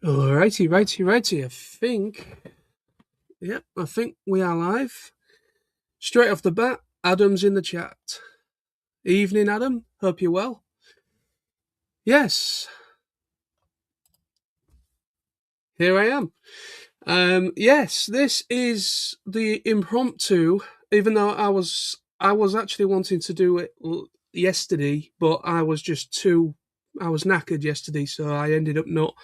Alrighty, righty. I think we are live. Straight off the bat, Adam's in the chat. Evening, Adam. Hope you're well. Yes. Here I am. Yes, this is the impromptu, even though I was actually wanting to do it yesterday, but I was knackered yesterday, so I ended up not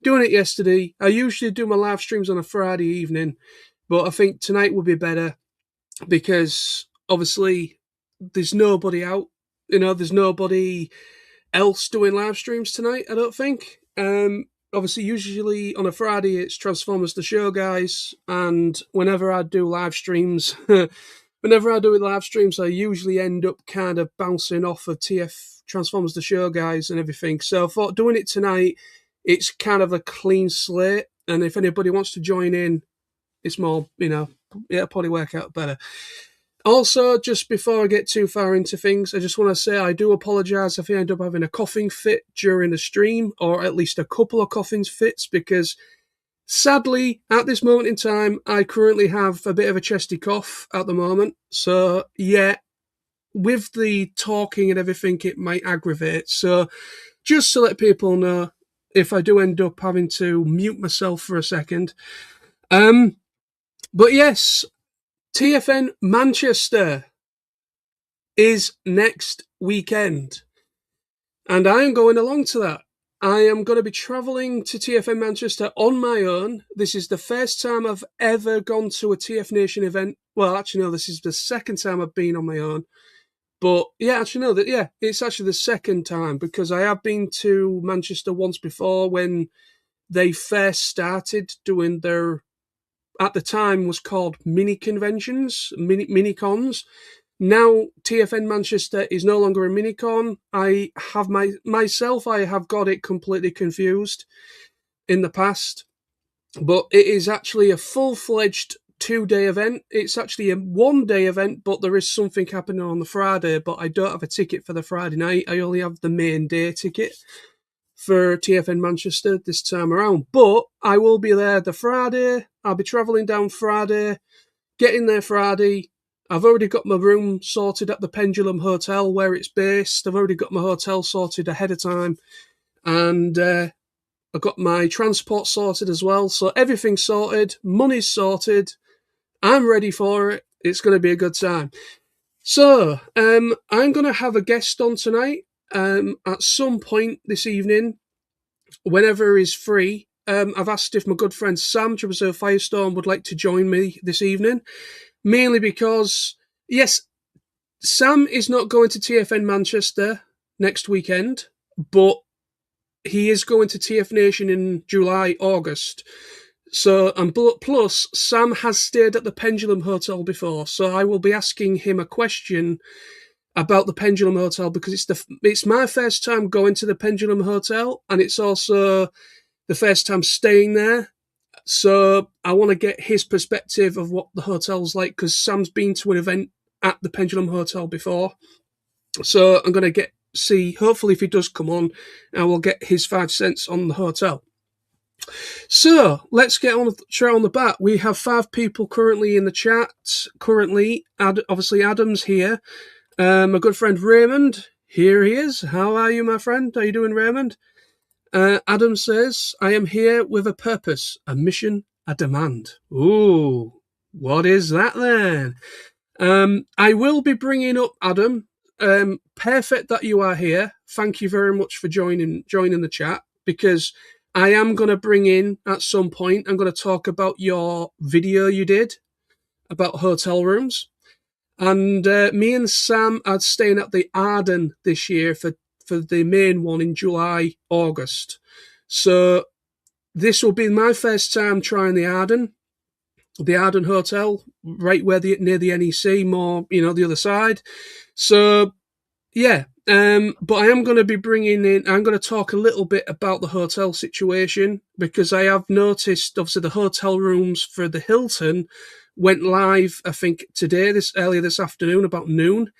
doing it yesterday. I usually do my live streams on a Friday evening, but I think tonight would be better because obviously there's nobody out. There's nobody else doing live streams tonight, I don't think. Obviously, usually on a Friday, it's Transformers the Show guys, and whenever I do live streams, I usually end up kind of bouncing off of Transformers the Show guys and everything. So for doing it tonight, it's kind of a clean slate, and if anybody wants to join in, it's more, it'll probably work out better. Also, just before I get too far into things, I just want to say I do apologise if I end up having a coughing fit during the stream, or at least a couple of coughing fits, because sadly, at this moment in time, I currently have a bit of a chesty cough at the moment. So, yeah, with the talking and everything, it might aggravate. So, just to let people know, if I do end up having to mute myself for a second. But yes, TFN Manchester is next weekend, and I am going along to that. I am going to be travelling to TFN Manchester on my own. This is the first time I've ever gone to a TFNation event. Well, actually, no, this is the second time I've been on my own. But yeah, actually, no, it's actually the second time, because I have been to Manchester once before when they first started doing their, at the time was called mini conventions, mini cons. Now TFN Manchester is no longer a mini con. I have I have got it completely confused in the past, but it is actually a full-fledged 2-day event. It's actually a 1-day event, but there is something happening on the Friday, but I don't have a ticket for the Friday night. I only have the main day ticket for TFN Manchester this time around, but I will be there the Friday. I'll be travelling down Friday, getting there Friday. I've already got my room sorted at the Pendulum Hotel where it's based. I've already got my hotel sorted ahead of time, and I've got my transport sorted as well. So everything's sorted, money's sorted. I'm ready for it. It's going to be a good time. So I'm going to have a guest on tonight. At some point this evening, whenever he's free. I've asked if my good friend Sam, 000Firestorm, would like to join me this evening, mainly because, yes, Sam is not going to TFN Manchester next weekend, but he is going to TFNation in July, August. So, and plus, Sam has stayed at the Pendulum Hotel before, so I will be asking him a question about the Pendulum Hotel, because it's my first time going to the Pendulum Hotel, and it's also the first time staying there. So I want to get his perspective of what the hotel's like, because Sam's been to an event at the Pendulum Hotel before. So I'm going to see, hopefully if he does come on, I will get his 5 cents on the hotel. So let's get on straight on the bat. We have 5 people currently in the chat. Currently, obviously Adam's here. My good friend Raymond, here he is. How are you, my friend? How are you doing, Raymond? Adam says, I am here with a purpose, a mission, a demand. Ooh, what is that then? I will be bringing up Adam. Perfect that you are here. Thank you very much for joining the chat, because I am going to bring in, at some point, I'm going to talk about your video you did about hotel rooms. And me and Sam are staying at the Arden this year for the main one in July, August. So this will be my first time trying the Arden Hotel, right where near the NEC, more, the other side. So yeah, but I am going to be I'm going to talk a little bit about the hotel situation, because I have noticed, obviously, the hotel rooms for the Hilton went live, I think, earlier this afternoon, about noon.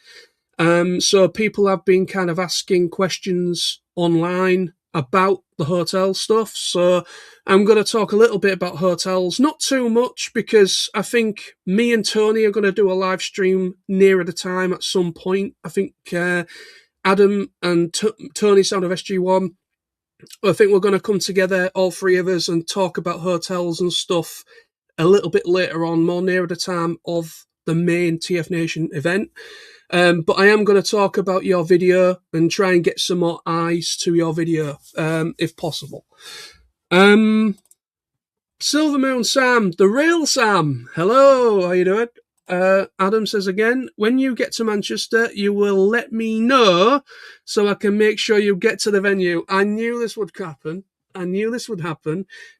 So people have been kind of asking questions online about the hotel stuff. So I'm going to talk a little bit about hotels, not too much, because I think me and Tony are going to do a live stream nearer the time at some point. I think Adam and Tony Sound of SG1, I think we're going to come together, all three of us, and talk about hotels and stuff a little bit later on, more nearer the time of the main TFNation event. But I am going to talk about your video and try and get some more eyes to your video, if possible. Silver Moon Sam, the real Sam. Hello, how you doing? Adam says again, when you get to Manchester, you will let me know so I can make sure you get to the venue. I knew this would happen.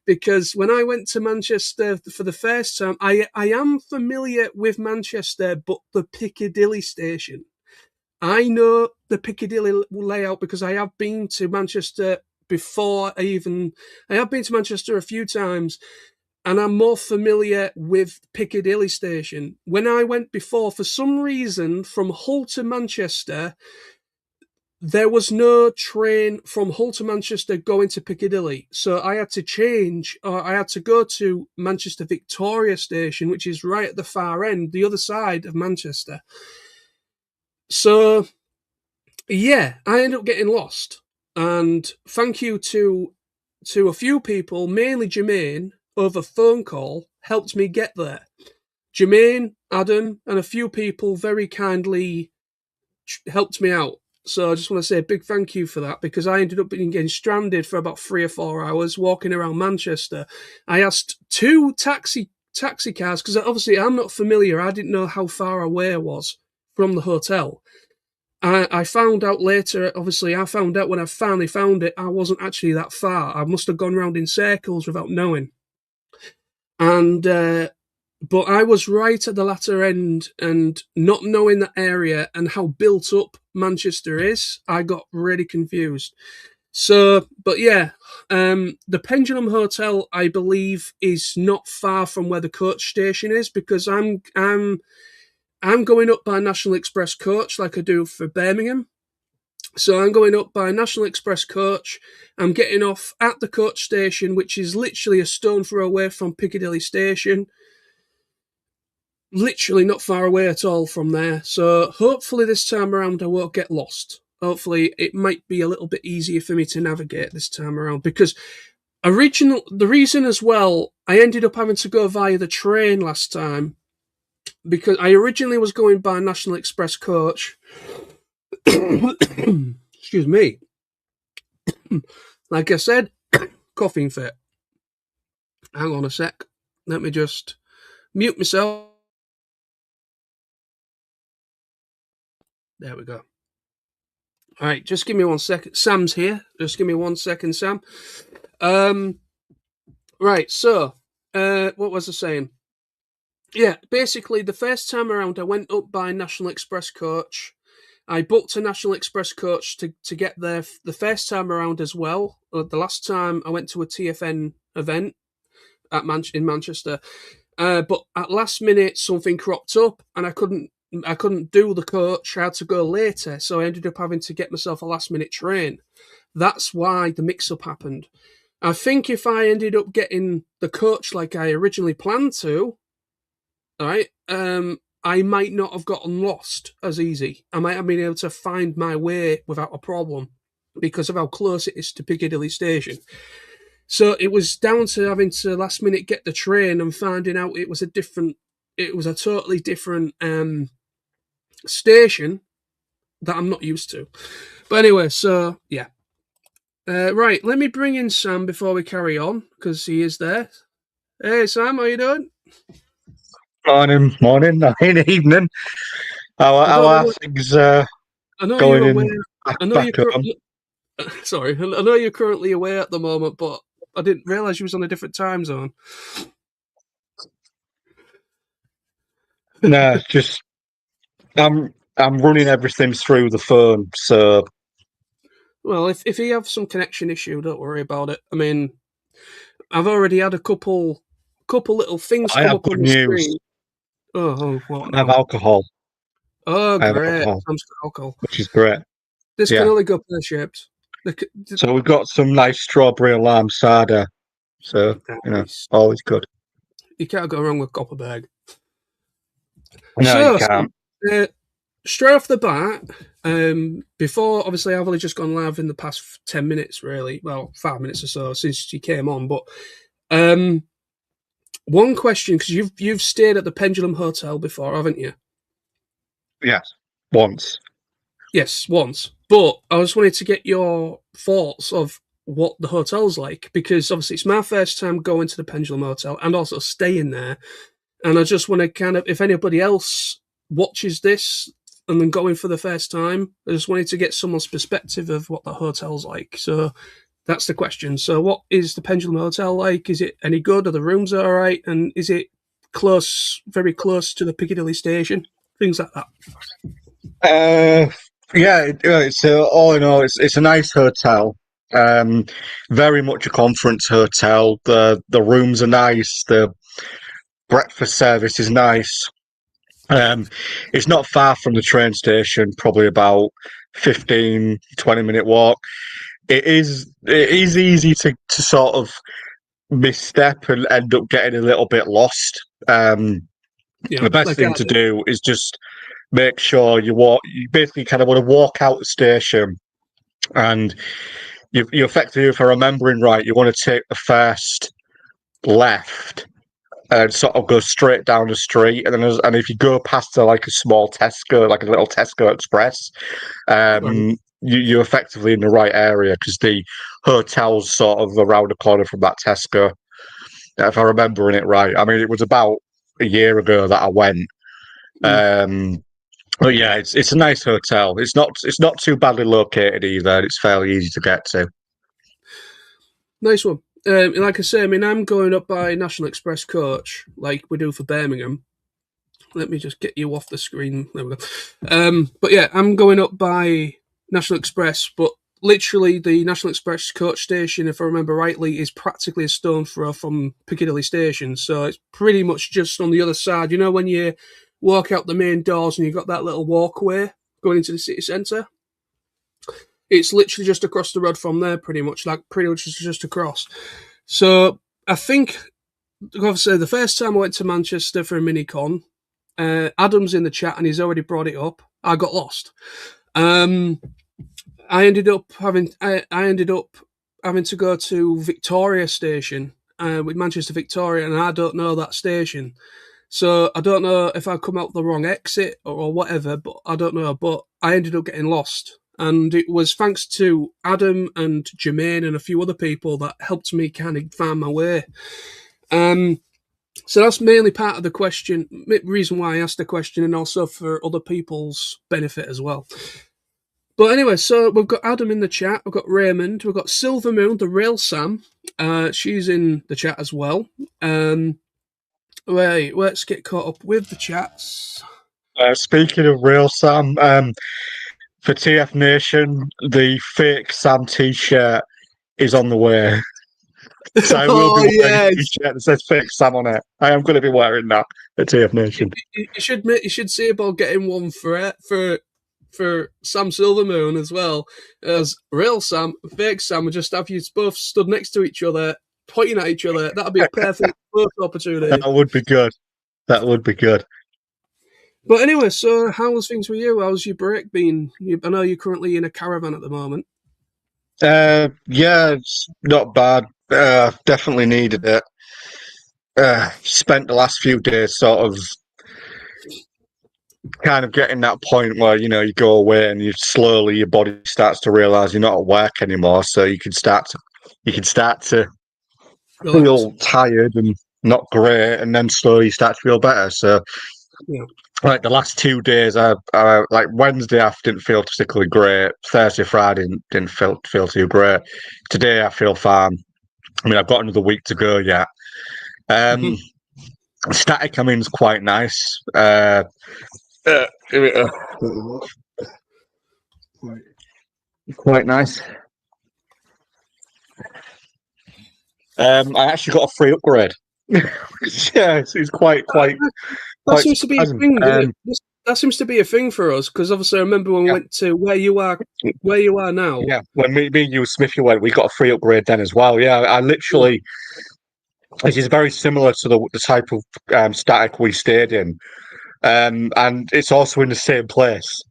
Because when I went to Manchester for the first time, I am familiar with Manchester, but the Piccadilly station. I know the Piccadilly layout because I have been to Manchester before. I have been to Manchester a few times, and I'm more familiar with Piccadilly station. When I went before, for some reason, from Hull to Manchester, there was no train from Hull to Manchester going to Piccadilly. So I had to change, or I had to go to Manchester Victoria station, which is right at the far end, the other side of Manchester. So, yeah, I ended up getting lost. And thank you to a few people, mainly Jermaine, over phone call, helped me get there. Jermaine, Adam, and a few people very kindly helped me out. So I just want to say a big thank you for that, because I ended up getting stranded for about 3 or 4 hours walking around Manchester. I asked 2 taxi cars, because obviously I'm not familiar. I didn't know how far away I was from the hotel. I found out later, obviously I found out when I finally found it, I wasn't actually that far. I must have gone round in circles without knowing. And but I was right at the latter end, and not knowing that area and how built up Manchester is, I got really confused. So, but yeah, the Pendulum Hotel, I believe, is not far from where the coach station is, because I'm going up by National Express coach like I do for Birmingham. So I'm going up by National Express coach. I'm getting off at the coach station, which is literally a stone throw away from Piccadilly station. Literally not far away at all from there. So hopefully this time around I won't get lost. Hopefully it might be a little bit easier for me to navigate this time around, because the reason as well, I ended up having to go via the train last time, because I originally was going by National Express coach. Excuse me. Like I said, coughing fit. Hang on a sec. Let me just mute myself. There we go. All right, just give me 1 second. Sam's here. Just give me 1 second, Sam. Right, so, what was I saying? Yeah, basically, the first time around, I went up by National Express coach. I booked a National Express coach to get there the first time around as well. The last time I went to a TFN event in Manchester. But at last minute, something cropped up, and I couldn't do the coach. I had to go later, so I ended up having to get myself a last minute train. That's why the mix-up happened. I think if I ended up getting the coach like I originally planned to, right, I might not have gotten lost as easy. I might have been able to find my way without a problem because of how close it is to Piccadilly station. So it was down to having to last minute get the train and finding out it was a totally different station that I'm not used to. But anyway, so yeah. Right, let me bring in Sam before we carry on, because he is there. Hey Sam, how you doing? Morning, evening. How are things going in back home? Sorry, I know you're currently away at the moment, but I didn't realise you was on a different time zone. No, just I'm running everything through the phone, so. Well, if you have some connection issue, don't worry about it. I mean, I've already had a couple little things come up on the screen. Oh, what now? I have alcohol. Oh, great! Alcohol, which is great. This can only go pear-shaped. So we've got some nice strawberry alarm cider. So, Nice. always good. You can't go wrong with Copperberg. No, you can't. Straight off the bat, before, obviously, I've only just gone live in the past 10 minutes, really. Well, 5 minutes or so since you came on. But one question, because you've stayed at the Pendulum Hotel before, haven't you? Yes, once. Yes, once. But I just wanted to get your thoughts of what the hotel's like, because obviously it's my first time going to the Pendulum Hotel and also staying there. And I just want to kind of, if anybody else watches this and then going for the first time, I just wanted to get someone's perspective of what the hotel's like. So that's the question. So what is the Pendulum Hotel like? Is it any good? Are the rooms all right? And is it close, very close to the Piccadilly station? Things like that. Yeah, it's all in all, it's a nice hotel. Very much a conference hotel. The rooms are nice. The breakfast service is nice. It's not far from the train station, probably about 15-20 minute walk. It is easy to sort of misstep and end up getting a little bit lost. The best thing to do is just make sure you basically kind of want to walk out the station, and you effectively, if I'm remembering right, you want to take the first left and sort of go straight down the street, and then if you go past like a small Tesco, like a little Tesco Express, you're effectively in the right area, because the hotel's sort of around the corner from that Tesco, if I'm remembering it right. I mean, it was about a year ago that I went. But yeah, it's a nice hotel. It's not too badly located either. It's fairly easy to get to. Nice one. Like I say, I mean, I'm going up by National Express coach, like we do for Birmingham. Let me just get you off the screen. There we go. But yeah, I'm going up by National Express, but literally the National Express coach station, if I remember rightly, is practically a stone throw from Piccadilly station. So it's pretty much just on the other side. You know, when you walk out the main doors and you've got that little walkway going into the city centre? It's literally just across the road from there, pretty much just across. So I think, obviously, the first time I went to Manchester for a mini-con, Adam's in the chat and he's already brought it up. I got lost. I ended up having to go to Victoria Station with Manchester Victoria, and I don't know that station. So I don't know if I come out the wrong exit or whatever, but I don't know. But I ended up getting lost. And it was thanks to Adam and Jermaine and a few other people that helped me kind of find my way. So that's mainly part of the question, reason why I asked the question, and also for other people's benefit as well. But anyway, so we've got Adam in the chat, we've got Raymond, we've got Silver Moon, the real Sam. She's in the chat as well. Wait, let's get caught up with the chats. Speaking of real Sam, for TFNation, the fake Sam t-shirt is on the way. So I will be wearing a t-shirt that says fake Sam on it. I am going to be wearing that at TFNation. You should see about getting one for Sam Silvermoon as well as real Sam, fake Sam. We just have you both stood next to each other, pointing at each other. That'd be a perfect photo opportunity. That would be good. That would be good. But anyway, so how was things with you? How's your break been? I know you're currently in a caravan at the moment. Yeah, it's not bad. Definitely needed it. Spent the last few days sort of kind of getting that point where, you go away and your body starts to realise you're not at work anymore, so you can start to feel tired and not great, and then slowly you start to feel better. So yeah. Like the last 2 days, I like Wednesday I didn't feel particularly great. Thursday, Friday didn't feel too great. Today I feel fine. I mean, I've got another week to go yet. Static, I mean, is quite nice. Quite nice. I actually got a free upgrade. Yeah, it's quite. That seems to be a thing. that seems to be a thing for us, because obviously I remember when we went to where you are now. Yeah, when me and you, Smithy, went, we got a free upgrade then as well. Yeah, I literally, this is very similar to the type of static we stayed in, and it's also in the same place,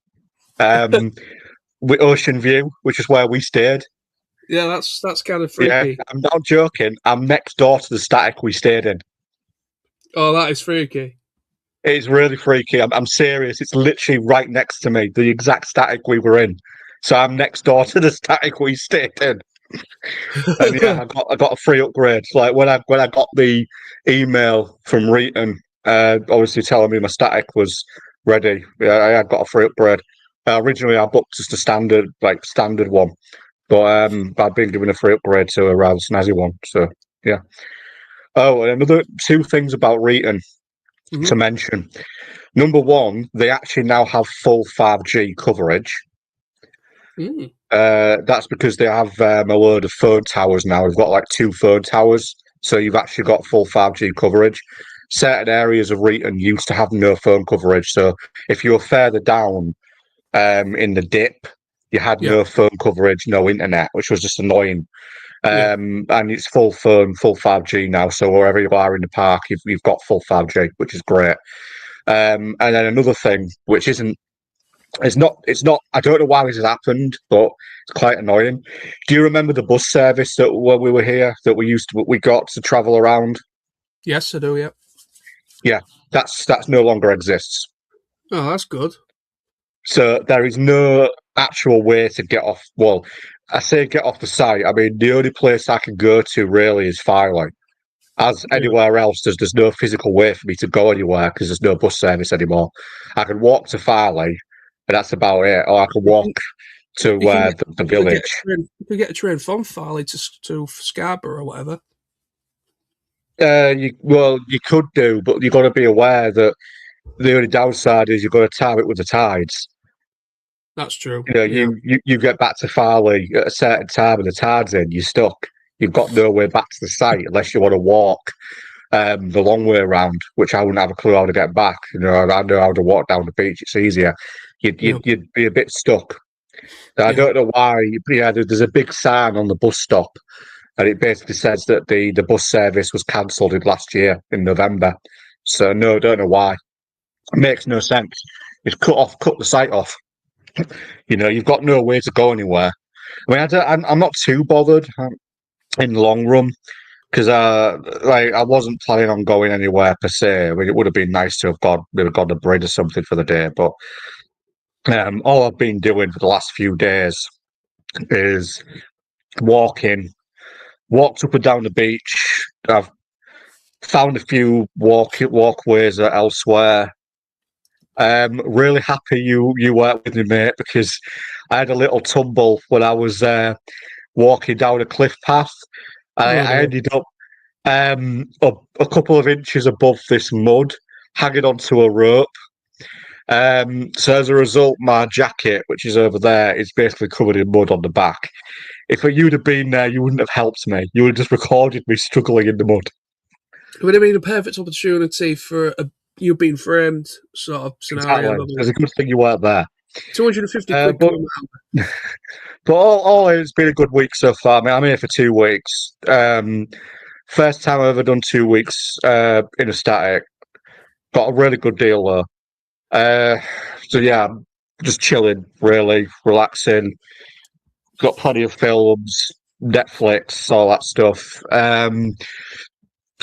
with Ocean View, which is where we stayed. Yeah, that's kind of Yeah, freaky. I'm not joking. I'm next door to the static we stayed in. Oh, that is freaky. It's really freaky. I'm serious. It's literally right next to me, the exact static we were in. So I'm next door to the static we stayed in. And yeah, I got a free upgrade. Like when I got the email from Reeton, obviously telling me my static was ready. Yeah, I had got a free upgrade. Originally, I booked just a standard one, but I've been given a free upgrade to a rather snazzy one. So yeah. Oh, and another two things about Reeton to mention. Number one, they actually now have full 5G coverage. Mm. That's because they have a load of phone towers now. They've got like 2 phone towers, so you've actually got full 5G coverage. Certain areas of Reeton used to have no phone coverage, so if you were further down in the dip, you had Yeah, no phone coverage, no internet, which was just annoying. yeah. And it's full phone, full 5G now. So wherever you are in the park, you've got full 5G, which is great. And then another thing, which isn't, it's not. I don't know why this has happened, but it's quite annoying. Do you remember the bus service that when we were here that we got to travel around? Yes, I do, yeah. Yeah, that's no longer exists. Oh, that's good. So there is no actual way to get off. Well, I say get off the site. I mean, the only place I can go to really is Filey. As Yeah. anywhere else, there's no physical way for me to go anywhere because there's no bus service anymore. I can walk to Farley, and that's about it. Or I can You walk can, to you can get, the you could get village. a train, you could get a train from Farley to Scarborough or whatever. You could do, but you've got to be aware that the only downside is you've got to time it with the tides. That's true. You know, Yeah, you get back to Farley at a certain time and the tide's in, you're stuck. You've got no way back to the site unless you want to walk the long way around, which I wouldn't have a clue how to get back. You know, I know how to walk down the beach; it's easier. yeah, You'd be a bit stuck. I yeah. don't know why. But yeah, there's a big sign on the bus stop, and it basically says that the bus service was cancelled last year in November. So no, don't know why. It makes no sense. It's cut the site off. You know, you've got no way to go anywhere. I mean, I'm not too bothered in the long run because I wasn't planning on going anywhere per se. I mean, it would have been nice to have gone a bridge or something for the day, but all I've been doing for the last few days is walking, walked up and down the beach. I've found a few walkways elsewhere. Really happy you weren't with me, mate, because I had a little tumble when I was walking down a cliff path. Oh I dear. ended up a couple of inches above this mud, hanging onto a rope. So as a result, my jacket, which is over there, is basically covered in mud on the back. If you'd have been there, you wouldn't have helped me. You would have just recorded me struggling in the mud. It would have been a perfect opportunity for a you being framed sort of scenario. Exactly. It's a good thing you weren't there. 250 Uh, quid but coming out. but all it's been a good week so far. I mean, I'm here for 2 weeks. First time I've ever done 2 weeks in a static. Got a really good deal though. So yeah, just chilling, really relaxing. Got plenty of films, Netflix, all that stuff.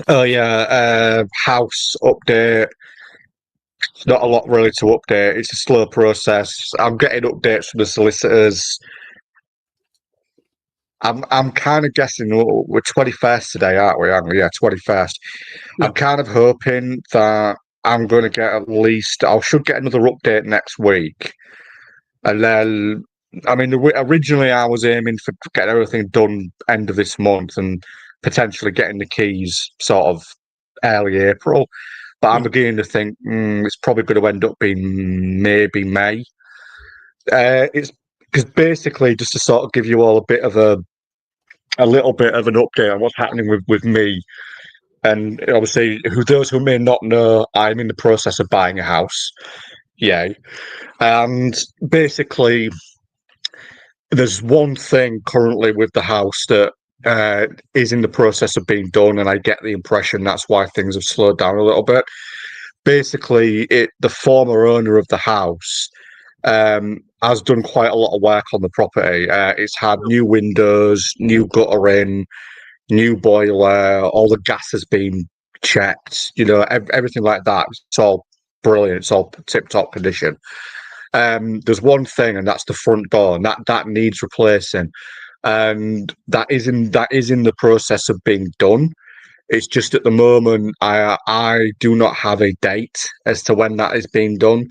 Oh yeah, house update. Not a lot really to update. It's a slow process. I'm getting updates from the solicitors. I'm kind of guessing we're 21st today, aren't we? Yeah, 21st. Yeah. I'm kind of hoping that I'm going to get at least. I should get another update next week, and then. I mean, originally I was aiming for getting everything done end of this month and potentially getting the keys sort of early April. But I'm Yeah. beginning to think it's probably going to end up being maybe May. It's because basically just to sort of give you all a little bit of an update on what's happening with me. And obviously, those who may not know, I'm in the process of buying a house. Yeah. And basically, there's one thing currently with the house that is in the process of being done, and I get the impression that's why things have slowed down a little bit. Basically, the former owner of the house has done quite a lot of work on the property. It's had new windows, new guttering, new boiler, all the gas has been checked, everything like that. It's all brilliant. It's all tip-top condition. There's one thing, and that's the front door, and that needs replacing, and that is in the process of being done. It's just at the moment I do not have a date as to when that is being done.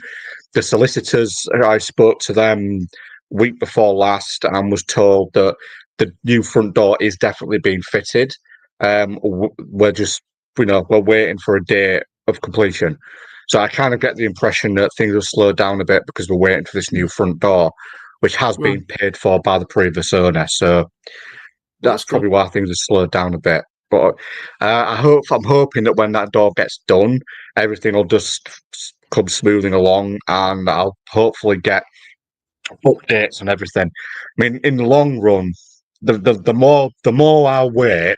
The solicitors, I spoke to them week before last and was told that the new front door is definitely being fitted. We're just, we're waiting for a date of completion. So I kind of get the impression that things have slowed down a bit because we're waiting for this new front door, which has been paid for by the previous owner. So that's probably why things have slowed down a bit. But I'm hoping that when that door gets done, everything will just come smoothing along, and I'll hopefully get updates on everything. I mean, in the long run, the more I wait,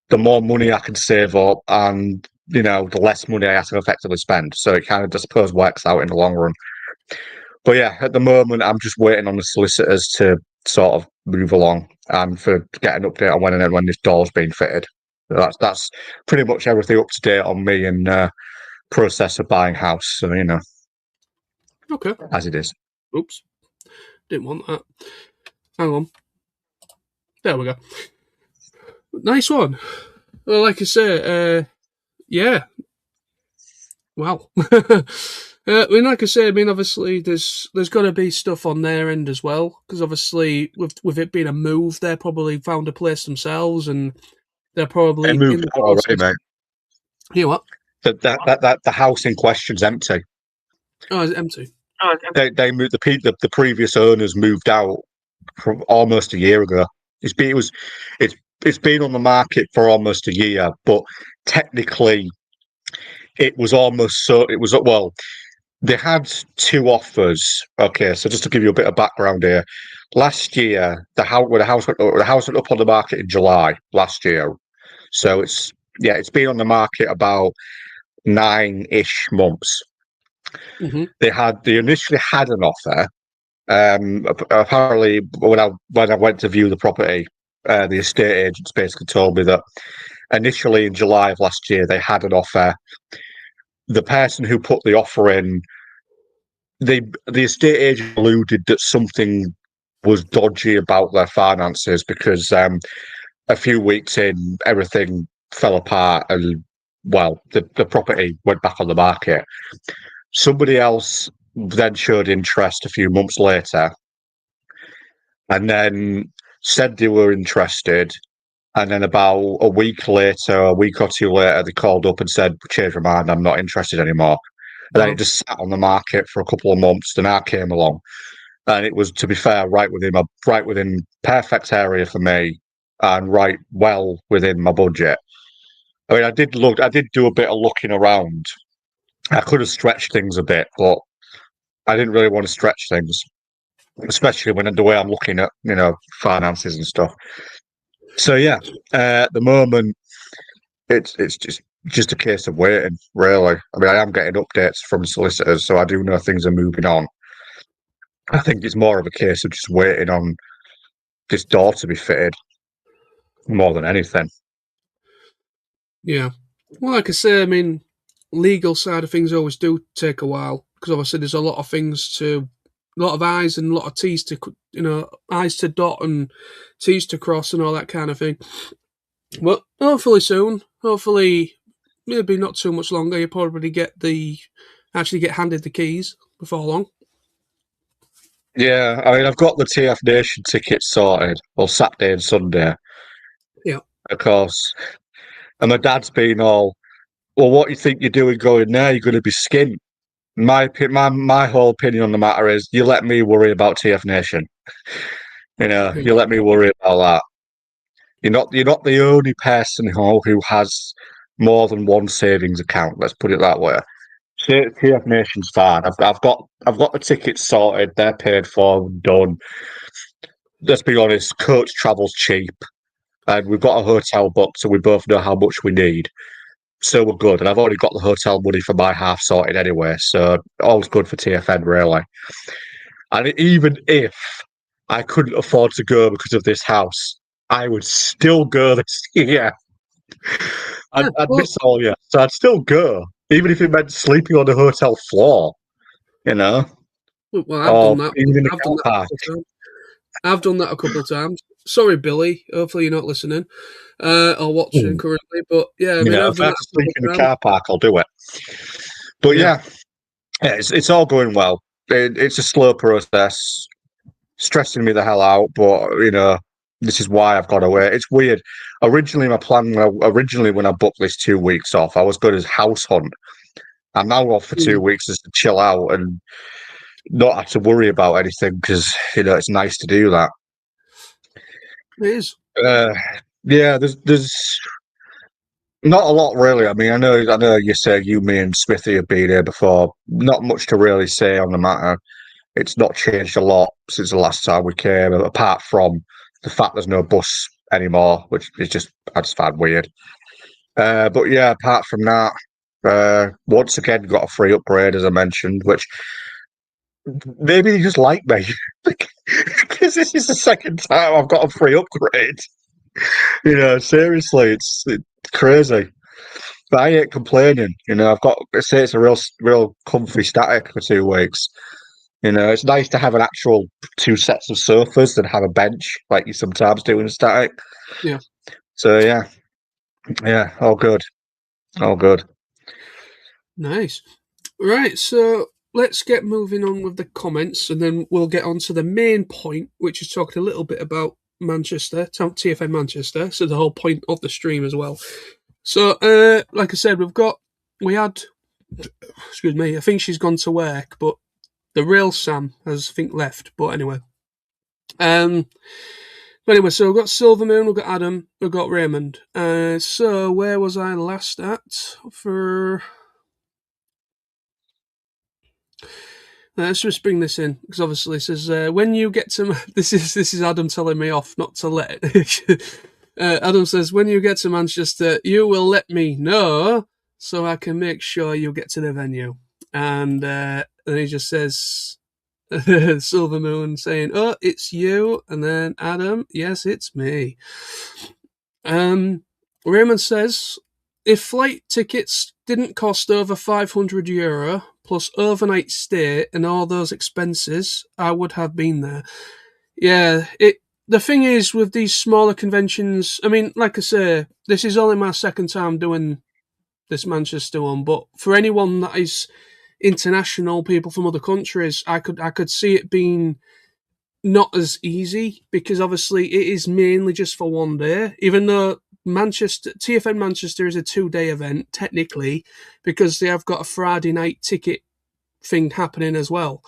the more money I can save up, and the less money I have to effectively spend. So it kind of, I suppose, works out in the long run. But yeah, at the moment, I'm just waiting on the solicitors to sort of move along and to get an update on when this door's being fitted. So that's pretty much everything up to date on me and process of buying house. So Okay. As it is. Oops, didn't want that. Hang on. There we go. Nice one. Well, like I say, yeah. Wow. I mean, like I say, obviously, there's got to be stuff on their end as well, because obviously, with it being a move, they probably found a place themselves, and they're probably moved out already, mate. You what? The house in question's empty. Oh, it's empty. They moved. The previous owners moved out from almost a year ago. It's been on the market for almost a year, but technically, it was well. They had two offers. Okay, so just to give you a bit of background here, last year the house went up on the market in July last year. So it's been on the market about 9-ish months. Mm-hmm. They initially had an offer. Apparently, when I went to view the property, the estate agents basically told me that initially in July of last year they had an offer. The person who put the offer in, the estate agent alluded that something was dodgy about their finances because a few weeks in, everything fell apart and, well, the property went back on the market. Somebody else then showed interest a few months later and then said they were interested. And then about a week or two later, they called up and said, change my mind, I'm not interested anymore. And then it just sat on the market for a couple of months. Then I came along. And it was, to be fair, right within perfect area for me and right well within my budget. I mean, I did do a bit of looking around. I could have stretched things a bit, but I didn't really want to stretch things, especially when the way I'm looking at, finances and stuff. So yeah, at the moment, it's just a case of waiting, really. I mean, I am getting updates from solicitors, so I do know things are moving on. I think it's more of a case of just waiting on this door to be fitted more than anything. Yeah. Well, like I say, I mean, legal side of things always do take a while because obviously there's a lot of I's and a lot of T's to, I's to dot and T's to cross and all that kind of thing. But hopefully soon, maybe not too much longer, you'll probably get handed the keys before long. Yeah, I mean, I've got the TFNation tickets sorted, well, Saturday and Sunday. Yeah. Of course. And my dad's been all, well, what do you think you're doing going there? You're going to be skint. My whole opinion on the matter is you let me worry about TFNation. You let me worry about that. You're not the only person who has more than one savings account, let's put it that way. TFNation's fine. I've got the tickets sorted. They're paid for, done. Let's be honest. Coach travel's cheap, and we've got a hotel booked, so we both know how much we need. So we're good. And I've already got the hotel money for my half sorted anyway. So all's good for TFN, really. And even if I couldn't afford to go because of this house, I would still go this year. I'd miss all you, so I'd still go, even if it meant sleeping on the hotel floor, you know, Well, I've done or that. even in the I've car done that a park. couple of times. I've done that a couple of times. Sorry, Billy. Hopefully you're not listening or watching currently. But yeah, I You mean, know, I've if I done have that to a sleep couple in of the times. car park, I'll do it. But yeah, it's all going well. It's a slow process, stressing me the hell out, but this is why I've got away. It's weird. Originally, my plan, when I booked this 2 weeks off, I was going as house hunt. I'm now off for 2 weeks just to chill out and not have to worry about anything because it's nice to do that. It is. Yeah, there's not a lot really. I mean, I know you say you, me, and Smithy have been here before. Not much to really say on the matter. It's not changed a lot since the last time we came, apart from the fact there's no bus anymore, which is I just find weird. But yeah, apart from that, once again got a free upgrade as I mentioned, which maybe they just like me because this is the second time I've got a free upgrade. Seriously, it's crazy. But I ain't complaining. I've got to say it's a real comfy static for 2 weeks. It's nice to have an actual two sets of sofas than have a bench like you sometimes do in a static. Yeah. So yeah, all good, all good. Nice. Right, so let's get moving on with the comments, and then we'll get on to the main point, which is talking a little bit about Manchester, TFN Manchester. So the whole point of the stream as well. So, like I said, we had, excuse me, I think she's gone to work, but the real Sam has, I think, left. But anyway, so we've got Silver Moon, we've got Adam, we've got Raymond. So where was I last at for? Let's just bring this in because obviously it says when you get to this is Adam telling me off not to let it. Adam says when you get to Manchester, you will let me know so I can make sure you get to the venue. And then he just says Silver Moon saying, "Oh, it's you," and then Adam, "Yes, it's me." Raymond says, if flight tickets didn't cost over €500 plus overnight stay and all those expenses, I would have been there. Yeah, the thing is with these smaller conventions, I mean, like I say, this is only my second time doing this Manchester one, but for anyone that is international, people from other countries, I could see it being not as easy because obviously it is mainly just for one day, even though TFN Manchester is a 2-day event technically because they have got a Friday night ticket thing happening as well.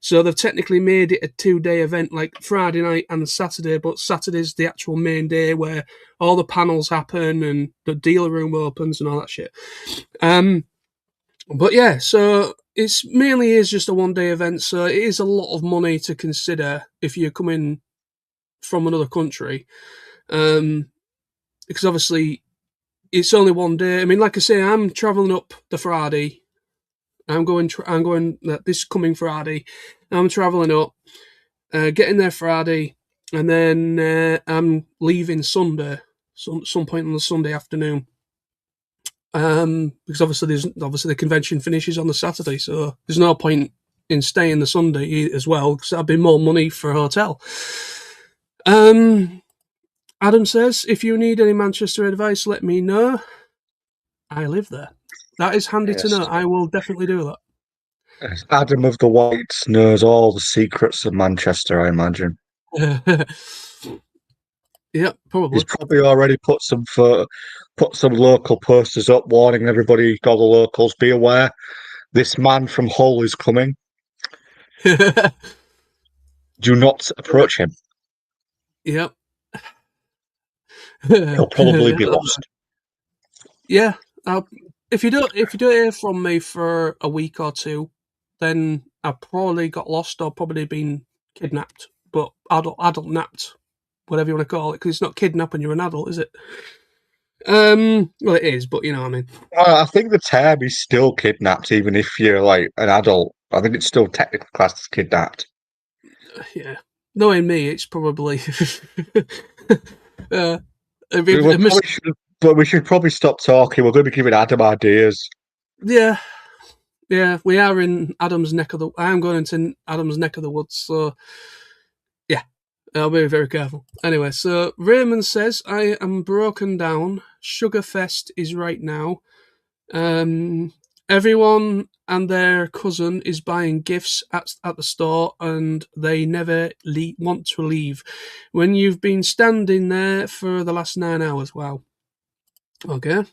So they've technically made it a 2-day event, like Friday night and Saturday, but Saturday's the actual main day where all the panels happen and the dealer room opens and all that shit. But yeah, so it's mainly is just a 1-day event, so it is a lot of money to consider if you're coming from another country, because obviously it's only 1 day. I mean, like I say, I'm traveling up the Friday. I'm going this coming Friday. I'm traveling up, getting there Friday, and then I'm leaving Sunday, some point on the Sunday afternoon. Because obviously the convention finishes on the Saturday, so there's no point in staying the Sunday as well because that'd be more money for a hotel. Adam says, if you need any Manchester advice, let me know. I live there. That is handy to know. I will definitely do that. Adam of the Whites knows all the secrets of Manchester, I imagine. that. Yeah, probably. He's probably already put some local posters up warning everybody, all the locals, be aware. This man from Hull is coming. Do not approach him. Yep. He'll probably be lost. Yeah, if you don't hear from me for a week or two, then I probably got lost or probably been kidnapped. But adult napped, whatever you want to call it, because it's not kidnapping. You're an adult, is it? Well, it is, but you know what I mean. I think the term is still kidnapped, even if you're like an adult. I think it's still technically classed as kidnapped. Yeah, knowing me, it's probably uh, We probably should, but we should probably stop talking. We're going to be giving Adam ideas. Yeah, yeah, we are in Adam's neck of the. I am going into Adam's neck of the woods, so yeah, I'll be very careful. Anyway, so Raymond says, "I am broken down. Sugarfest is right now. Um, everyone and their cousin is buying gifts at the store, and they never want to leave. When you've been standing there for the last 9 hours, wow. Okay."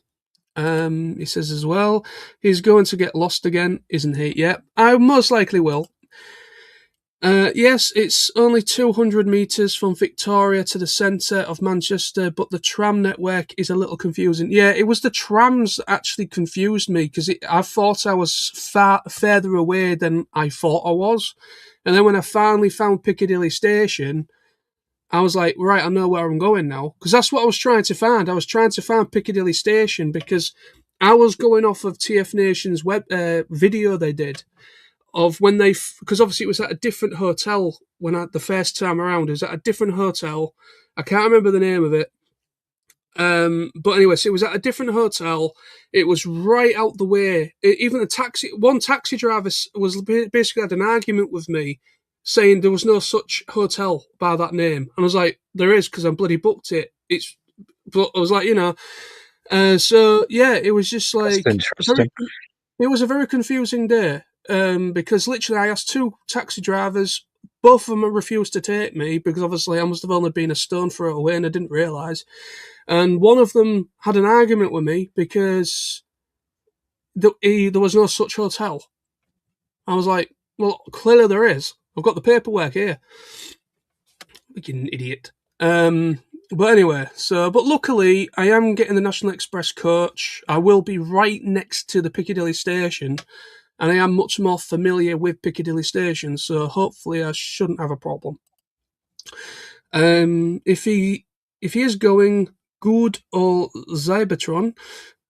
He says as well, he's going to get lost again, isn't he? Yeah, I most likely will. Yes, it's only 200 metres from Victoria to the centre of Manchester, but the tram network is a little confusing. Yeah, it was the trams that actually confused me, because I thought I was further away than I thought I was. And then when I finally found Piccadilly Station, I was like, right, I know where I'm going now. Because that's what I was trying to find. I was trying to find Piccadilly Station because I was going off of TFNation's web video they did of when they, because obviously it was at a different hotel the first time around. It was at a different hotel. I can't remember the name of it. But anyway, so it was at a different hotel. It was right out the way. Even one taxi driver was basically had an argument with me, saying there was no such hotel by that name. And I was like, there is, because I bloody booked it. But I was like, so yeah, it was just like, That's interesting. it was a very confusing day. Because literally I asked two taxi drivers, both of them refused to take me, because obviously I must have only been a stone throw away and I didn't realise. And one of them had an argument with me because there was no such hotel. I was like, well, clearly there is. I've got the paperwork here. Fucking idiot. But anyway, but luckily I am getting the National Express coach. I will be right next to the Piccadilly station, and I am much more familiar with Piccadilly station, so hopefully I shouldn't have a problem. If he is going, good old Cybertron,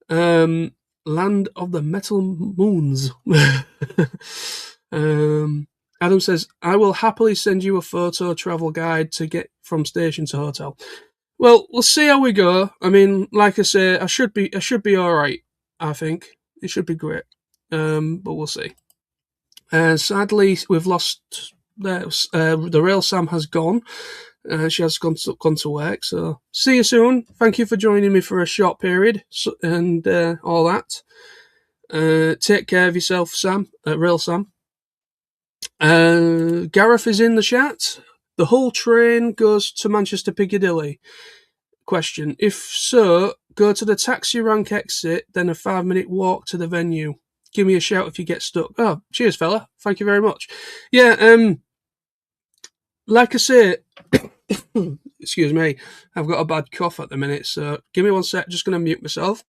land of the metal moons. Adam says, I will happily send you a photo travel guide to get from station to hotel. Well, we'll see how we go. I mean, like I say, I should be all right. I think it should be great. But we'll see. Sadly, we've lost. The rail Sam has gone. She has gone to work. So see you soon. Thank you for joining me for a short period and all that. Take care of yourself, Sam. Rail Sam. Gareth is in the chat. The whole train goes to Manchester Piccadilly. Question: if so, go to the taxi rank exit, then a 5-minute walk to the venue. Give me a shout if you get stuck. Oh, cheers, fella. Thank you very much. Yeah, like I say, excuse me, I've got a bad cough at the minute, so give me one sec. Just going to mute myself.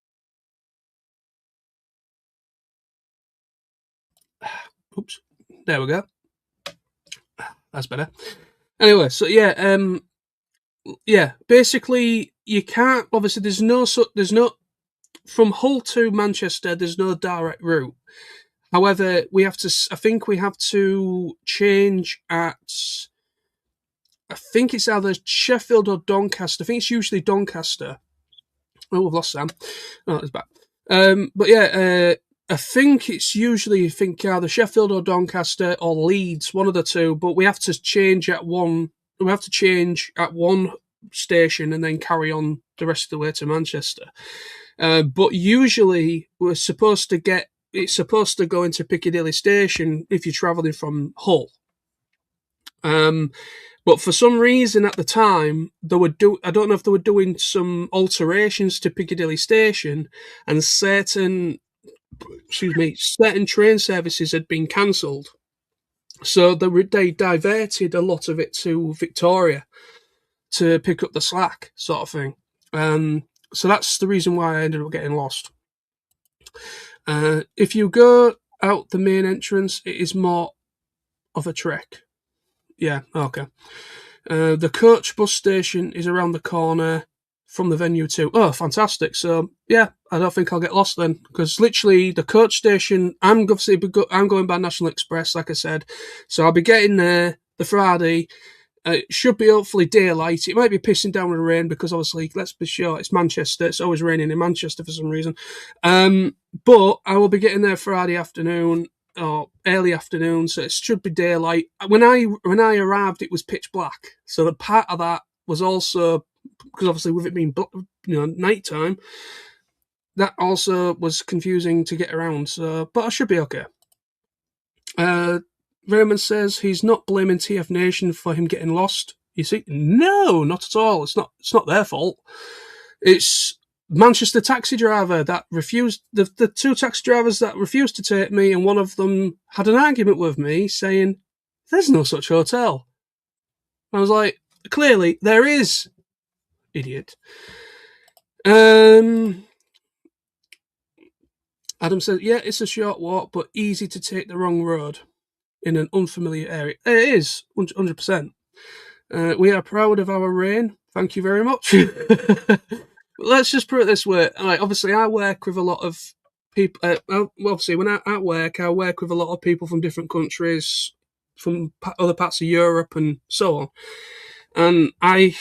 Oops. There we go. That's better. Anyway, so yeah, basically you can't, obviously there's no from Hull to Manchester, there's no direct route. However, I think we have to change at, I think it's either Sheffield or Doncaster. I think it's usually Doncaster. Oh, we've lost Sam. Oh, it's back. But yeah, I think it's usually, either Sheffield or Doncaster or Leeds, one of the two. But we have to change at one. We have to change at one station and then carry on the rest of the way to Manchester. But usually it's supposed to go into Piccadilly Station if you're travelling from Hull. But for some reason at the time, I don't know if they were doing some alterations to Piccadilly Station, and certain train services had been cancelled. So they diverted a lot of it to Victoria to pick up the slack, sort of thing. So that's the reason why I ended up getting lost. If you go out the main entrance, it is more of a trek. Yeah, okay. The coach bus station is around the corner from the venue too. Oh, fantastic. So, yeah, I don't think I'll get lost then, because literally the coach station, I'm going by National Express, like I said. So I'll be getting there the Friday. It should be hopefully daylight. It might be pissing down with rain because obviously, let's be sure, it's Manchester. It's always raining in Manchester for some reason. But I will be getting there Friday afternoon or early afternoon, so it should be daylight. When I arrived, it was pitch black. So the part of that was also, because obviously with it being nighttime, that also was confusing to get around. So, but I should be okay. Raymond says he's not blaming TFNation for him getting lost. You see, no, not at all. It's not their fault. It's Manchester taxi driver that refused, the two taxi drivers that refused to take me, and one of them had an argument with me saying, "There's no such hotel." I was like, clearly there is, idiot. Adam says, yeah, it's a short walk, but easy to take the wrong road in an unfamiliar area. It is, 100%. We are proud of our rain. Thank you very much. Let's just put it this way. Like, obviously, I work with a lot of people. Obviously, when I work with a lot of people from different countries, from other parts of Europe and so on. And I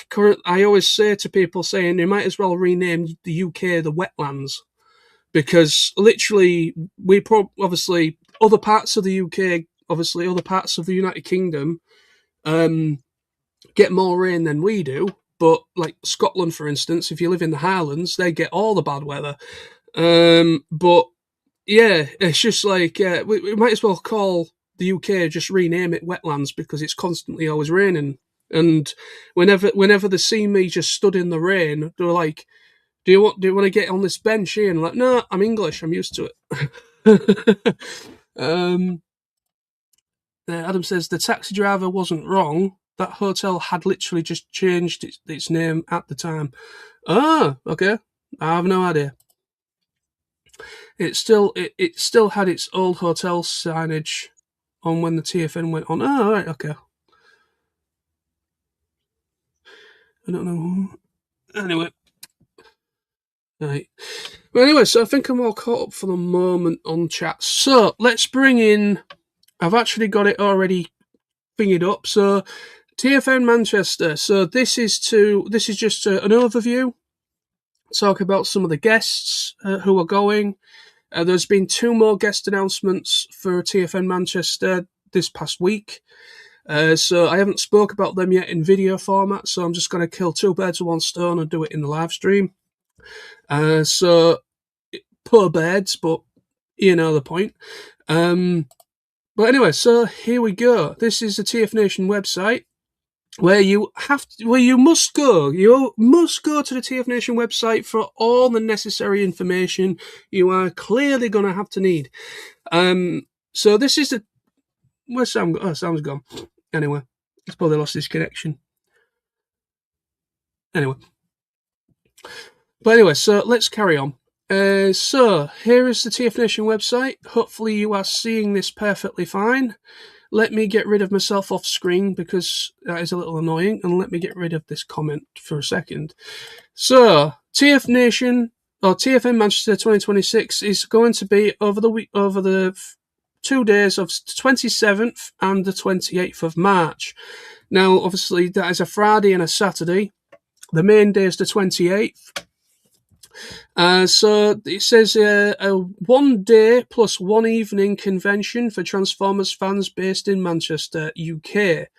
always say to people, saying you might as well rename the UK the wetlands, because literally obviously other parts of the UK, obviously other parts of the United Kingdom, get more rain than we do. But like Scotland, for instance, if you live in the Highlands, they get all the bad weather. But yeah, it's just like we might as well call the UK, just rename it wetlands, because it's constantly always raining. And whenever they see me just stood in the rain, they're like, "Do you want to get on this bench here?" And I'm like, "No, I'm English. I'm used to it." Adam says the taxi driver wasn't wrong. That hotel had literally just changed its name at the time. Ah, okay. I have no idea. It still had its old hotel signage on when the TFN went on. Oh, right, okay. I don't know. Anyway. Right. Well, anyway, so I think I'm all caught up for the moment on chat. So let's bring in. I've actually got it already thingied up. So TFN Manchester. So this is just an overview. Talk about some of the guests who are going. There's been 2 more guest announcements for TFN Manchester this past week. So I haven't spoke about them yet in video format. So I'm just going to kill 2 birds with 1 stone and do it in the live stream. So poor birds, but you know the point. But anyway, so here we go. This is the TFNation website, where you must go. You must go to the TFNation website for all the necessary information you are clearly going to have to need. So this is where's Sam? Oh, Sam's gone. Anyway, he's probably lost his connection. Anyway. But anyway, so let's carry on. So here is the TFNation website. Hopefully you are seeing this perfectly fine. Let me get rid of myself off screen, because that is a little annoying, and let me get rid of this comment for a second. So TFNation, or TFN Manchester 2026, is going to be over the 2 days of 27th and the 28th of March. Now, obviously, that is a Friday and a Saturday. The main day is the 28th. So it says a 1 day plus 1 evening convention for Transformers fans based in Manchester, UK.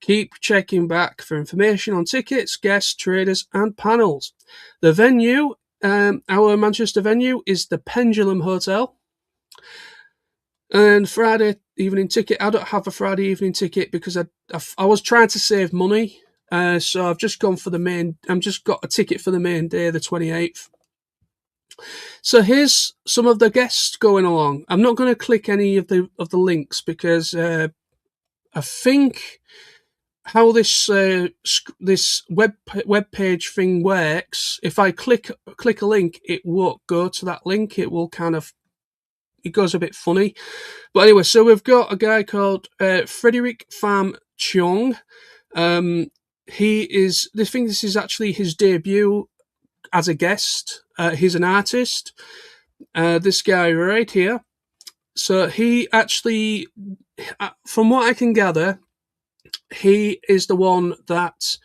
Keep checking back for information on tickets, guests, traders, and panels. The venue, our Manchester venue, is the Pendulum Hotel. And Friday evening ticket, I don't have a Friday evening ticket because I was trying to save money. So I've just gone for the main. I've just got a ticket for the main day, the 28th. So here's some of the guests going along. I'm not going to click any of the links, because I think how this this web page thing works. If I click a link, it won't go to that link. It will it goes a bit funny. But anyway, so we've got a guy called Frederick Pham Cheong. He is. I think this is actually his debut as a guest. He's an artist. This guy right here. So he actually, from what I can gather, he is the one that,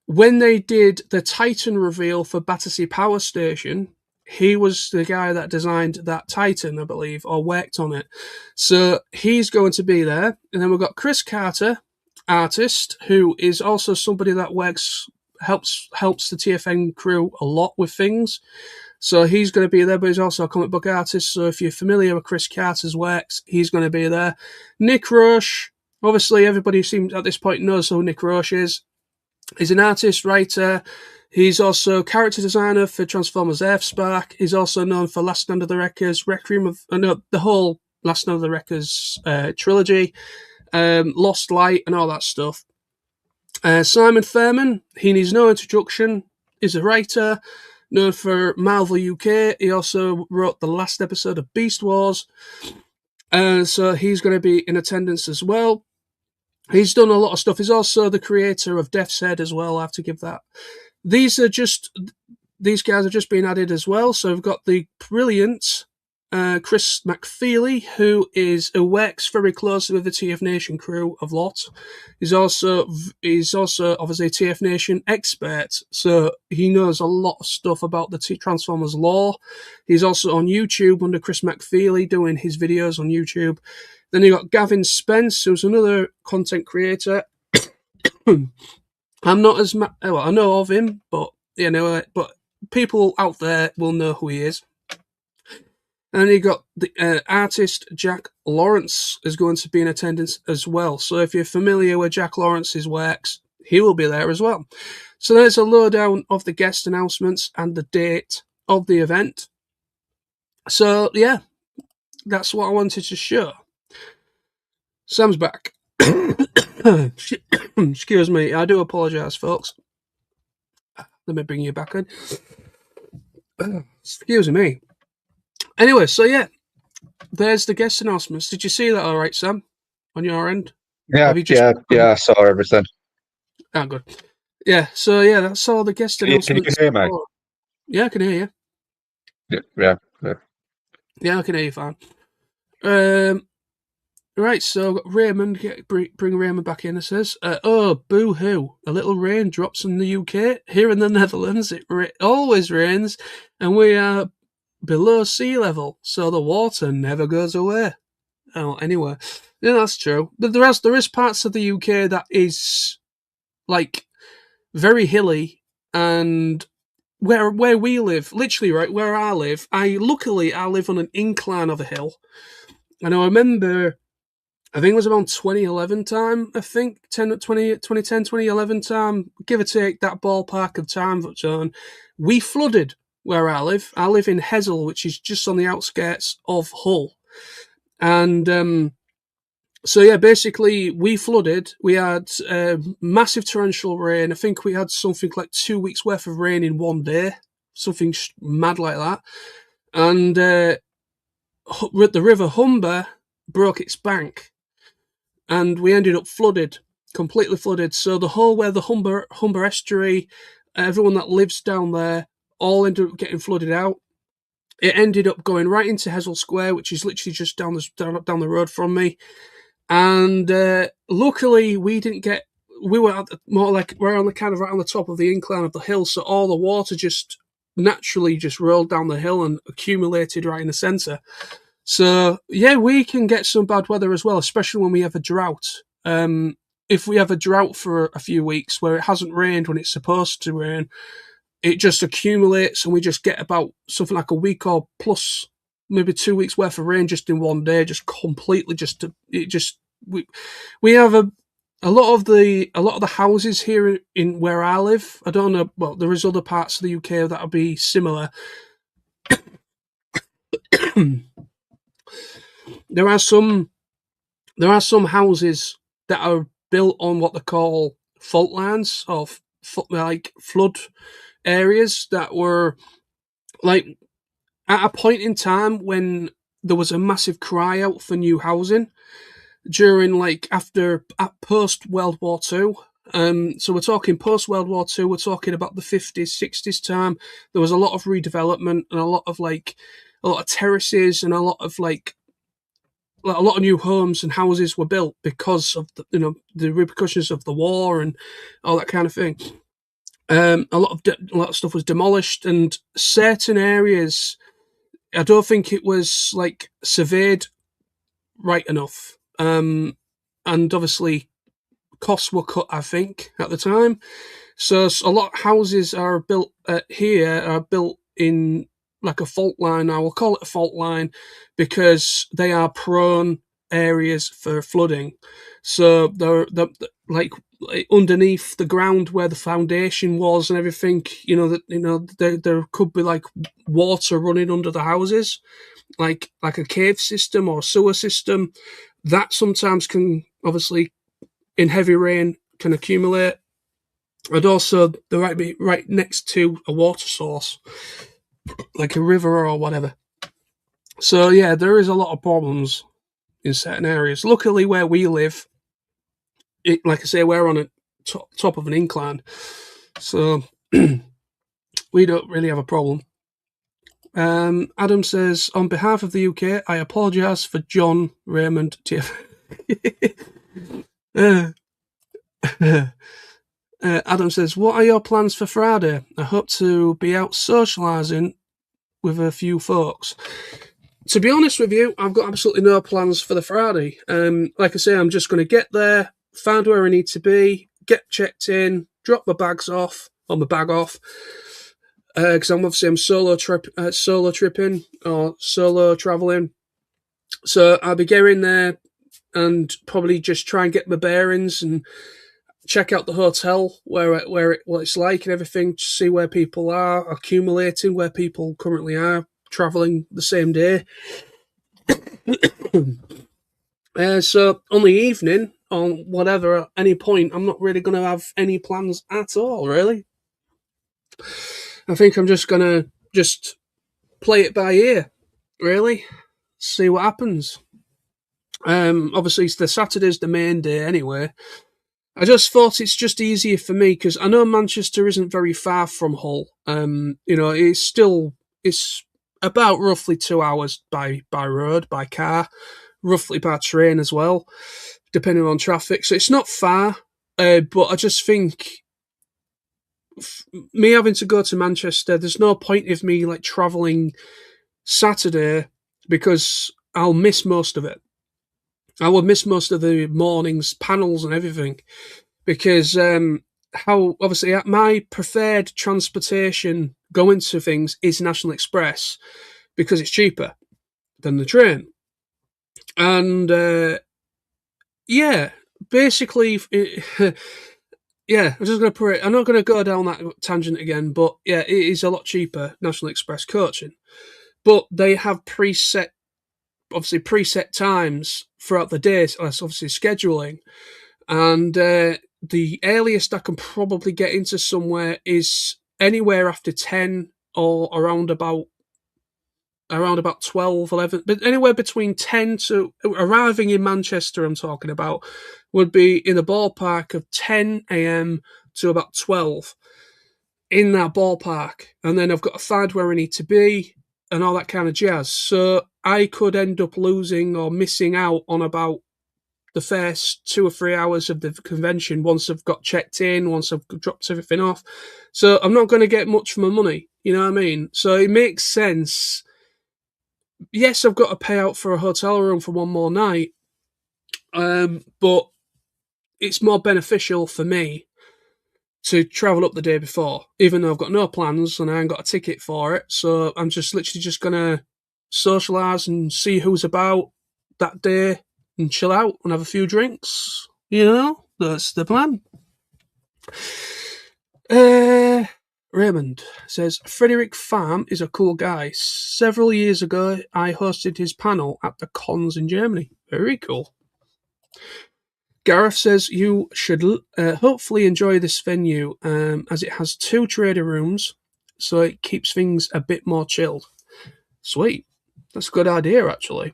when they did the Titan reveal for Battersea Power Station, he was the guy that designed that Titan, I believe, or worked on it. So he's going to be there. And then we've got Chris Carter, artist, who is also somebody that helps the TFN crew a lot with things. So he's going to be there, but he's also a comic book artist. So if you're familiar with Chris Carter's works, he's going to be there. Nick Roche, obviously everybody seems at this point knows who Nick Roche is. He's an artist, writer. He's also character designer for Transformers Earthspark. He's also known for Last Stand of the Wreckers, the whole Last Stand of the Wreckers trilogy, Lost Light, and all that stuff. Simon Furman, he needs no introduction, is a writer, known for Marvel UK. He also wrote the last episode of Beast Wars. So he's going to be in attendance as well. He's done a lot of stuff. He's also the creator of Death's Head as well, I have to give that. These guys are just being added as well. So we've got the brilliant Chris McFeely, who works very closely with the TFNation crew a lot. He's also obviously a TFNation expert, so he knows a lot of stuff about the Transformers lore. He's also on YouTube under Chris McFeely, doing his videos on YouTube. Then you got Gavin Spence, who's another content creator. I'm not as I know of him, but but people out there will know who he is. And you got the artist Jack Lawrence is going to be in attendance as well. So if you're familiar with Jack Lawrence's works, he will be there as well. So there's a lowdown of the guest announcements and the date of the event. So yeah, that's what I wanted to show. Sam's back. Excuse me, I do apologise, folks. Let me bring you back in. Excuse me. Anyway, so yeah, there's the guest announcements. Did you see that all right, Sam, on your end? Yeah, I saw everything. Ah, good. Yeah, so yeah, that's all the guest announcements. Can you hear me? Yeah, I can hear you. Yeah. Yeah, I can hear you fine. Right, so Raymond, bring Raymond back in. It says, "Oh, boo-hoo! A little rain drops in the UK. Here in the Netherlands, it always rains, and we are below sea level, so the water never goes away." Oh, anyway, yeah, that's true. But there is parts of the UK that is like very hilly, and where we live, literally right where I live, I live on an incline of a hill, and I remember, I think it was around 2011 time, 2011 time, give or take that ballpark of time zone, we flooded where I live. I live in Hessel, which is just on the outskirts of Hull. And so, yeah, basically we flooded. We had massive torrential rain. I think we had something like 2 weeks worth of rain in one day, something mad like that. And the River Humber broke its bank, and we ended up completely flooded. So the whole where the Humber estuary, everyone that lives down there, all ended up getting flooded out. It ended up going right into Hessel Square, which is literally just down the road from me. And luckily, we didn't get. We were we're on the kind of right on the top of the incline of the hill, so all the water just naturally just rolled down the hill and accumulated right in the centre. So, yeah, we can get some bad weather as well, especially when we have a drought. If we have a drought for a few weeks where it hasn't rained when it's supposed to rain, it just accumulates and we just get about something like a week or plus, maybe 2 weeks worth of rain just in one day, just completely we have a lot of the houses here in where I live. I don't know, well, there is other parts of the UK that will be similar. There are some houses that are built on what they call fault lines, or like flood areas that were like at a point in time when there was a massive cry out for new housing during post World War Two. So we're talking post World War Two. We're talking about the 50s, 60s time. There was a lot of redevelopment and a lot of terraces and a lot of new homes and houses were built because of the repercussions of the war and all that kind of thing. A lot of stuff was demolished, and certain areas, I don't think it was like surveyed right enough. And obviously costs were cut, I think, at the time. So a lot of houses are built here are built in like a fault line. I will call it a fault line because they are prone areas for flooding. So they're like underneath the ground where the foundation was and everything. There could be like water running under the houses, like a cave system or sewer system. That sometimes can obviously in heavy rain can accumulate, and also they might be right next to a water source, like a river or whatever. So yeah, there is a lot of problems in certain areas. Luckily, where we live, like I say, we're on a top of an incline, so we don't really have a problem. Adam says, on behalf of the UK, I apologise for John Raymond TF. Adam says, what are your plans for Friday? I hope to be out socialising with a few folks. To be honest with you, I've got absolutely no plans for the Friday. Like I say, I'm just going to get there, find where I need to be, get checked in, drop my bag off, because I'm solo tripping or solo travelling. So I'll be getting there and probably just try and get my bearings and check out the hotel, what it's like and everything, to see where people are accumulating, where people currently are travelling the same day. So on the evening, or whatever, at any point, I'm not really going to have any plans at all, really. I think I'm just going to play it by ear, really, see what happens. Obviously, the Saturday's the main day anyway. I just thought it's just easier for me because I know Manchester isn't very far from Hull. It's about roughly 2 hours by road, by car, roughly by train as well, depending on traffic. So it's not far, but I just think me having to go to Manchester, there's no point of me like travelling Saturday because I'll miss most of it. I will miss most of the morning's panels and everything because obviously my preferred transportation going to things is National Express because it's cheaper than the train. And basically, yeah, I'm just going to put it. I'm not going to go down that tangent again, but yeah, it is a lot cheaper, National Express coaching. But they have preset times throughout the day, so that's obviously scheduling. And the earliest I can probably get into somewhere is anywhere after 10 or around about 12, 11, but anywhere between 10 to arriving in Manchester, I'm talking about, would be in the ballpark of 10 a.m. to about 12, in that ballpark. And then I've got to find where I need to be and all that kind of jazz. So I could end up losing or missing out on about the first 2 or 3 hours of the convention once I've got checked in, once I've dropped everything off. So I'm not going to get much for my money, you know what I mean? So it makes sense. Yes, I've got to pay out for a hotel room for one more night, but it's more beneficial for me to travel up the day before, even though I've got no plans and I ain't got a ticket for it. So I'm just literally just going to socialise and see who's about that day and chill out and have a few drinks. You know, that's the plan. Raymond says, Frederick Farm is a cool guy. Several years ago, I hosted his panel at the cons in Germany. Very cool. Gareth says you should hopefully enjoy this venue as it has 2 trader rooms, so it keeps things a bit more chilled. Sweet. That's a good idea, actually.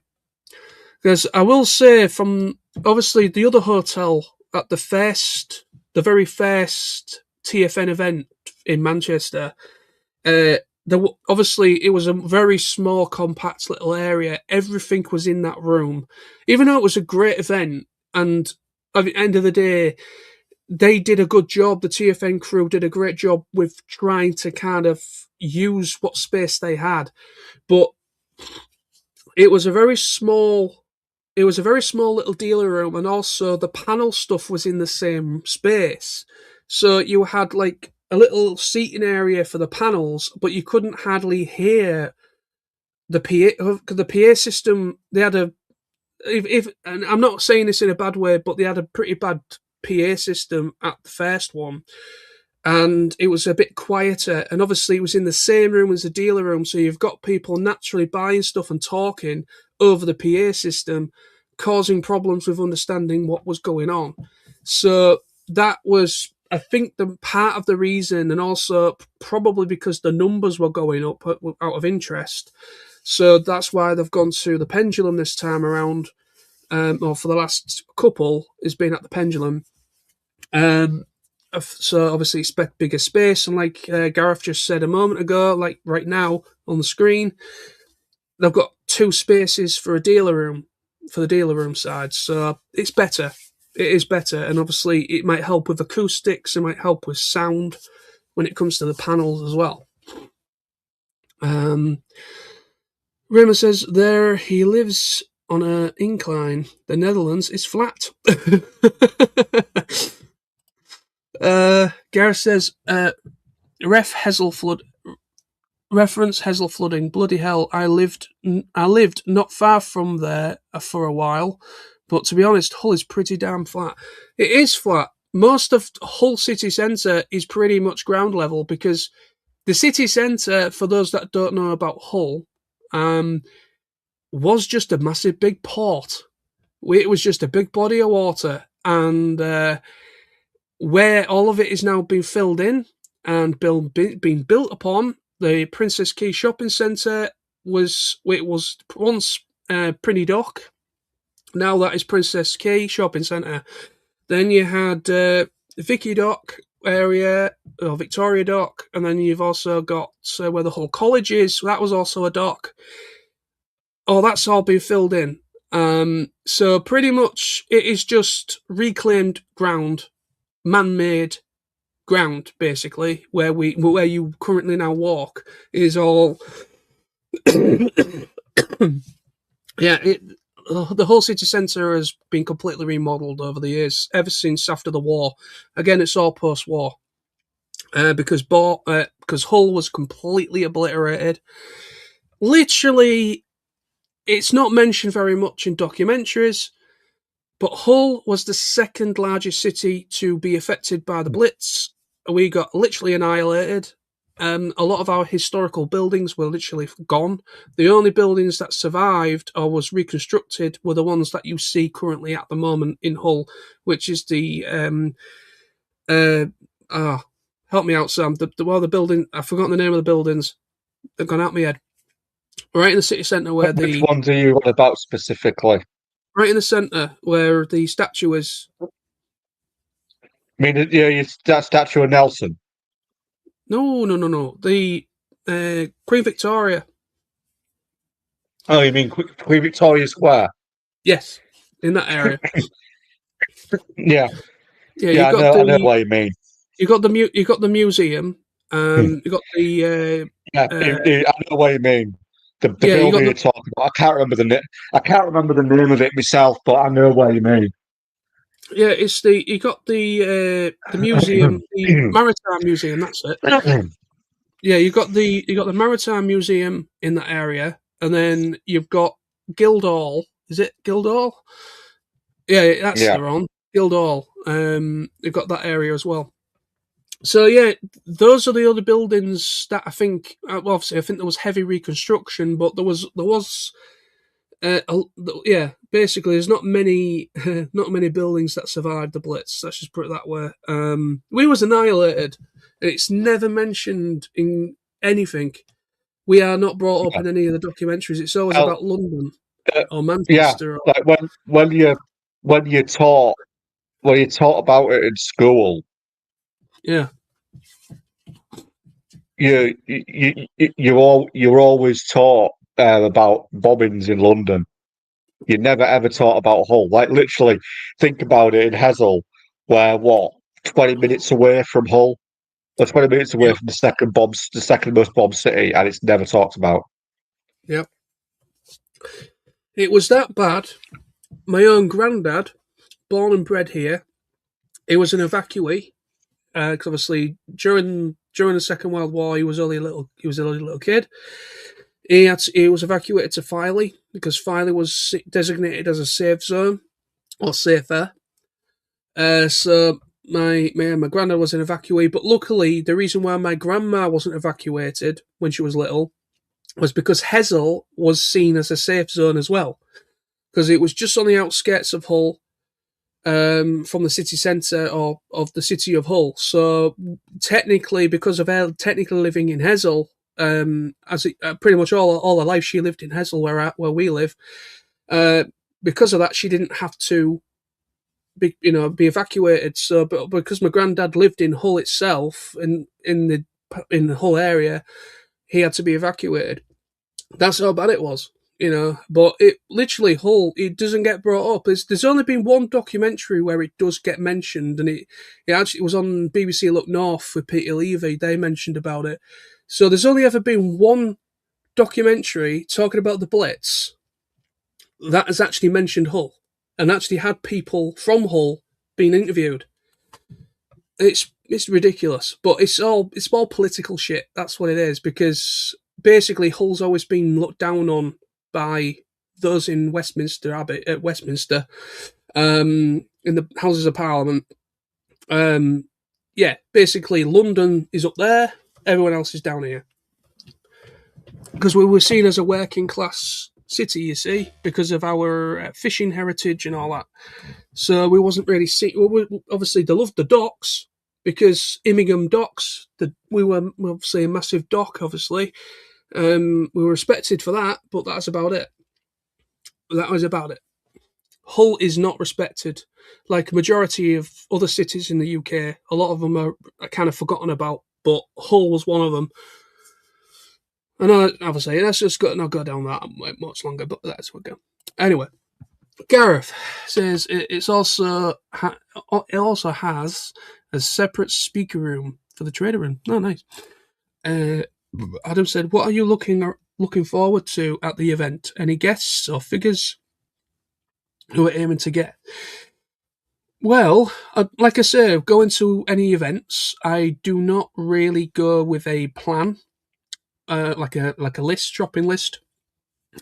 Because I will say, from obviously the other hotel at the very first TFN event in Manchester, obviously it was a very small, compact little area. Everything was in that room, even though it was a great event. And at the end of the day, they did a good job. The TFN crew did a great job with trying to kind of use what space they had, but it was a very small. It was a very small little dealer room, and also the panel stuff was in the same space. So you had like a little seating area for the panels, but you couldn't hardly hear the PA system. They had a and I'm not saying this in a bad way, but they had a pretty bad PA system at the first one, and it was a bit quieter. And obviously, it was in the same room as the dealer room, so you've got people naturally buying stuff and talking over the PA system, causing problems with understanding what was going on. So that was, I think, the part of the reason, and also probably because the numbers were going up out of interest. So that's why they've gone to the Pendulum this time around, or for the last couple, has been at the Pendulum. So obviously expect bigger space, and like Gareth just said a moment ago, like right now on the screen, they've got 2 spaces for a dealer room, for the dealer room side. So it's better. It is better, and obviously it might help with acoustics, it might help with sound when it comes to the panels as well. Raymer says there he lives on an incline. The Netherlands is flat. Gareth says reference Hessel flooding. Bloody hell! I lived not far from there for a while, but to be honest, Hull is pretty damn flat. It is flat. Most of Hull city centre is pretty much ground level, because the city centre, for those that don't know about Hull, was just a massive big port. It was just a big body of water, and where all of it is now being filled in and being built upon, the Princess Quay Shopping Centre was once Prinny Dock. Now that is Princess Quay Shopping Centre. Then you had Vicky Dock area, or Victoria Dock, and then you've also got where the Hull College is. That was also a dock. Oh, that's all been filled in. So pretty much it is just reclaimed ground, man-made ground, basically, where you currently now walk is all. The whole city centre has been completely remodelled over the years, ever since after the war. Again, it's all post-war, because Hull was completely obliterated. Literally, it's not mentioned very much in documentaries, but Hull was the second largest city to be affected by the Blitz. We got literally annihilated. A lot of our historical buildings were literally gone. The only buildings that survived or was reconstructed were the ones that you see currently at the moment in Hull, which is the help me out, Sam. The building, I've forgotten the name of the buildings. They've gone out of my head. Right in the city centre where Which ones are you on about specifically? Right in the centre where the statue is. I mean, that statue of Nelson. No. The Queen Victoria. Oh, you mean Queen Victoria Square? Yes, in that area. Yeah. Yeah, I know what you mean. You got the museum. You got the. I know what you mean. The building you're talking about. I can't remember the name of it myself, but I know what you mean. Yeah, it's you got the museum, the Maritime Museum. That's it. Yeah, you got the Maritime Museum in that area, and then you've got Guildhall. Is it Guildhall? Yeah, that's the wrong Guildhall. You've got that area as well. So yeah, those are the other buildings that I think. Well, obviously, I think there was heavy reconstruction, but there was basically, there's not many buildings that survived the Blitz. Let's just put it that way. We was annihilated. It's never mentioned in anything. We are not brought up in any of the documentaries. It's always Well, about London or yeah, Manchester. like when you taught about it in school, Yeah, you're always taught about bombings in London. You never ever taught about Hull. Like literally, think about it in Hessel, where 20 minutes away from Hull, or 20 minutes away yeah, from the second most bombed city, and it's never talked about. yeah. It was that bad. My own granddad, born and bred here, he was an evacuee. Because obviously during the Second World War, he was only a little kid. He was evacuated to Filey because Filey was designated as a safe zone or safer. So my granddad was an evacuee, but luckily the reason why my grandma wasn't evacuated when she was little was because Hessel was seen as a safe zone as well, because it was just on the outskirts of Hull, from the city centre or of the city of Hull. So technically, because of her technically living in Hessel, pretty much all her life she lived in Hessel, where we live. Because of that, she didn't have to be evacuated. So, but because my granddad lived in Hull itself, in the Hull area, he had to be evacuated. That's how bad it was. But it literally Hull. It doesn't get brought up. There's only been one documentary where it does get mentioned, and it actually was on BBC Look North with Peter Levy. They mentioned about it. So there's only ever been one documentary talking about the Blitz that has actually mentioned Hull and actually had people from Hull being interviewed. It's ridiculous, but it's all political shit. That's what it is, because basically Hull's always been looked down on by those in Westminster Abbey, in the Houses of Parliament. Yeah, basically London is up there, everyone else is down here, because we were seen as a working class city, you see, because of our fishing heritage and all that. So we wasn't really seen. Obviously, they loved the docks, because Immingham docks. We were obviously a massive dock. Obviously, we were respected for that, but that's about it. That was about it. Hull is not respected, like a majority of other cities in the UK. A lot of them are kind of forgotten about, but Hull was one of them. And obviously, let's just not go down that much longer, but that's what we go. Anyway, Gareth says it also has a separate speaker room for the trader room. Oh, nice. Adam said, "What are you looking forward to at the event? Any guests or figures who are aiming to get?" Well, like I say, going to any events, I do not really go with a plan, like a shopping list.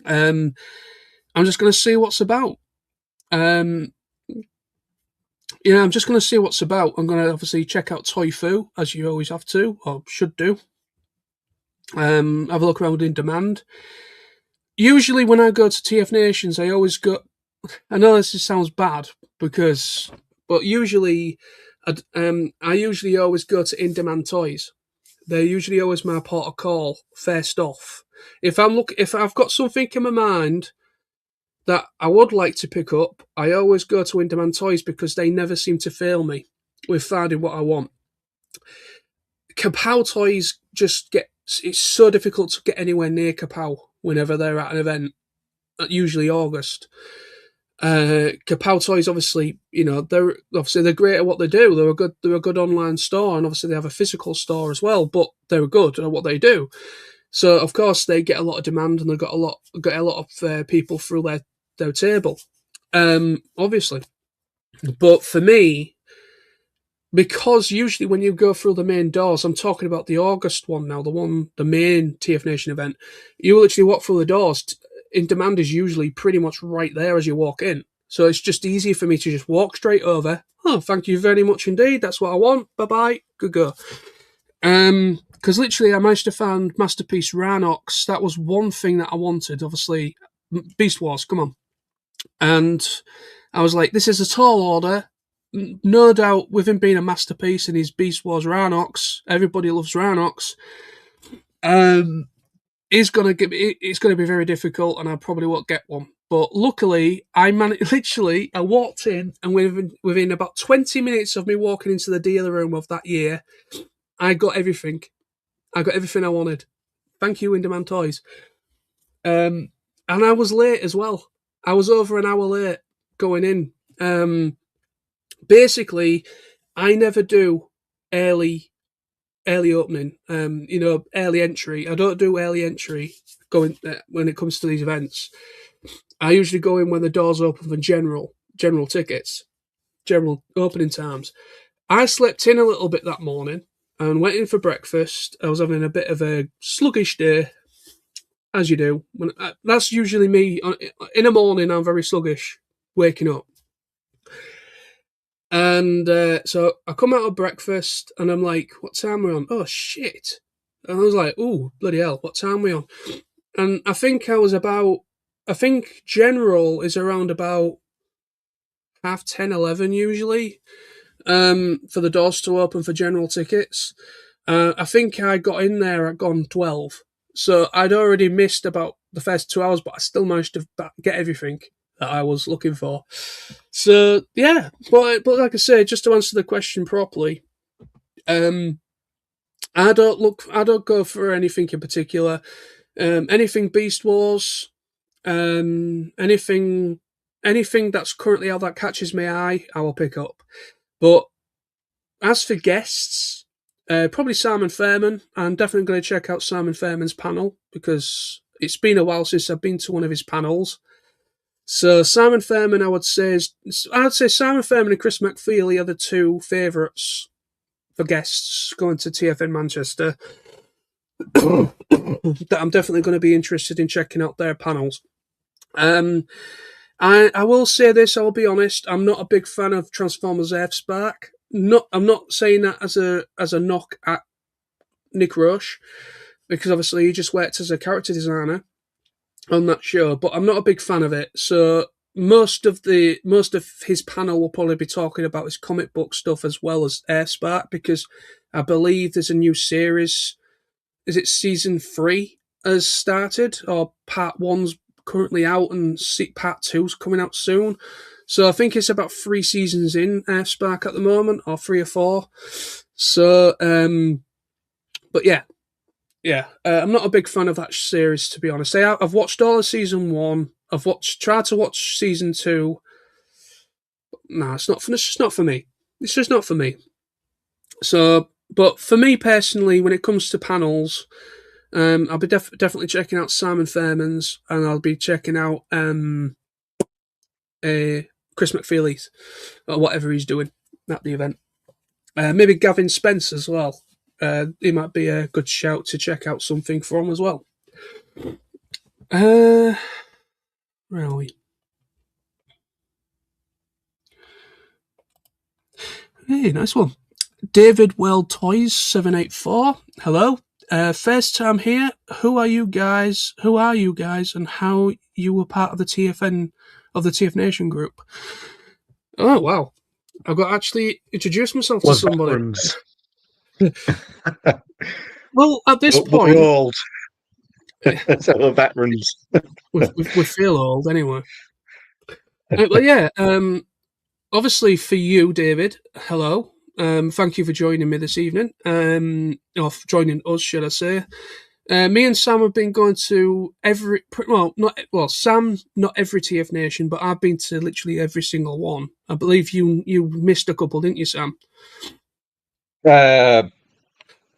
I'm just going to see what's about. I'm just going to see what's about. I'm going to obviously check out Toy Fu, as you always have to, or should do. Have a look around in demand. Usually when I go to TFNations, I always go... I know this sounds bad, but usually I usually always go to in-demand toys. They're usually always my port of call, first off. If I've got something in my mind that I would like to pick up, I always go to in-demand toys, because they never seem to fail me with finding what I want. Kapow toys it's so difficult to get anywhere near Kapow whenever they're at an event, usually August. Kapow toys, obviously, they're great at what they do. They're a good online store, and obviously they have a physical store as well, but they're good at what they do. So of course they get a lot of demand, and they've got a lot of people through their table, obviously. But for me, because usually when you go through the main doors, I'm talking about the August one now, the main TFNation event, you literally walk through the doors. In demand is usually pretty much right there as you walk in. So it's just easy for me to just walk straight over. Oh, thank you very much indeed. That's what I want. Bye-bye. Good go. Because literally I managed to find Masterpiece Ranox. That was one thing that I wanted, obviously. Beast Wars, come on. And I was like, this is a tall order. No doubt, with him being a masterpiece and his Beast Wars Rhinox, everybody loves Rhinox. It's going to be very difficult, and I probably won't get one. But luckily, I walked in, and within about 20 minutes of me walking into the dealer room of that year, I got everything. I got everything I wanted. Thank you, Winderman Toys. And I was late as well. I was over an hour late going in. Basically, I never do early opening. Early entry. I don't do early entry going when it comes to these events. I usually go in when the doors open for general tickets, general opening times. I slept in a little bit that morning and went in for breakfast. I was having a bit of a sluggish day, as you do. That's usually me. In the morning, I'm very sluggish, waking up. And so I come out of breakfast and I'm like, what time are we on? Oh, shit. And I was like, oh, bloody hell, what time are we on? And I think general is around about 10:30, 11 usually, for the doors to open for general tickets. I think I got in there at gone 12. So I'd already missed about the first 2 hours, but I still managed to get everything that I was looking for. So, yeah. But like I say, just to answer the question properly, I don't go for anything in particular. Anything Beast Wars, anything that's currently out that catches my eye, I will pick up. But as for guests, probably Simon Fairman. I'm definitely going to check out Simon Fairman's panel because it's been a while since I've been to one of his panels. So Simon Fairman, I'd say Simon Fairman and Chris McFeely are the two favourites for guests going to TFN Manchester. That I'm definitely going to be interested in checking out their panels. I will say this. I will be honest. I'm not a big fan of Transformers Earthspark. I'm not saying that as a knock at Nick Roche, because obviously he just worked as a character designer on that show. But I'm not a big fan of it. So most of his panel will probably be talking about his comic book stuff as well as Earthspark, because I believe there's a new series. Is it season 3 has started, or part 1's currently out and part 2's coming out soon? So I think it's about 3 seasons in Earthspark at the moment, or 3 or 4. So, but yeah. I'm not a big fan of that series, to be honest. I've watched all of season 1. I've tried to watch season 2. Nah, it's just not for me. It's just not for me. So, but for me personally, when it comes to panels, I'll be definitely checking out Simon Fairman's, and I'll be checking out Chris McFeely's, or whatever he's doing at the event. Maybe Gavin Spence as well. He might be a good shout to check out something from as well. Where are we? Hey, nice one. David World Toys 784. Hello. First time here. Who are you guys? And how you were part of the TFNation group? Oh wow! I've got to actually introduce myself to somebody. Well, at this point, we're old. So we're veterans. we feel old anyway. But yeah, obviously for you, David. Hello. Thank you for joining me this evening. Or joining us, should I say? Me and Sam have been going to Sam, not every TFNation, but I've been to literally every single one. I believe you missed a couple, didn't you, Sam?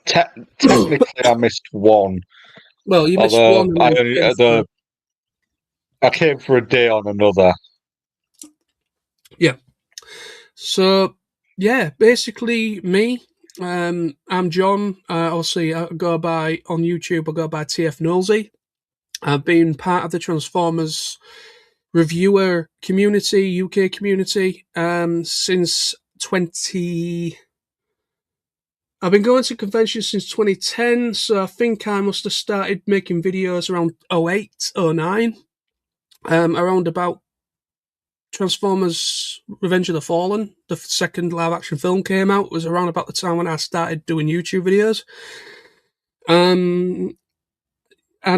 Technically, I missed one. Well, you missed one. I came for a day on another. Yeah. So, yeah, basically me. I'm John. Obviously, on YouTube, I go by TFNolsey. I've been part of the Transformers reviewer community, UK community, since 20. I've been going to conventions since 2010, so I think I must have started making videos around 08, 09, around about Transformers Revenge of the Fallen, the second live action film, came out. It was around about the time when I started doing YouTube videos. And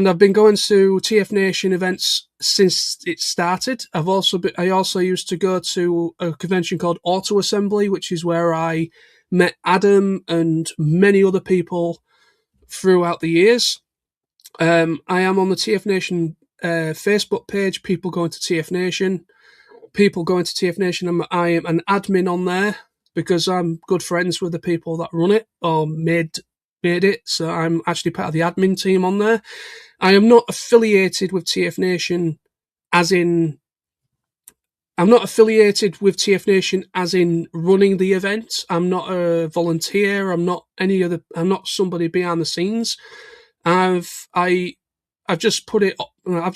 I've been going to TFNation events since it started. I also used to go to a convention called Auto Assembly, which is where I met Adam and many other people throughout the years. I am on the TFNation Facebook page. People going to TFNation. I am an admin on there because I'm good friends with the people that run it or made it. So I'm actually part of the admin team on there. I am not affiliated with TFNation as in running the event. I'm not a volunteer. I'm not somebody behind the scenes. I just put it. I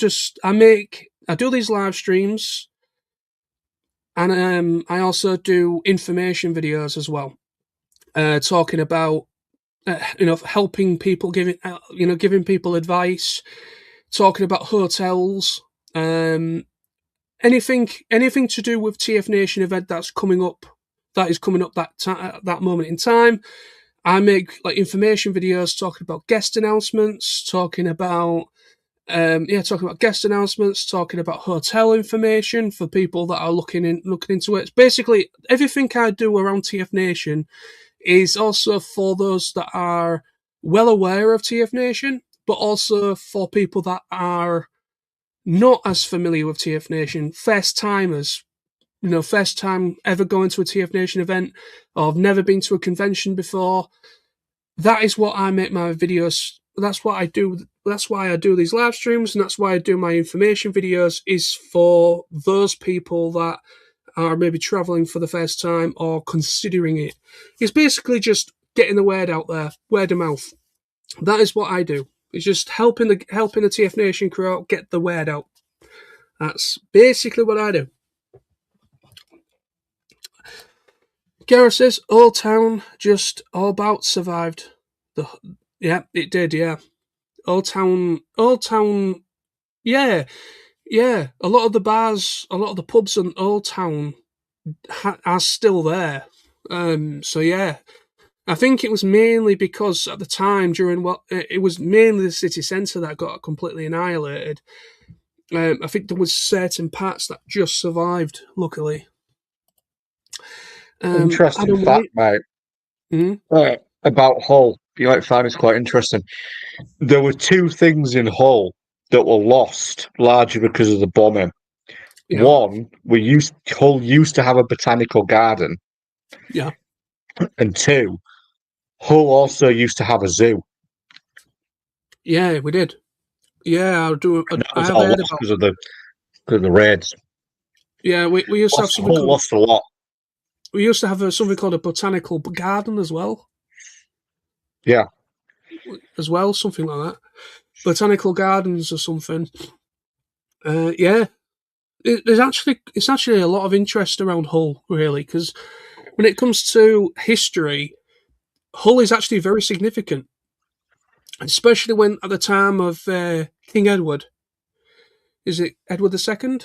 do these live streams, and I also do information videos as well, talking about helping people, giving people advice, talking about hotels, anything to do with TFNation event that is coming up at that moment in time. I make like information videos talking about guest announcements, talking about hotel information for people that are looking into it. Basically, everything I do around TFNation is also for those that are well aware of TFNation, but also for people that are not as familiar with TFNation, first timers, first time ever going to a TFNation event, or have never been to a convention before. That is what I make my videos. That's what I do. That's why I do these live streams, and that's why I do my information videos, is for those people that are maybe traveling for the first time or considering it. It's basically just getting the word out there, word of mouth. That is what I do. It's just helping the TFNation crew out, get the word out. That's basically what I do. Gareth says, Old Town just all about survived. Yeah, it did, yeah. Old Town, yeah. A lot of the bars, a lot of the pubs in Old Town are still there. So yeah, I think it was mainly because at the time it was mainly the city centre that got completely annihilated. I think there was certain parts that just survived, luckily. Interesting Adam fact, White. mate, about Hull. You might find this quite interesting. There were two things in Hull that were lost largely because of the bombing. Yeah. One, Hull used to have a botanical garden, Yeah. and two, Hull also used to have a zoo. Yeah, we did. Yeah, And that I was have all heard lost about. because of the raids. Yeah, we used to have something Hull called. lost a lot. We used to have something called a botanical garden as well. Yeah. Something like that. Botanical gardens or something. Yeah, it's actually a lot of interest around Hull, really, because when it comes to history, Hull is actually very significant, especially when at the time of King Edward. Is it Edward II?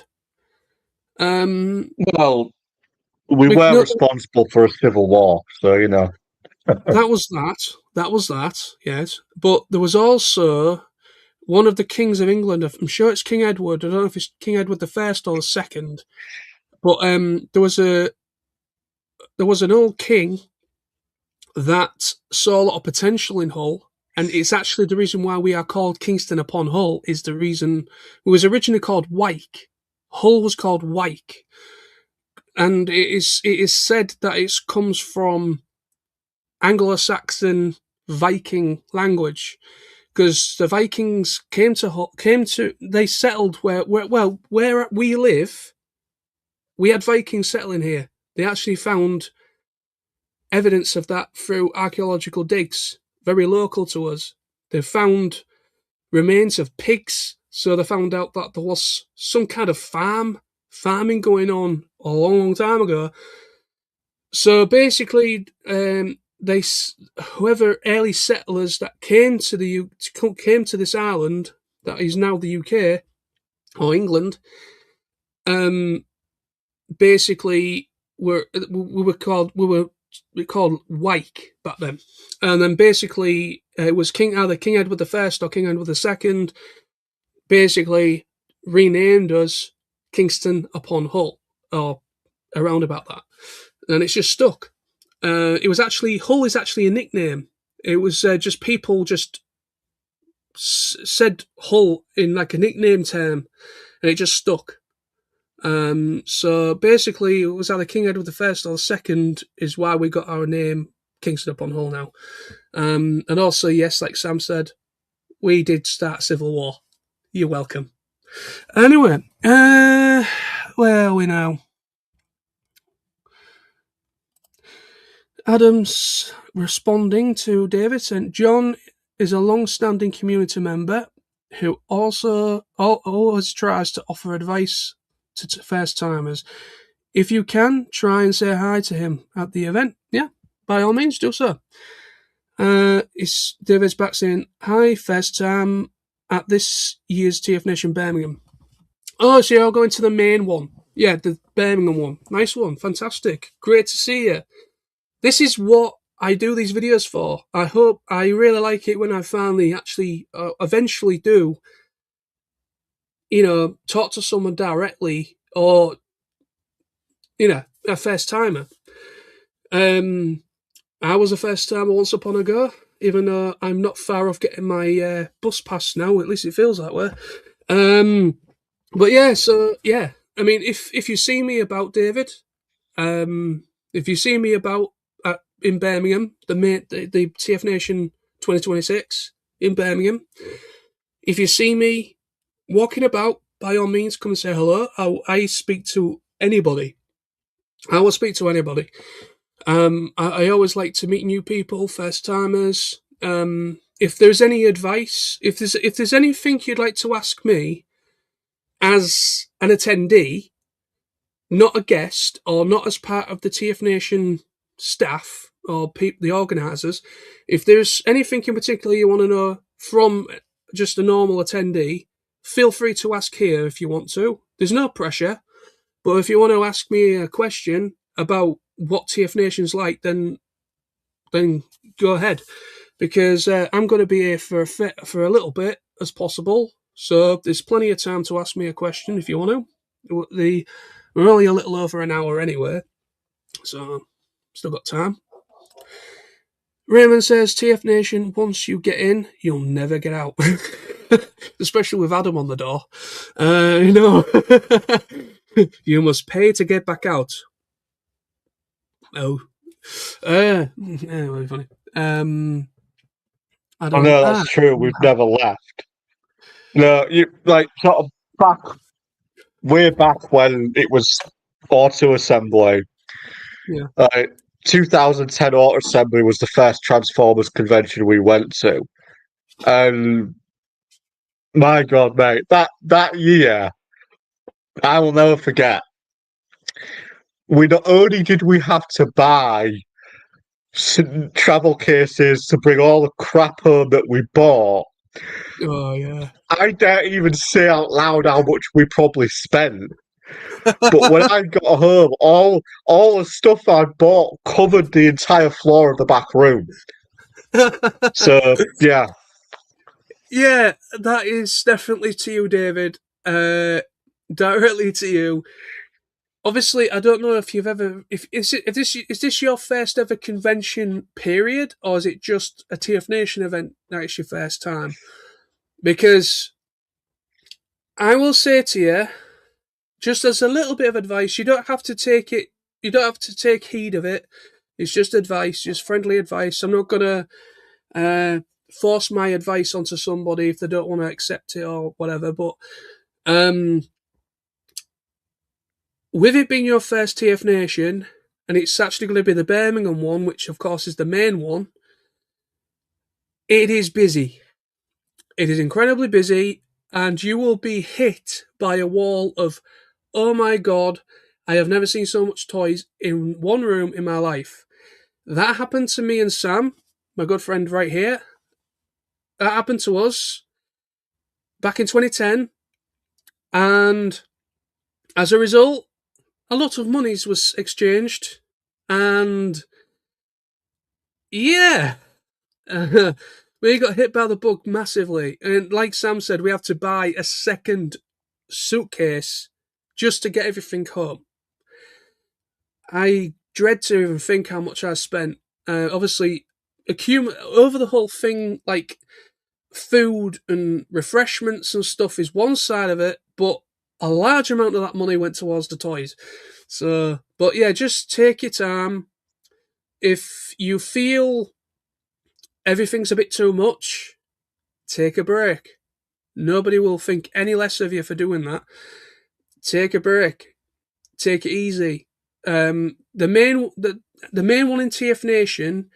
Well, we were No, responsible for a civil war, so that was that. That was that. Yes, but there was also one of the kings of England. I'm sure it's King Edward. I don't know if it's King Edward the First or the Second. But there was an old king that saw a lot of potential in Hull, and it's actually the reason why we are called Kingston upon Hull. Is the reason it was originally called Wyke. Hull was called Wyke, and it is said that it comes from Anglo-Saxon Viking language, because the Vikings they settled where we live. We had Vikings settling here. They actually found evidence of that through archaeological digs, very local to us. They found remains of pigs, so they found out that there was some kind of farming going on a long, long time ago. So basically, whoever early settlers that came to this island that is now the UK or England, basically we were called Wyke back then, and then basically it was either King Edward I or King Edward II basically renamed us Kingston upon Hull, or around about that, and it's just stuck. It was actually Hull is actually a nickname. It was just people just said Hull in like a nickname term, and it just stuck. So basically, it was either King Edward I or II is why we got our name Kingston upon Hull now. And also, yes, like Sam said, we did start a civil war. You're welcome. Anyway, where are we now? Adam's responding to David saying, John is a long-standing community member who also always tries to offer advice to first-timers. If you can, try and say hi to him at the event. Yeah, by all means, do so. David's back saying, hi, first time at this year's TFNation Birmingham. Oh, so you're going to the main one. Yeah, the Birmingham one. Nice one. Fantastic. Great to see you. This is what I do these videos for. I really like it when I finally actually eventually do, talk to someone directly, or, a first timer. I was a first timer once upon a go, even though I'm not far off getting my bus pass now, at least it feels that way. But yeah, so yeah, I mean, if you see me about, David, if you see me about in Birmingham, the TFNation 2026 in Birmingham, if you see me walking about, by all means, come and say hello. I speak to anybody. I will speak to anybody. I always like to meet new people, first timers. If there's any advice, if there's anything you'd like to ask me as an attendee, not a guest or not as part of the TFNation staff or the organisers, if there's anything in particular you want to know from just a normal attendee, feel free to ask here if you want to. There's no pressure, but if you want to ask me a question about what TFNation's like, then go ahead, because I'm going to be here for a little bit as possible. So there's plenty of time to ask me a question if you want to. We're only a little over an hour anyway, so still got time. Raymond says, TFNation, once you get in, you'll never get out. Especially with Adam on the door. You must pay to get back out. Oh. Really funny. Adam, I know that's true. We've never left. No, you like sort of way back when it was Auto Assembly. Yeah. 2010 Auto Assembly was the first Transformers convention we went to, and my God, mate, that year I will never forget. Not only did we have to buy travel cases to bring all the crap home that we bought. Oh yeah. I dare even say out loud how much we probably spent. But when I got home, all the stuff I bought covered the entire floor of the back room. So yeah. Yeah, that is definitely to you, David. Directly to you. Obviously, I don't know if you've ever. Is this your first ever convention period, or is it just a TFNation event that it's your first time? Because I will say to you, just as a little bit of advice, you don't have to take it. You don't have to take heed of it. It's just advice, just friendly advice. I'm not gonna force my advice onto somebody if they don't want to accept it or whatever. But with it being your first TFNation, and it's actually going to be the Birmingham one, which of course is the main one, it is busy. It is incredibly busy, and you will be hit by a wall of, oh my God, I have never seen so much toys in one room in my life. That happened to me and Sam, my good friend right here. That happened to us back in 2010, and as a result, a lot of monies was exchanged, and yeah, we got hit by the bug massively. And like Sam said, we have to buy a second suitcase just to get everything home. I dread to even think how much I spent. Obviously, over the whole thing, like food and refreshments and stuff is one side of it, but a large amount of that money went towards the toys. So, but yeah, just take your time. If you feel everything's a bit too much, take a break. Nobody will think any less of you for doing that. Take a break. Take it easy. The main one in TFNation,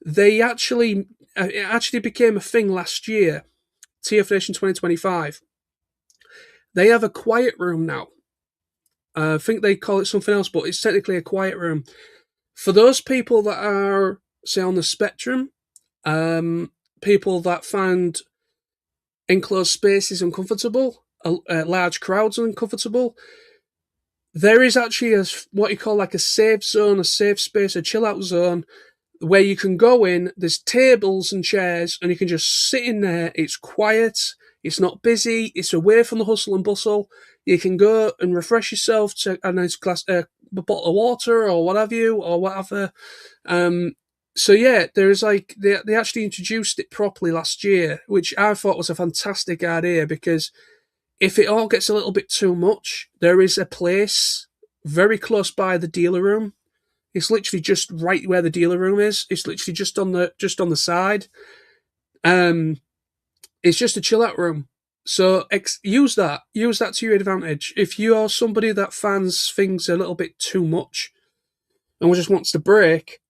they actually it actually became a thing last year. TFNation 2025. They have a quiet room now. I think they call it something else, but it's technically a quiet room for those people that are, say, on the spectrum. People that find enclosed spaces uncomfortable, large crowds uncomfortable. There is actually what you call like a safe zone, a safe space, a chill out zone where you can go in. There's tables and chairs, and you can just sit in there. It's quiet. It's not busy. It's away from the hustle and bustle. You can go and refresh yourself to a nice a bottle of water or whatever. So yeah, there's like they actually introduced it properly last year, which I thought was a fantastic idea, because if it all gets a little bit too much, there is a place very close by the dealer room. It's literally just right where the dealer room is. It's literally just on the side. It's just a chill out room. So use that to your advantage. If you are somebody that finds things a little bit too much and just wants to break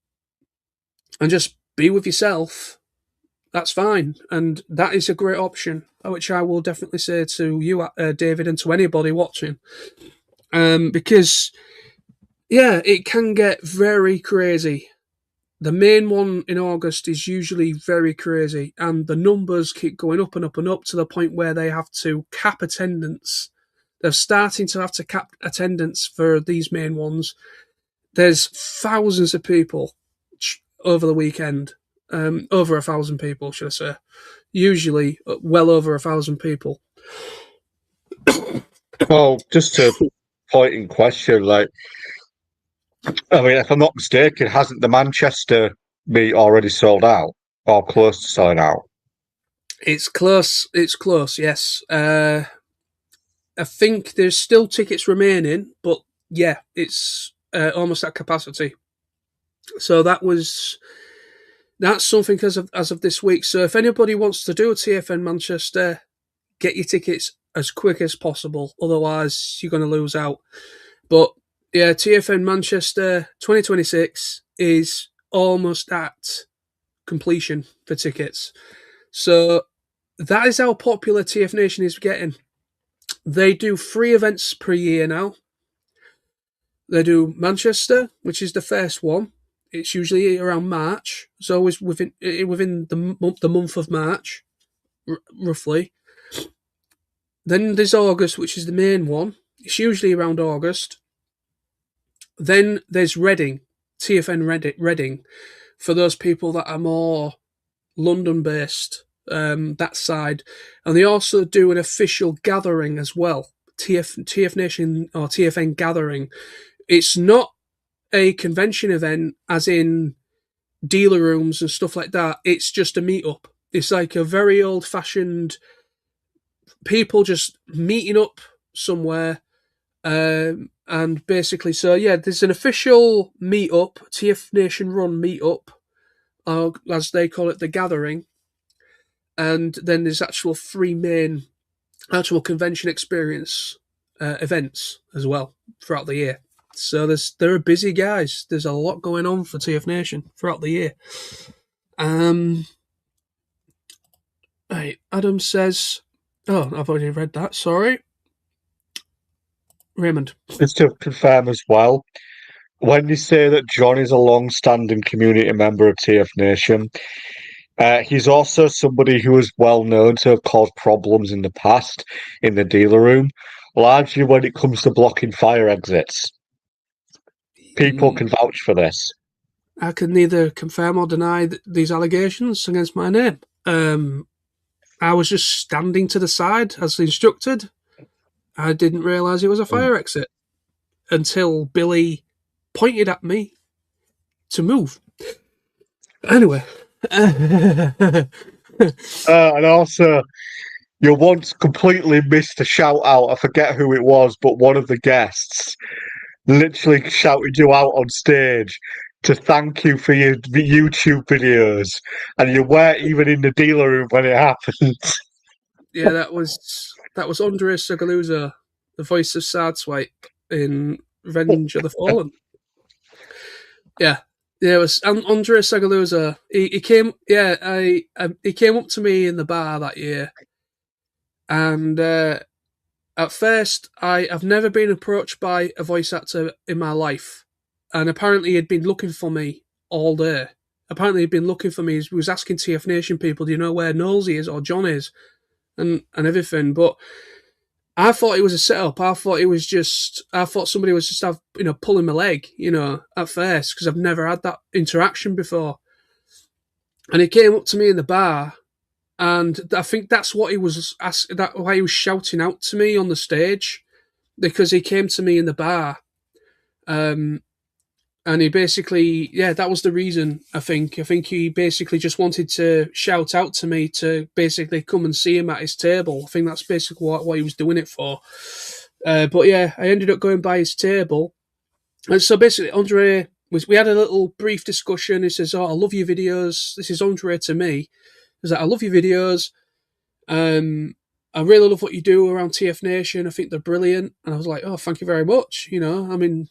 and just be with yourself, that's fine. And that is a great option, which I will definitely say to you, David, and to anybody watching. Because, yeah, it can get very crazy. The main one in August is usually very crazy, and the numbers keep going up and up and up to the point where they have to cap attendance. They're starting to have to cap attendance for these main ones. There's thousands of people over the weekend. Over 1,000 people, should I say. Usually well over 1,000 people. Well, just to point in question, like, I mean, if I'm not mistaken, hasn't the Manchester meet already sold out or close to selling out? It's close. It's close. Yes. I think there's still tickets remaining, but yeah, it's almost at capacity. So that's something as of this week. So if anybody wants to do a TFN Manchester, get your tickets as quick as possible. Otherwise, you're going to lose out. But yeah, TFN Manchester 2026 is almost at completion for tickets. So that is how popular TFNation is getting. They do 3 events per year now. They do Manchester, which is the first one. It's usually around March. It's always within the month of March, roughly. Then there's August, which is the main one. It's usually around August. Then there's Reading, TFN Reading, for those people that are more London-based, that side. And they also do an official gathering as well, TFNation or TFN Gathering. It's not a convention event, as in dealer rooms and stuff like that. It's just a meet-up. It's like a very old-fashioned people just meeting up somewhere. And basically, so yeah, there's an official meet-up, TFNation run meet-up, as they call it, the gathering. And then there's 3 main actual convention experience events as well throughout the year. So there are busy guys. There's a lot going on for TFNation throughout the year. Right, Adam says, oh, I've already read that, sorry. Raymond. Just to confirm as well, when you say that John is a long-standing community member of TFNation, he's also somebody who is well known to have caused problems in the past in the dealer room, largely when it comes to blocking fire exits. People can vouch for this. I can neither confirm or deny these allegations against my name. I was just standing to the side as instructed. I didn't realise it was a fire exit until Billy pointed at me to move. Anyway. And also, you once completely missed a shout out. I forget who it was, but one of the guests literally shouted you out on stage to thank you for your YouTube videos, and you weren't even in the dealer room when it happened. Yeah, that was Andre Sagaluza, the voice of Sideswipe in Revenge of the Fallen. Yeah, it was Andre Sagaluza. He came. Yeah, he came up to me in the bar that year, and at first I've never been approached by a voice actor in my life, and apparently he'd been looking for me all day. Apparently he'd been looking for me. He was asking TFNation people, "Do you know where Nosey is or John is?" and everything. But I thought it was a setup. I thought somebody was just pulling my leg, at first, because I've never had that interaction before. And he came up to me in the bar, and I think that's what he was why he was shouting out to me on the stage, because he came to me in the bar. And he basically, that was the reason, I think. I think he basically just wanted to shout out to me to basically come and see him at his table. I think that's basically what he was doing it for. But yeah, I ended up going by his table. And so basically, Andre, we had a little brief discussion. He says, "Oh, I love your videos." This is Andre to me. He's like, "I love your videos. I really love what you do around TFNation. I think they're brilliant." And I was like, "Oh, thank you very much." I mean,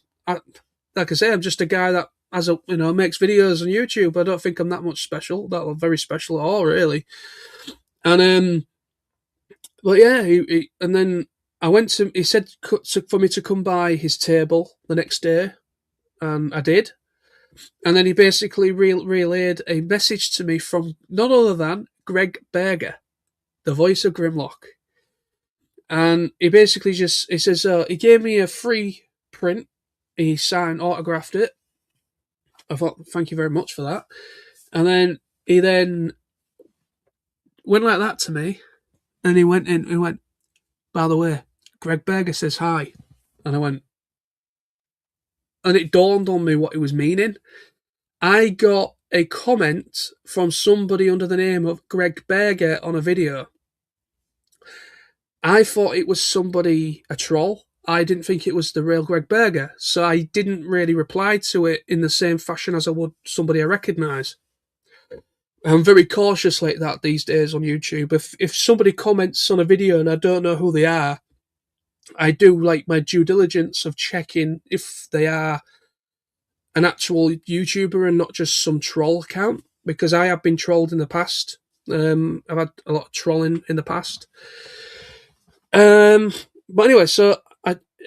like I say, I'm just a guy that makes videos on YouTube. I don't think I'm that much special, that very special at all, really. And but yeah, and then I went to. He said for me to come by his table the next day, and I did. And then he basically relayed a message to me from none other than Greg Berger, the voice of Grimlock. And he basically he says he gave me a free print. He autographed it. I thought, thank you very much for that. And then he went like that to me, and he went, "By the way, Greg Berger says hi." And I went, and it dawned on me what he was meaning. I got a comment from somebody under the name of Greg Berger on a video. I thought it was a troll. I didn't think it was the real Greg Berger, so I didn't really reply to it in the same fashion as I would somebody I recognise. I'm very cautious like that these days on YouTube. If somebody comments on a video and I don't know who they are, I do like my due diligence of checking if they are an actual YouTuber and not just some troll account, because I have been trolled in the past. I've had a lot of trolling in the past. But anyway, so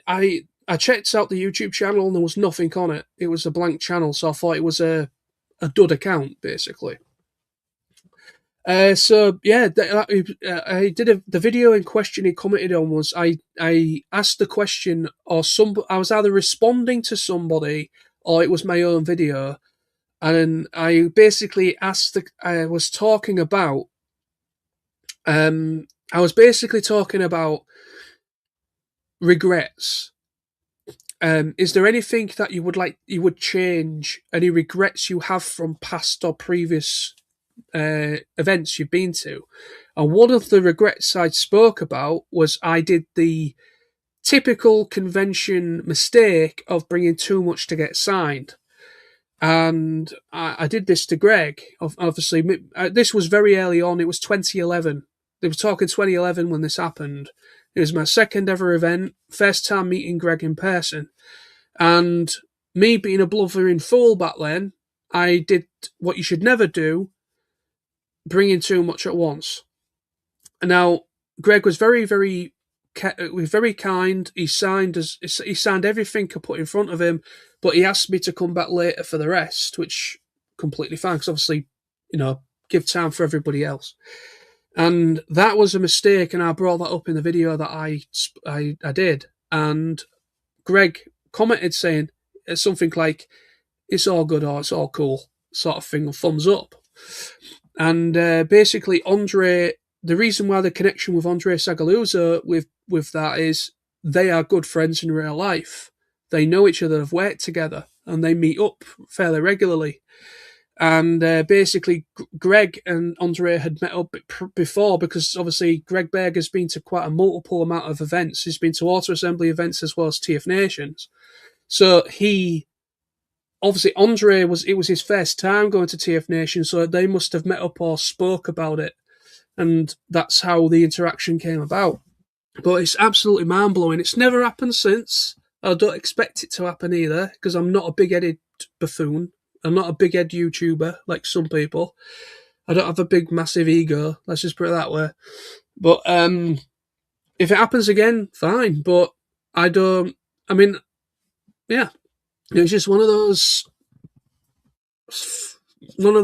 I checked out the YouTube channel and there was nothing on it. It was a blank channel, so I thought it was a dud account, basically. So yeah, I did the video in question he commented on was I asked the question, or I was either responding to somebody or it was my own video, and I basically I was basically talking about regrets. Is there anything that you would change? Any regrets you have from past or previous events you've been to? And one of the regrets I spoke about was I did the typical convention mistake of bringing too much to get signed. And I did this to Greg. Obviously, this was very early on. It was 2011. They were talking 2011 when this happened. It was my second ever event, first time meeting Greg in person. And me being a blubbering fool back then, I did what you should never do, bringing too much at once. Now, Greg was very, very, very kind. He signed everything I put in front of him, but he asked me to come back later for the rest, which completely fine, because obviously, give time for everybody else. And that was a mistake, and I brought that up in the video that I did. And Greg commented saying, something like "It's all good" or "It's all cool" sort of thing, or thumbs up. And basically, Andre, the reason why the connection with Andre Sagalusa with that is they are good friends in real life. They know each other, have worked together, and they meet up fairly regularly. And basically, Greg and Andre had met up before because obviously Greg Berg has been to quite a multiple amount of events. He's been to auto assembly events as well as TFNations. So obviously Andre it was his first time going to TFNation, so they must have met up or spoke about it, and that's how the interaction came about. But it's absolutely mind blowing. It's never happened since. I don't expect it to happen either because I'm not a big headed buffoon. I'm not a big head YouTuber like some people. I don't have a big massive ego. Let's just put it that way. But if it happens again, fine. But I don't. I mean, yeah. It's just one of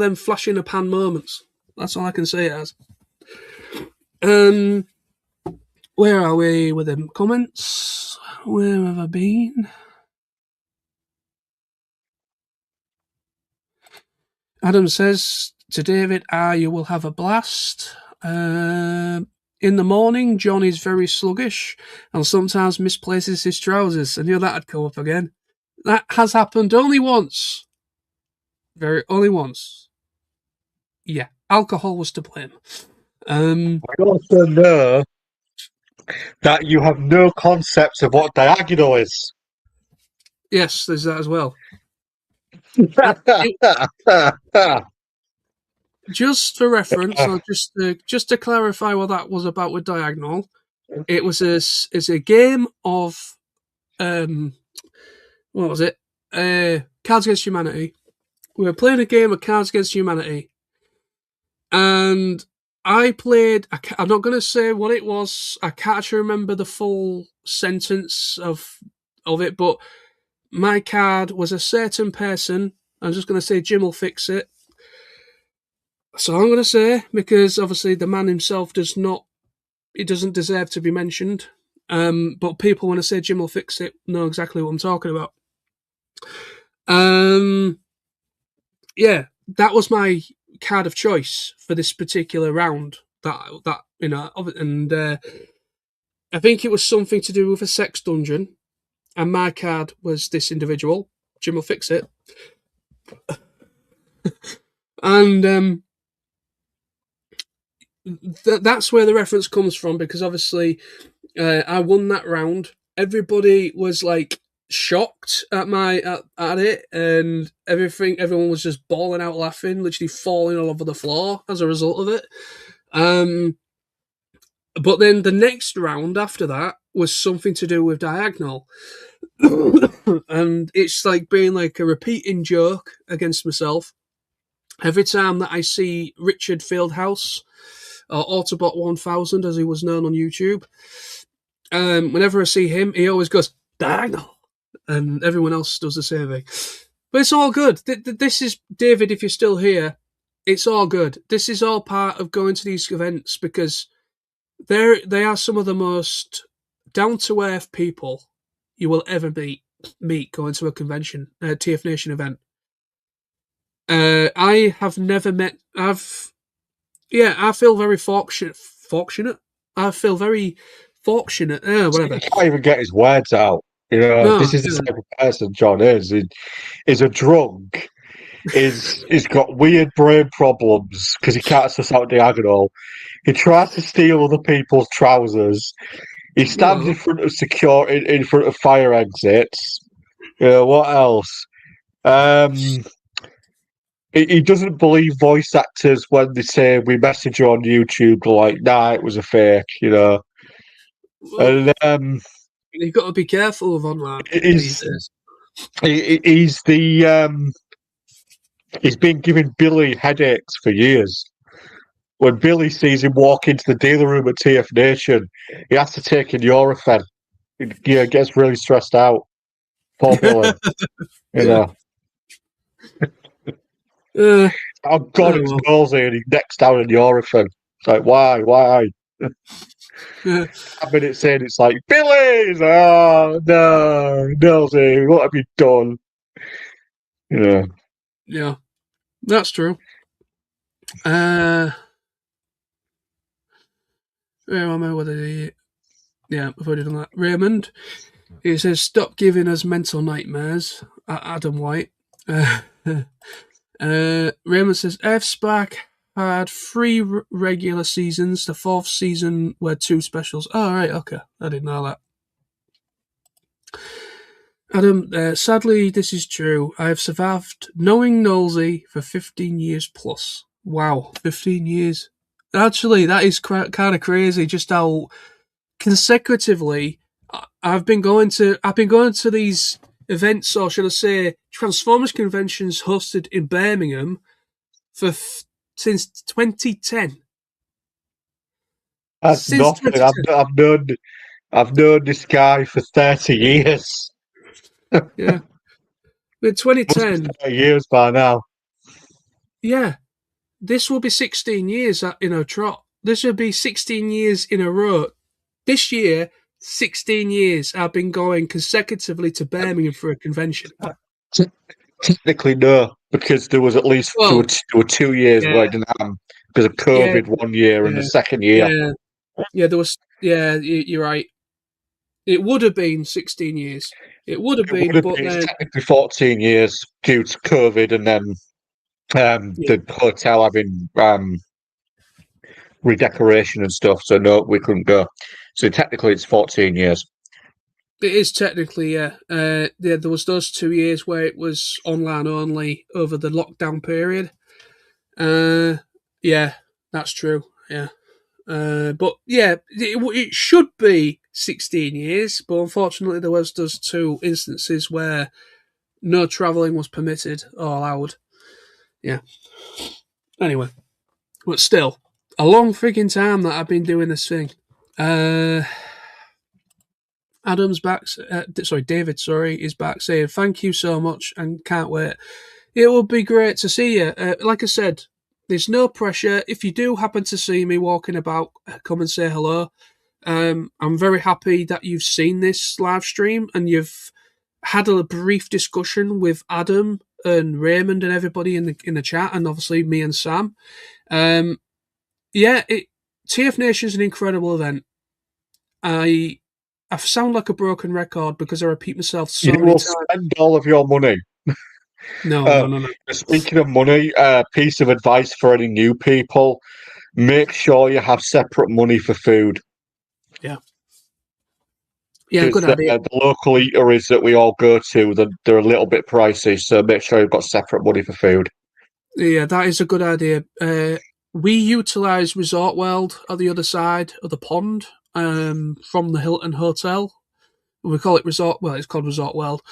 them flash in a pan moments. That's all I can say it as. Where are we with them comments? Where have I been? Adam says to David, you will have a blast. In the morning, John is very sluggish and sometimes misplaces his trousers. I knew that'd come up again. That has happened only once. Only once. Yeah, alcohol was to blame. I also know that you have no concept of what diagonal is. Yes, there's that as well. Just for reference, or just to clarify what that was about with diagonal, it was a game of what was it? Cards Against Humanity. We were playing a game of Cards Against Humanity, and I played. I'm not going to say what it was. I can't actually remember the full sentence of it, but my card was a certain person. I'm just going to say Jim will fix it. So I'm going to say, because obviously the man himself doesn't deserve to be mentioned. But people, when I say Jim will fix it, know exactly what I'm talking about. Yeah, that was my card of choice for this particular round. That you know, and I think it was something to do with a sex dungeon, and my card was this individual. Jim will fix it, and that's where the reference comes from, because obviously I won that round. Everybody was like shocked at at it, and everyone was just bawling out laughing, literally falling all over the floor as a result of it. But then the next round after that was something to do with diagonal. And it's like being like a repeating joke against myself. Every time that I see Richard Fieldhouse, or Autobot 1000 as he was known on YouTube, whenever I see him, he always goes, diagonal. And everyone else does the same thing. But it's all good. This is, David, if you're still here, it's all good. This is all part of going to these events, because they are some of the most down-to-earth people you will ever meet going to a convention, a TFNation event. I have never met... I feel very fortunate. I feel very fortunate. Whatever. He can't even get his words out. You know, No, this is the type of person John is. He's a drunk. He's got weird brain problems because he can't suss out diagonal. He tries to steal other people's trousers. He stands in front of in front of fire exits. What else? He doesn't believe voice actors when they say we message you on YouTube. Like, nah, it was a fake. You know. Well, And you've got to be careful of online these days. He's been giving Billy headaches for years. When Billy sees him walk into the dealer room at TFNation, he has to take in Nurofen. He gets really stressed out. Poor Billy. You know. Oh God, it's nosy, and he necks down in Nurofen. It's like, why? 5 minutes in, it's like, Billy! Oh, no, nosy, what have you done? Yeah. Yeah, that's true. Where am I? What did he? Yeah, I've already done that. Raymond. He says, "Stop giving us mental nightmares." Adam White. Raymond says, F-Spark had three regular seasons. The fourth season were two specials. Oh, right, okay. I didn't know that. Adam, sadly, this is true. I have survived knowing Nosey for 15 years plus. Wow, 15 years. Actually, that is kind of crazy. Just how consecutively I've been going to these events, or should I say, Transformers conventions hosted in Birmingham since 2010. That's Since nothing. 2010. I've known this guy for 30 years. Yeah. In Must be 2010, 30 years by now. yeah, this will be 16 years in a trot. This will be 16 years in a row. This year, 16 years I've been going consecutively to Birmingham for a convention. Technically, no, because there was at least Well, there were 2 years yeah, where I didn't have because of yeah, COVID 1 year and the yeah, second year. yeah, yeah. There was, yeah, you're right. It would have been 16 years. It would have It would been, have but been then, technically 14 years due to COVID and then yeah, the hotel having redecoration and stuff. So no, we couldn't go. So technically, it's 14 years. it is technically, yeah. Yeah, there was those 2 years where it was online only over the lockdown period. Uh, yeah, that's true. Yeah. But yeah, it should be 16 years, but unfortunately there was those two instances where no travelling was permitted or allowed. Yeah. Anyway, but still, a long freaking time that I've been doing this thing. Uh, Adam's back. David. Sorry, is back saying thank you so much and can't wait. It would be great to see you. Like I said, there's no pressure. If you do happen to see me walking about, come and say hello. I'm very happy that you've seen this live stream and you've had a brief discussion with Adam and Raymond and everybody in the chat, and obviously me and Sam. Um, yeah, TF Nation is an incredible event. I sound like a broken record because I repeat myself so You many will times. spend all of your money. No, no, no, no. Speaking of money, piece of advice for any new people: make sure you have separate money for food. Yeah, yeah, Because good idea. the local eateries that we all go to, they're a little bit pricey, so make sure you've got separate money for food. Yeah, that is a good idea. We utilise Resort World at the other side of the pond from the Hilton Hotel. We call it Resort. Well, it's called Resort World,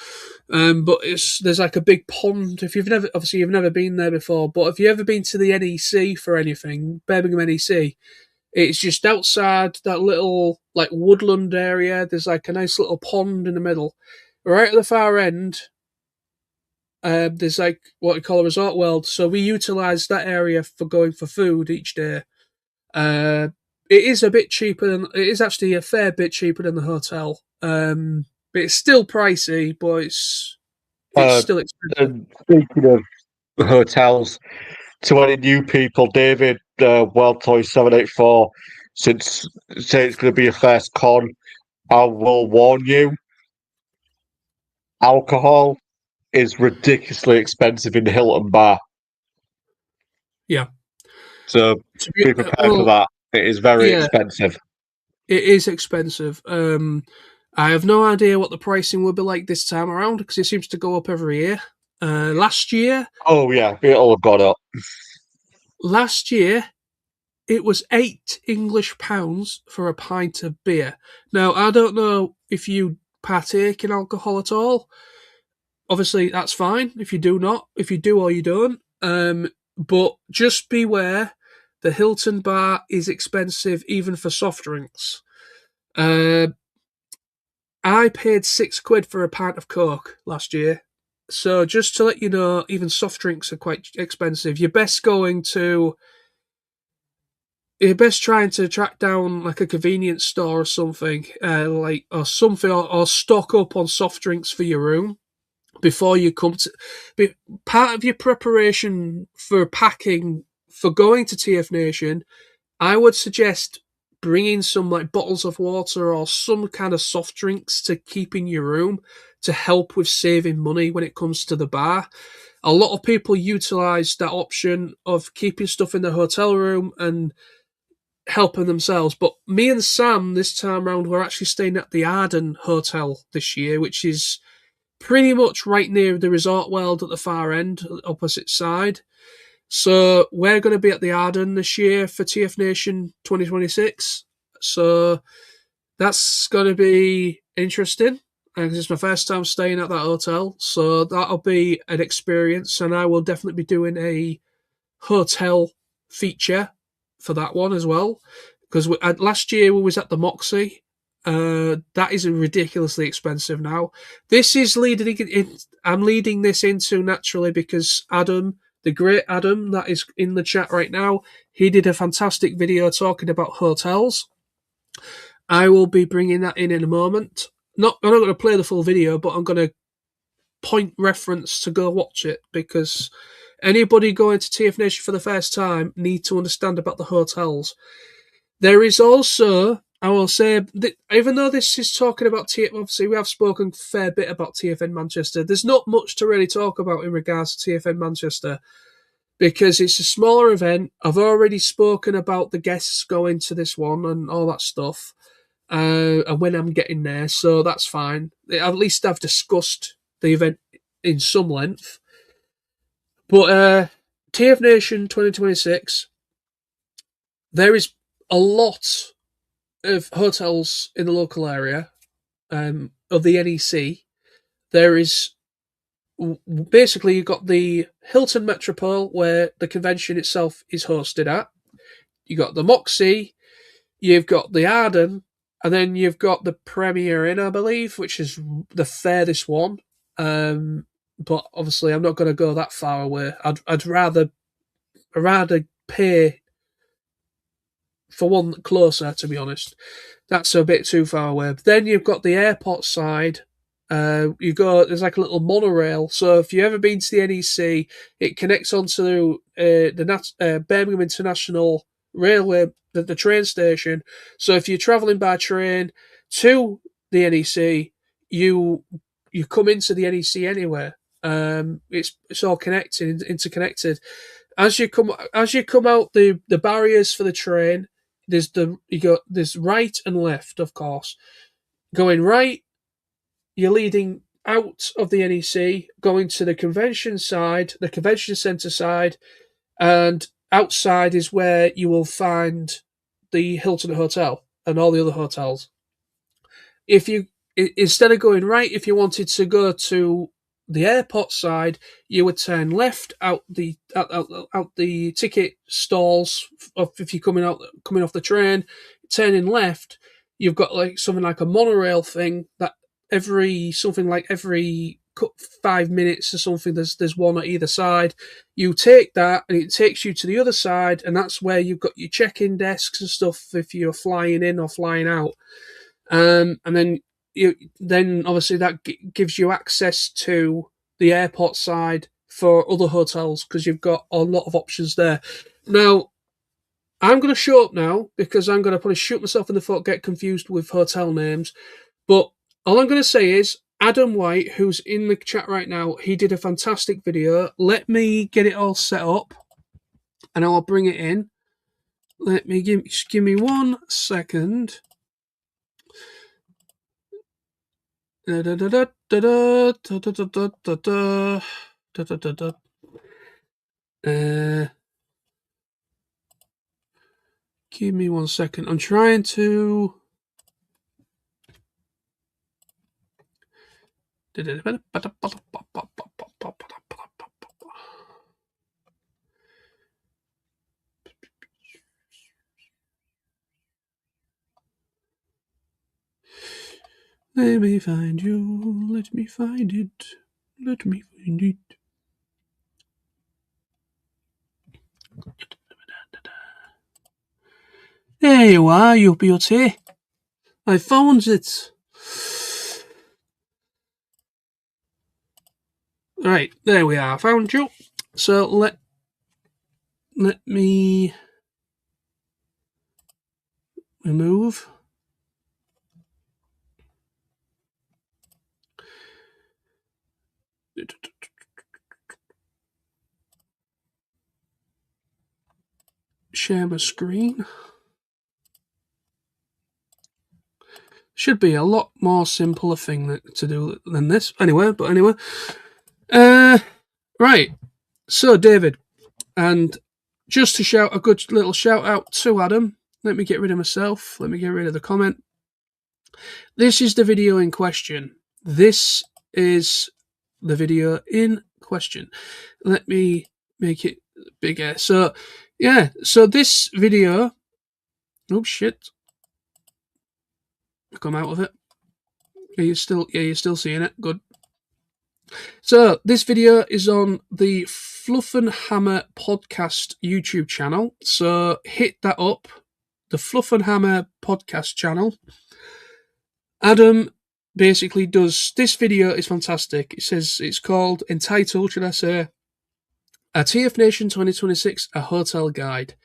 but there's like a big pond. If you've never been there before, but if you've ever been to the NEC for anything, Birmingham NEC, it's just outside that little like woodland area. There's like a nice little pond in the middle. Right at the far end, there's like what we call a resort world. So we utilise that area for going for food each day. Uh, it is a bit cheaper than it is actually a fair bit cheaper than the hotel. But it's still pricey, but it's Uh, still expensive. and speaking of hotels, to any new people, David, World Toy 784, since say it's going to be your first con, I will warn you, alcohol is ridiculously expensive in the Hilton Bar. Yeah. So be prepared for Well, that. It is very yeah, expensive. it is expensive. I have no idea what the pricing will be like this time around because it seems to go up every year. Last year, Oh yeah, it'll have gone up. last year it was £8 for a pint of beer. Now I don't know if you partake in alcohol at all. Obviously, that's fine if you do not. If you do or you don't. But just beware, the Hilton Bar is expensive even for soft drinks. Uh, I paid £6 for a pint of Coke last year. So just to let you know, even soft drinks are quite expensive. You're best trying to track down like a convenience store or something, or stock up on soft drinks for your room before you come to be part of your preparation for packing for going to TFNation. I would suggest bringing some like bottles of water or some kind of soft drinks to keep in your room to help with saving money when it comes to the bar. A lot of people utilize that option of keeping stuff in the hotel room and helping themselves. But me and Sam this time round we're actually staying at the Arden Hotel this year, which is pretty much right near the Resort World at the far end, opposite side. So we're going to be at the Arden this year for TFNation 2026. So that's going to be interesting. And it's my first time staying at that hotel. So that'll be an experience. And I will definitely be doing a hotel feature for that one as well. Because last year we was at the Moxie. That is ridiculously expensive now. This is leading in. I'm leading this into naturally because Adam, the great Adam, that is in the chat right now, he did a fantastic video talking about hotels. I will be bringing that in a moment. I'm not going to play the full video, but I'm going to point reference to go watch it because anybody going to TFNation for the first time need to understand about the hotels. There is also, I will say, even though this is talking about obviously we have spoken a fair bit about TFN Manchester, there's not much to really talk about in regards to TFN Manchester because it's a smaller event. I've already spoken about the guests going to this one and all that stuff, and when I'm getting there, so that's fine. At least I've discussed the event in some length. But TFNation 2026, there is a lot of hotels in the local area of the NEC. There is basically you've got the Hilton Metropole where the convention itself is hosted at. You got the Moxie, you've got the Arden, and then you've got the Premier Inn, I believe, which is the furthest one. But obviously, I'm not going to go that far away. I'd rather pay for one closer, to be honest. That's a bit too far away. But then you've got the airport side. There's like a little monorail. So if you've ever been to the NEC, it connects onto the Birmingham International Railway, the train station. So if you're travelling by train to the NEC, you come into the NEC anywhere. It's all connected, interconnected. As you come out the barriers for the train, there's right and left, of course. Going right, you're leading out of the NEC, going to the convention side, the convention centre side, and outside is where you will find the Hilton Hotel and all the other hotels. If you instead of going right, if you wanted to go to the airport side, you would turn left out the ticket stalls. If you're coming off the train, turning left, you've got like something like a monorail thing that every 5 minutes or something. There's one at either side. You take that, and it takes you to the other side, and that's where you've got your check-in desks and stuff if you're flying in or flying out. And then obviously that gives you access to the airport side for other hotels because you've got a lot of options there. Now, I'm going to show up now because I'm going to probably shoot myself in the foot, get confused with hotel names. But all I'm going to say is Adam White, who's in the chat right now, he did a fantastic video. Let me get it all set up and I'll bring it in. Let me give me 1 second. Give me 1 second. I'm trying to. Let me find you. Let me find it. Let me find it. There you are, you beauty. I found it. Right, there we are. Found you. So let me remove. Share my screen. Should be a lot more simpler thing to do than this. Anyway. Right. So, David, and just to shout a good little shout out to Adam, let me get rid of myself. Let me get rid of the comment. This is the video in question. This is the video in question. Let me make it bigger. So, yeah. So this video. Oh shit! Come out of it. Are you still? Yeah, you're still seeing it. Good. So this video is on the Fluff and Hammer podcast YouTube channel. So hit that up, the Fluff and Hammer podcast channel. Adam basically does this video is fantastic. It says it's entitled, should I say, a TFNation 2026 a hotel guide.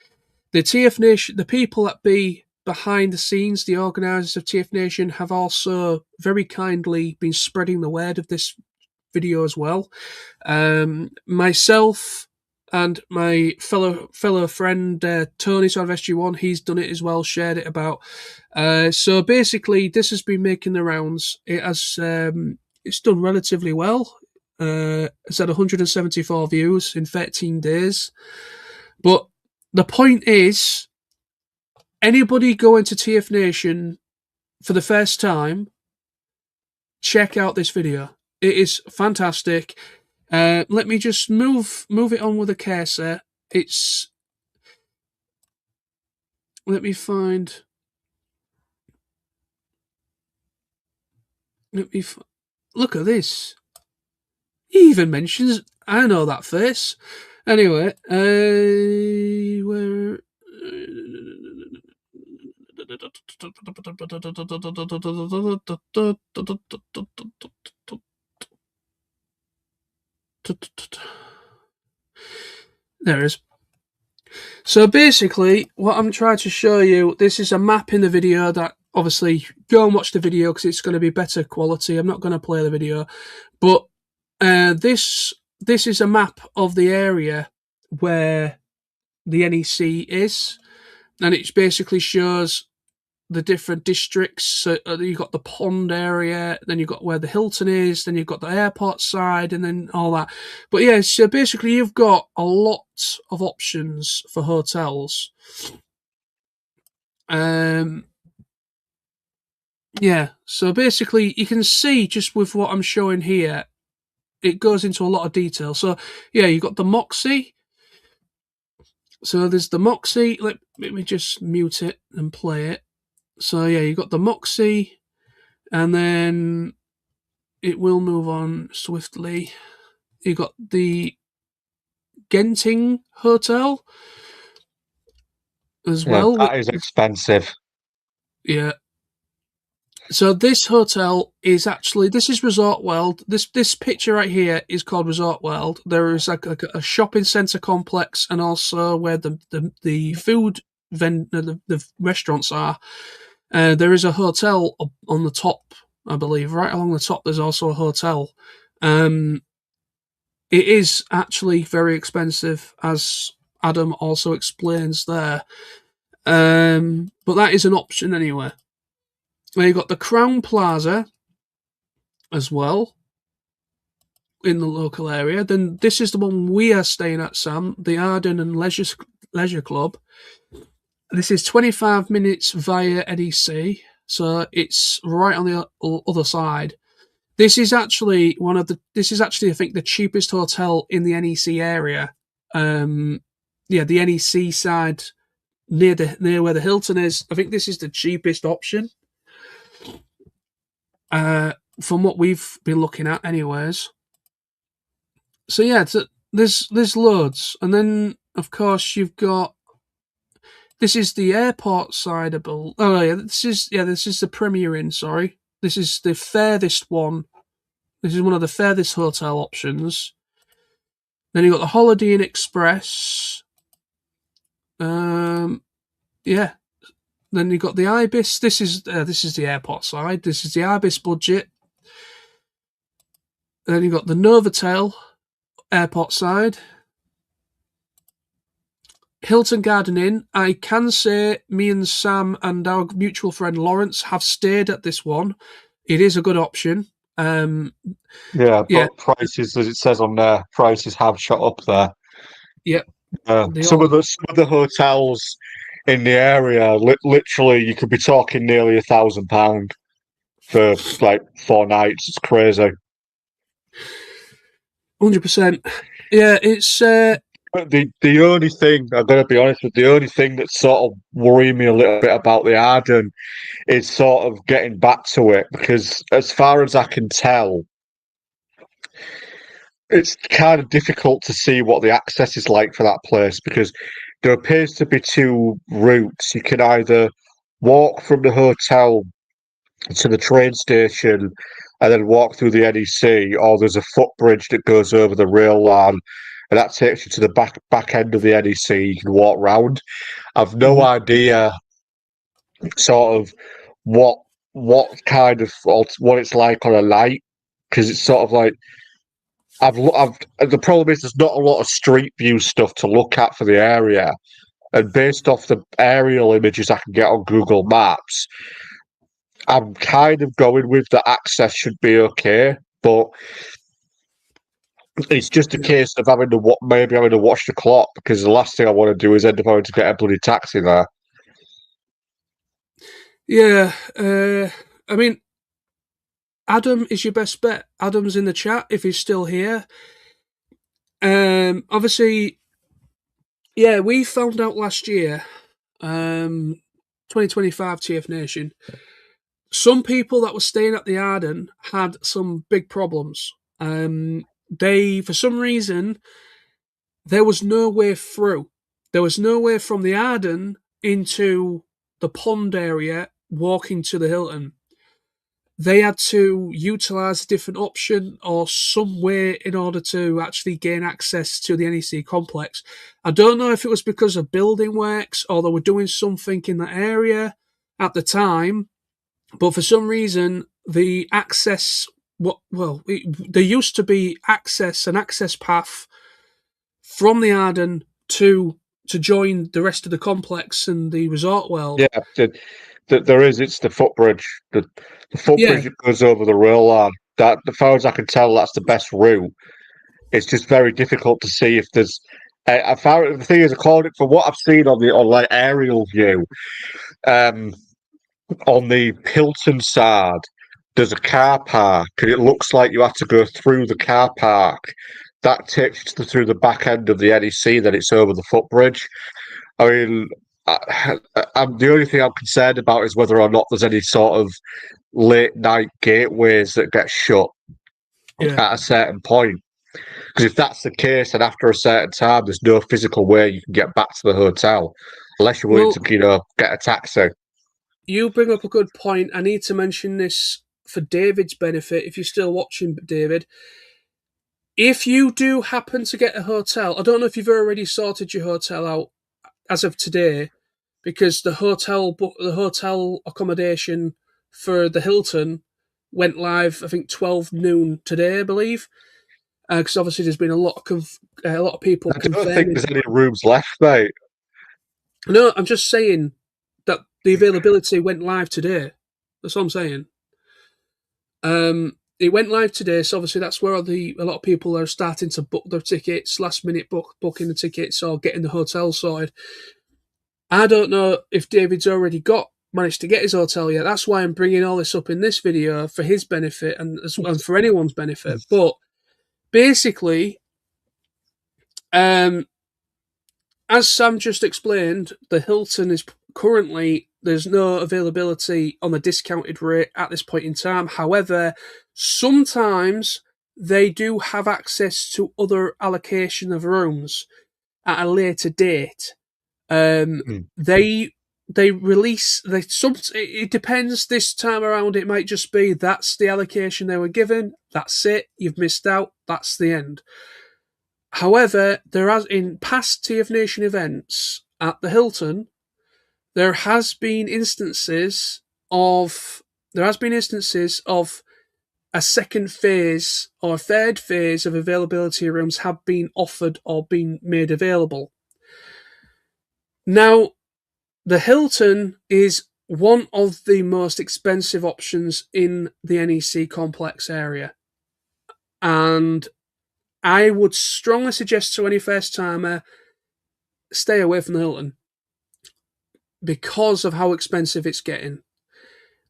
The TFNation, the people that be behind the scenes, the organisers of TFNation, have also very kindly been spreading the word of this video as well. Myself and my fellow friend Tony Sort of SG1, he's done it as well, shared it about. So basically, this has been making the rounds. It has it's done relatively well. It's had 174 views in 13 days. But the point is, anybody going to TFNation for the first time, check out this video. It is fantastic. Let me just move it on with a cursor. Let me find. Look at this. He even mentions. I know that face. Anyway, where? There it is. So basically, what I'm trying to show you, this is a map in the video that obviously go and watch the video because it's going to be better quality. I'm not going to play the video, but this is a map of the area where the NEC is, and it basically shows the different districts. So you've got the pond area, then you've got where the Hilton is, then you've got the airport side, and then all that. But yeah, so basically you've got a lot of options for hotels. Yeah, so basically you can see just with what I'm showing here, it goes into a lot of detail. So yeah, you've got the Moxie. So there's the Moxie. Let me just mute it and play it. So yeah, you got the Moxie, and then it will move on swiftly. You got the Genting Hotel as well. That is expensive. Yeah. So this hotel is actually, this is Resort World. This picture right here is called Resort World. There is like a shopping centre complex, and also where the food the restaurants are. There is a hotel on the top, I believe. Right along the top, there's also a hotel. It is actually very expensive, as Adam also explains there. But that is an option anyway. Now you've got the Crown Plaza as well in the local area. Then this is the one we are staying at, Sam, the Arden and Leisure Club. This is 25 minutes via NEC, so it's right on the other side. This is actually I think the cheapest hotel in the NEC area. The NEC side near where the Hilton is. I think this is the cheapest option. From what we've been looking at, anyways. So yeah, there's loads, and then of course you've got. This is the airport side of Bull. Oh yeah, this is the Premier Inn. Sorry, this is the furthest one This is one of the furthest hotel options. Then you've got the Holiday Inn Express. Yeah. Then you've got the Ibis. This is the airport side. This is the Ibis budget. Then you've got the Novotel airport side. Hilton Garden Inn. I can say me and Sam and our mutual friend Lawrence have stayed at this one. It is a good option. But prices, as it says on there, prices have shot up there. Yep. Some of the hotels in the area, literally, you could be talking nearly £1,000 for like 4 nights. It's crazy. 100%. Yeah, it's. But the only thing, I'm going to be honest with, the only thing that's sort of worrying me a little bit about the Arden is sort of getting back to it, because as far as I can tell, it's kind of difficult to see what the access is like for that place, because there appears to be 2 routes. You can either walk from the hotel to the train station and then walk through the NEC, or there's a footbridge that goes over the rail line, and that takes you to the back end of the NEC. You can walk round. I've no idea sort of what kind of what it's like on a night, because it's sort of like the problem is there's not a lot of street view stuff to look at for the area, and based off the aerial images I can get on Google Maps, I'm kind of going with the access should be okay, but it's just a case of having to watch the clock, because the last thing I want to do is end up having to get a bloody taxi there. Yeah, I mean, Adam is your best bet. Adam's in the chat if he's still here. Obviously, yeah, we found out last year, 2025 TFNation, some people that were staying at the Arden had some big problems. They, for some reason, there was no way through. There was no way from the Arden into the pond area walking to the Hilton. They had to utilise a different option or some way in order to actually gain access to the NEC complex. I don't know if it was because of building works or they were doing something in that area at the time, but for some reason, the access, there used to be an access path from the Arden to join the rest of the complex and the resort world. Yeah, there is. It's the footbridge. The footbridge that goes over the rail line. That, as far as I can tell, that's the best route. It's just very difficult to see if there's. I found the thing is, according for what I've seen on the aerial view, on the Hilton side, there's a car park, and it looks like you have to go through the car park. That takes you through the back end of the NEC. Then it's over the footbridge. I mean, I'm the only thing I'm concerned about is whether or not there's any sort of late night gateways that get shut at a certain point. Because if that's the case, and after a certain time, there's no physical way you can get back to the hotel unless you're willing to, get a taxi. You bring up a good point. I need to mention this for David's benefit. If you're still watching, David, if you do happen to get a hotel, I don't know if you've already sorted your hotel out as of today, because the hotel accommodation for the Hilton went live, I think 12 noon today, I believe. Because obviously there's been a lot of people. I don't think there's any rooms left, mate. No, I'm just saying that the availability went live today. That's what I'm saying. It went live today, so obviously that's where a lot of people are starting to book their tickets, last minute booking the tickets or getting the hotel sorted. I don't know if David's already managed to get his hotel yet. That's why I'm bringing all this up in this video, for his benefit and for anyone's benefit. But basically, as Sam just explained, the Hilton is currently, there's no availability on the discounted rate at this point in time. However, sometimes they do have access to other allocation of rooms at a later date. They they release it depends. This time around, it might just be that's the allocation they were given. That's it. You've missed out. That's the end. However, there has in past TFNation events at the Hilton, there has been instances of a second phase or a third phase of availability of rooms have been offered or been made available. Now, the Hilton is one of the most expensive options in the NEC complex area. And I would strongly suggest to any first timer, stay away from the Hilton because of how expensive it's getting.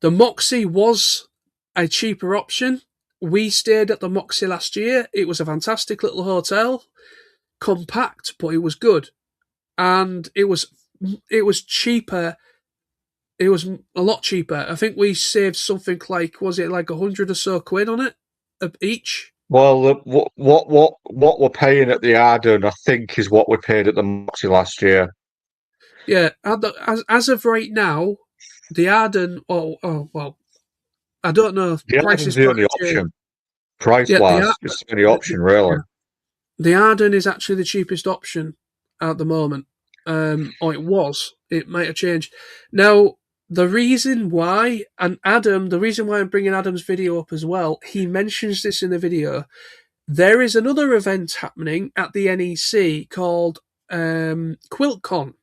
The Moxie was a cheaper option. We stayed at the Moxie last year. It was a fantastic little hotel, compact, but it was good. And it was cheaper. It was a lot cheaper. I think we saved something like, was it like 100 or so quid on it each? Well, what we're paying at the Arden, I think, is what we paid at the Moxie last year. Yeah, as of right now, the Arden. Well, I don't know if The prices Arden's the only option, price-wise. It's the only option, really. The Arden is actually the cheapest option at the moment. Or it was. It might have changed. Now, the reason why I'm bringing Adam's video up as well, he mentions this in the video. There is another event happening at the NEC called QuiltCon.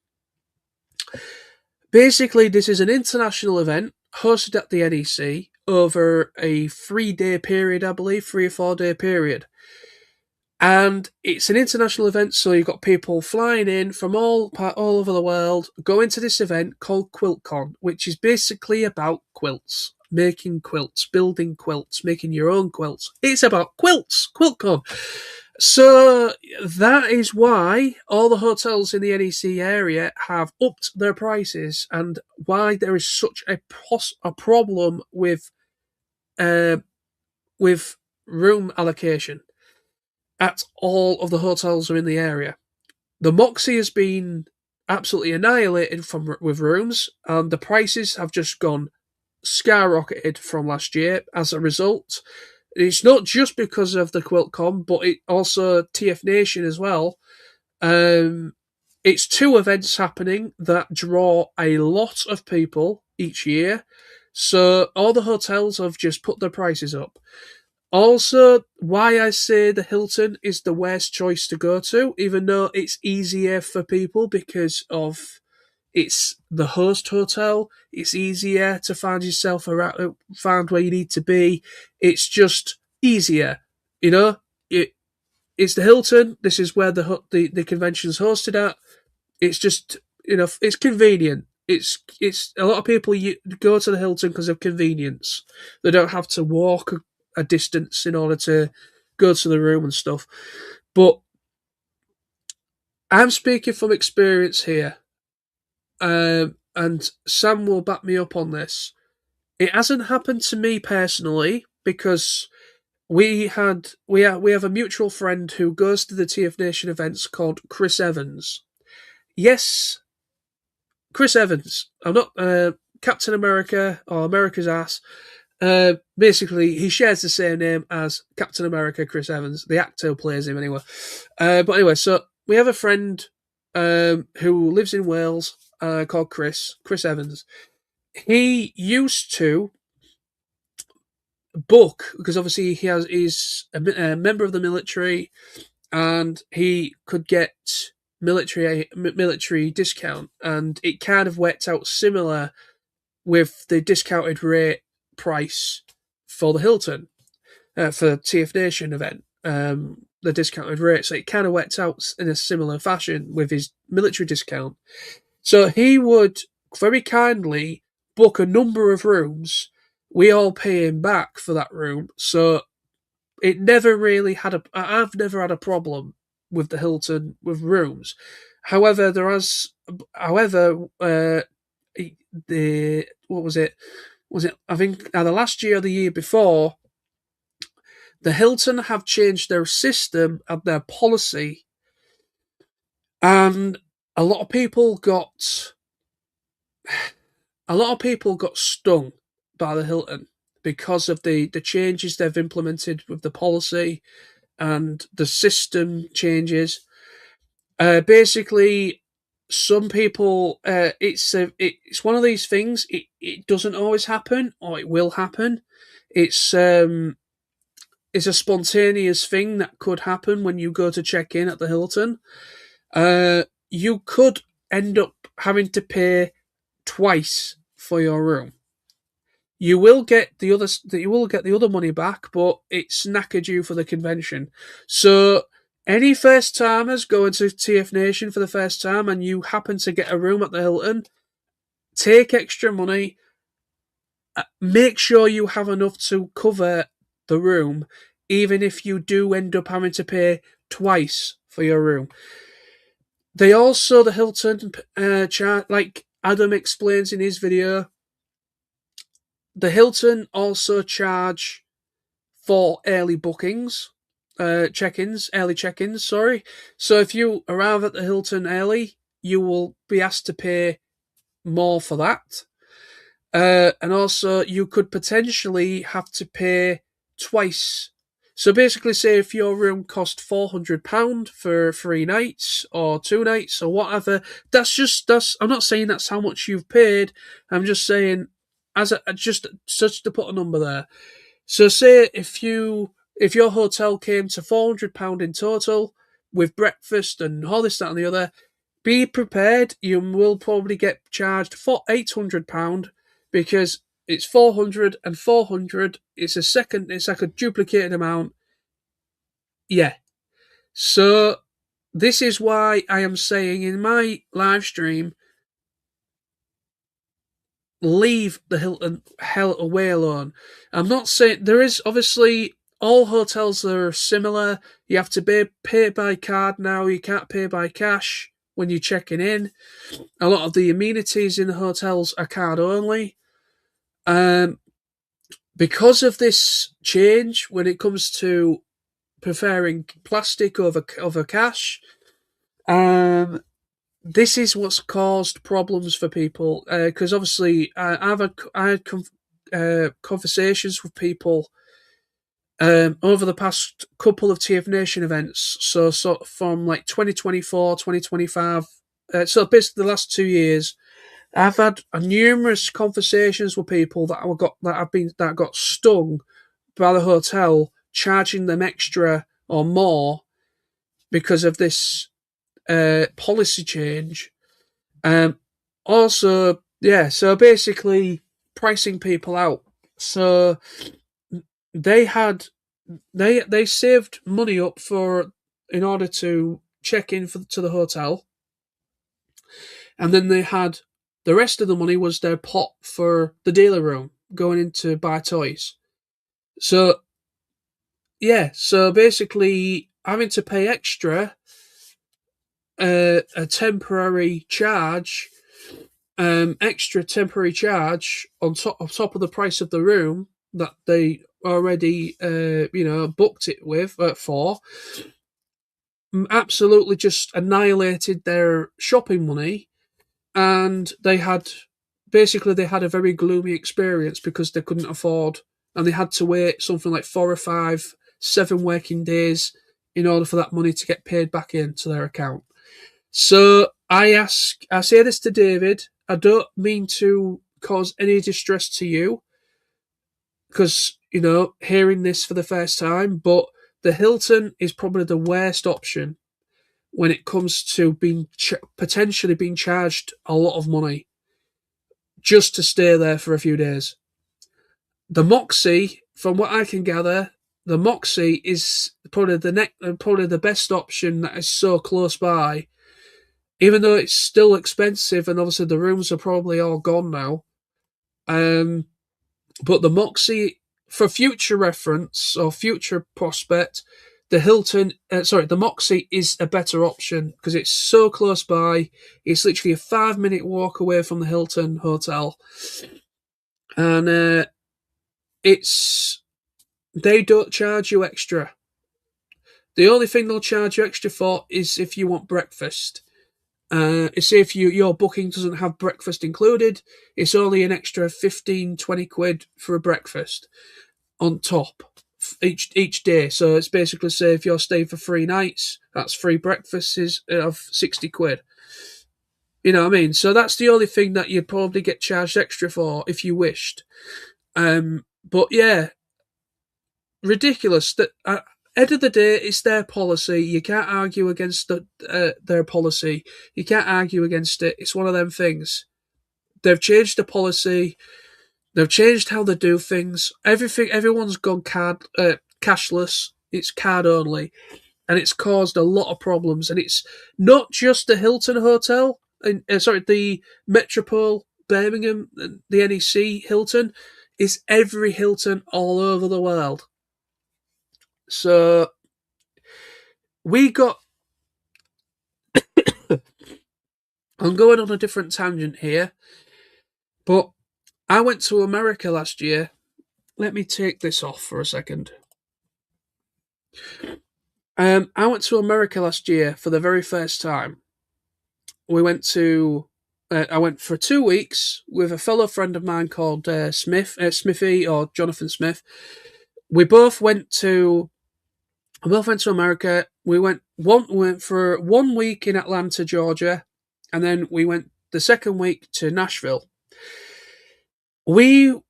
Basically, this is an international event hosted at the NEC over a 3-day period, I believe, 3 or 4 day period. And it's an international event, so you've got people flying in from all over the world, going to this event called QuiltCon, which is basically about quilts, making quilts, building quilts, making your own quilts. It's about quilts, QuiltCon. So that is why all the hotels in the NEC area have upped their prices, and why there is such a problem with room allocation at all of the hotels are in the area. The Moxie has been absolutely annihilated with rooms, and the prices have just gone skyrocketed from last year as a result. It's not just because of the QuiltCon, but it also TFNation as well. It's 2 events happening that draw a lot of people each year, so all the hotels have just put their prices up. Also, why I say the Hilton is the worst choice to go to, even though it's easier for people because of it's the host hotel. It's easier to find yourself around, find where you need to be. It's just easier, you know. It's the Hilton. This is where the convention's hosted at. It's just it's convenient. It's a lot of people go to the Hilton because of convenience. They don't have to walk a distance in order to go to the room and stuff. But I'm speaking from experience here, and Sam will back me up on this. It hasn't happened to me personally because we have a mutual friend who goes to the TFNation events called Chris Evans. Yes, Chris Evans. I'm not Captain America or America's ass. Basically, he shares the same name as Captain America, Chris Evans, the actor who plays him anyway. But anyway, so we have a friend who lives in Wales called Chris Evans. He used to book, because obviously he's a member of the military, and he could get military discount, and it kind of worked out similar with the discounted rate price for the Hilton for TFNation event, the discounted rate. So it kind of worked out in a similar fashion with his military discount. So he would very kindly book a number of rooms. We all pay him back for that room. So it never really I've never had a problem with the Hilton with rooms. However, what was it? I think either last year or the year before, the Hilton have changed their system and their policy, and a lot of people got a lot of people got stung by the Hilton because of the changes they've implemented with the policy and the system changes. Basically, some people, it's one of these things. It doesn't always happen, or it will happen. It's it's a spontaneous thing that could happen when you go to check in at the Hilton. You could end up having to pay twice for your room. You will get the other money back, but it's knackered you for the convention. So any first timers going to TFNation for the first time and you happen to get a room at the Hilton, take extra money. Make sure you have enough to cover the room, even if you do end up having to pay twice for your room. They also, the Hilton, like Adam explains in his video, the Hilton also charge for early bookings, early check-ins, sorry. So if you arrive at the Hilton early, you will be asked to pay more for that. And also, you could potentially have to pay twice. So basically, say if your room cost £400 for 3 nights or 2 nights or whatever, that's. I'm not saying that's how much you've paid. I'm just saying, just to put a number there. So say if your hotel came to £400 in total with breakfast and all this, that, and the other, be prepared. You will probably get charged for £800 because it's 400 and 400. It's like a duplicated amount. Yeah. So this is why I am saying in my live stream, leave the Hilton hell away alone. I'm not saying there is obviously all hotels are similar. You have to pay by card now. You can't pay by cash when you're checking in. A lot of the amenities in the hotels are card only. Because of this change, when it comes to preferring plastic over cash, this is what's caused problems for people. Because obviously, I had conversations with people over the past couple of TFNation events. So from like 2024, 2025. So basically the last 2 years, I've had numerous conversations with people that got stung by the hotel, charging them extra or more because of this policy change. Also, yeah. So basically, pricing people out. So they had they saved money up for in order to check in to the hotel, and then they had the rest of the money was their pot for the dealer room going in to buy toys. So yeah, so basically having to pay extra, a temporary charge, extra temporary charge on top of the price of the room that they already booked it with for, absolutely just annihilated their shopping money, and they had a very gloomy experience because they couldn't afford, and they had to wait something like 4 or 5, 7 working days in order for that money to get paid back into their account. So I say this to David. I don't mean to cause any distress to you, because hearing this for the first time, but the Hilton is probably the worst option when it comes to potentially being charged a lot of money just to stay there for a few days. The Moxie, from what I can gather, the Moxie is probably the best option that is so close by, even though it's still expensive and obviously the rooms are probably all gone now. But the Moxie, for future reference or future prospect, the Moxie is a better option because it's so close by. It's literally a 5-minute walk away from the Hilton Hotel, and they don't charge you extra. The only thing they'll charge you extra for is if you want breakfast. Say if your booking doesn't have breakfast included, it's only an extra 15-20 quid for a breakfast on top each day. So it's basically, say if you're staying for 3 nights, that's free breakfasts of 60 quid. You know what I mean? So that's the only thing that you'd probably get charged extra for if you wished. But yeah, ridiculous. That end of the day, it's their policy. You can't argue against their policy. You can't argue against it. It's one of them things. They've changed the policy. They've changed how they do things. Everyone's gone cashless. It's card only, and it's caused a lot of problems. And it's not just the Hilton Hotel, the Metropole Birmingham, the NEC Hilton. It's every Hilton all over the world. So we got. I'm going on a different tangent here, but I went to America last year. Let me take this off for a second. I went to America last year for the very first time. We went to. I went for 2 weeks with a fellow friend of mine called Smithy or Jonathan Smith. We both went to America. We went for 1 week in Atlanta, Georgia, and then we went the second week to Nashville. We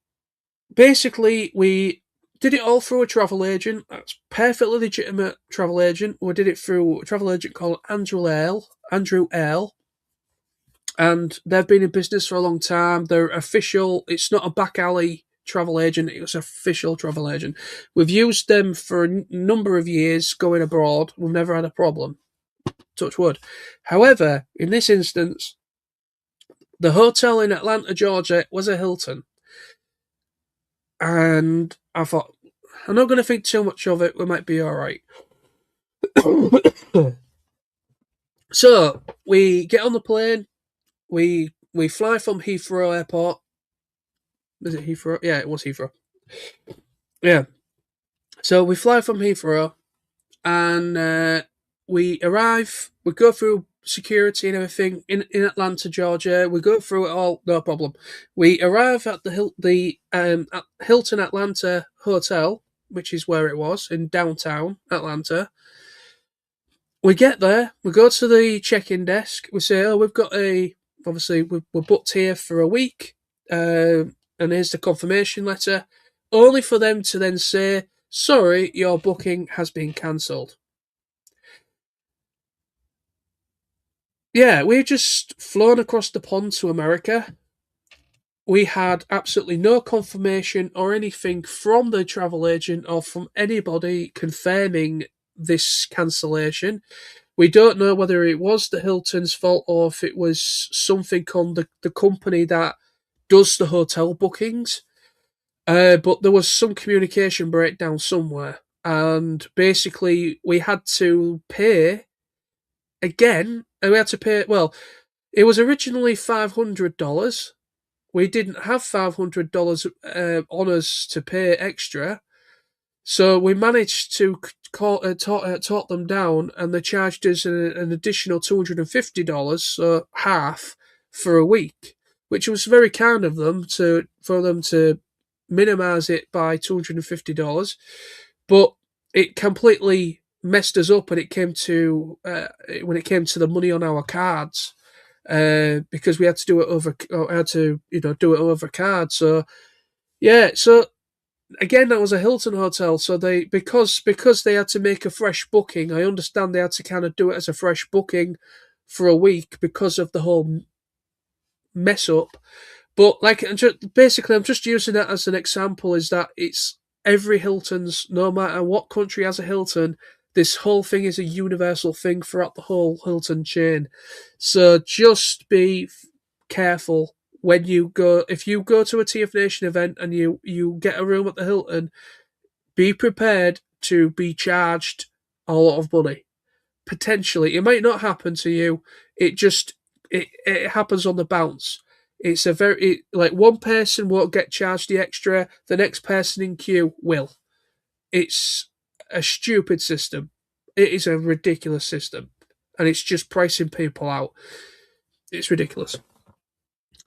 did it all through a travel agent. That's perfectly legitimate travel agent. We did it through a travel agent called Andrew Earl, and they've been in business for a long time. They're official. It's not a back alley travel agent. It was an official travel agent. We've used them for a number of years going abroad. We've never had a problem. Touch wood. However, in this instance, the hotel in Atlanta, Georgia was a Hilton. And I thought, I'm not going to think too much of it. We might be all right. So we get on the plane. We fly from Heathrow Airport. Is it Heathrow? Yeah, it was Heathrow. Yeah. So we fly from Heathrow, and we arrive. We go through security and everything in Atlanta, Georgia. We go through it all, no problem. We arrive at the Hilton Atlanta Hotel, which is where it was in downtown Atlanta. We get there. We go to the check-in desk. We say, "Oh, we've got obviously we're booked here for a week, and here's the confirmation letter." Only for them to then say, "Sorry, your booking has been cancelled." Yeah, we just flown across the pond to America. We had absolutely no confirmation or anything from the travel agent or from anybody confirming this cancellation. We don't know whether it was the Hilton's fault or if it was something on the company that does the hotel bookings. But there was some communication breakdown somewhere. And basically, we had to pay again. And we had to pay, well, it was originally $500. We didn't have $500 on us to pay extra. So we managed to talk them down, and they charged us an additional $250, so half, for a week, which was very kind of them for them to minimise it by $250. But it completely messed us up when it came to the money on our cards, because we had to do it over. Do it over card. So yeah, so again, that was a Hilton hotel, so because they had to make a fresh booking. I understand they had to kind of do it as a fresh booking for a week because of the whole mess up. But I'm just using that as an example. Is that it's every Hilton's, no matter what country has a Hilton, this whole thing is a universal thing throughout the whole Hilton chain. So just be careful when you go. If you go to a TFNation event and you get a room at the Hilton, be prepared to be charged a lot of money. Potentially, it might not happen to you. It happens on the bounce. It's like one person won't get charged the extra, the next person in queue will. It's a stupid system. It is a ridiculous system. and it's just pricing people out. It's ridiculous.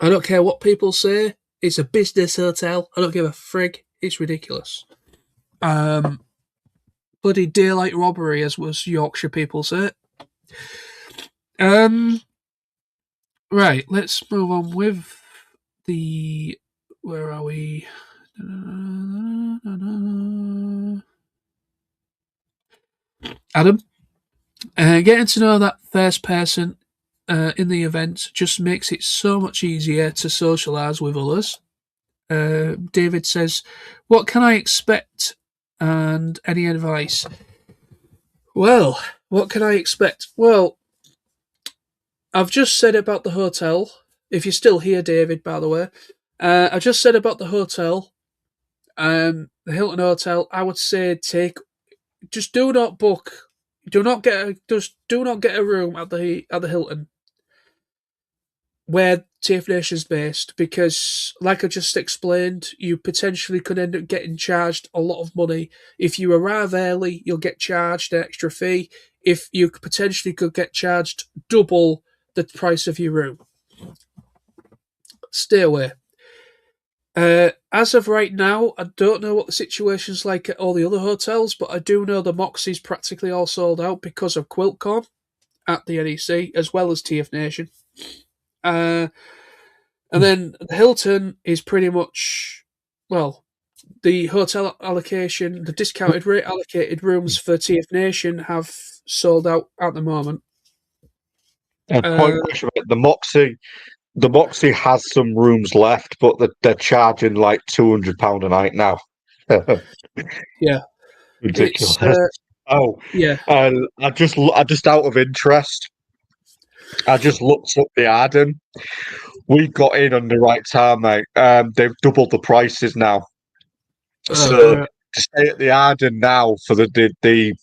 I don't care what people say. It's a business hotel. I don't give a frig. It's ridiculous. Bloody daylight robbery, as was Yorkshire people say. Right, let's move on with the. Where are we? Adam, getting to know that first person in the event just makes it so much easier to socialise with others. David says, "What can I expect? And any advice?" Well, what can I expect? Well, I've just said about the hotel. If you're still here, David, by the way, I just said about the hotel, the Hilton Hotel. I would say just do not book, do not get a room at the Hilton where TFNation is based, because, like I just explained, you potentially could end up getting charged a lot of money. If you arrive early, you'll get charged an extra fee. If you potentially could get charged double the price of your room. Stay away. As of right now, I don't know what the situation's like at all the other hotels, but I do know the Moxie's practically all sold out because of QuiltCon at the NEC, as well as TFNation. And then the Hilton is pretty much, well, the hotel allocation, the discounted rate allocated rooms for TFNation have sold out at the moment. Point question: the Moxie has some rooms left, but they're charging like £200 a night now. Yeah, Ridiculous. Yeah, I just out of interest, I just looked up the Arden. We got in on the right time, mate. They've doubled the prices now. So to stay at the Arden now for the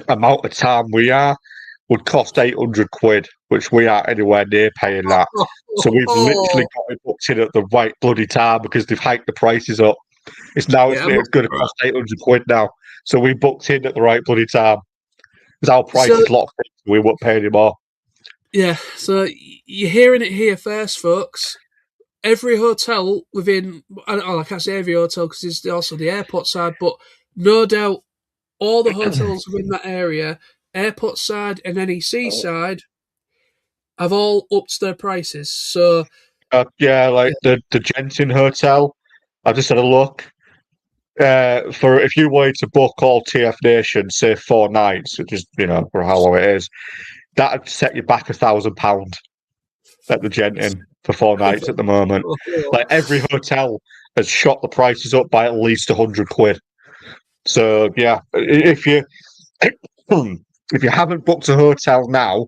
amount of time we are would cost £800, which we aren't anywhere near paying that. So we've literally got it booked in at the right bloody time because they've hiked the prices up. It's going to cost £800 now. So we booked in at the right bloody time because our price is locked in. So we won't pay anymore. Yeah, so you're hearing it here first, folks. Every hotel within, I can't say every hotel because it's also the airport side, but no doubt all the hotels within that area, airport side and NEC side, have all upped their prices. So the Genting Hotel, I just had a look. For if you wanted to book all TFNation, say 4 nights, which is for how long it is, that'd set you back £1,000 at the Genting for 4 nights at the moment. Like every hotel has shot the prices up by at least £100. So yeah, if you haven't booked a hotel now,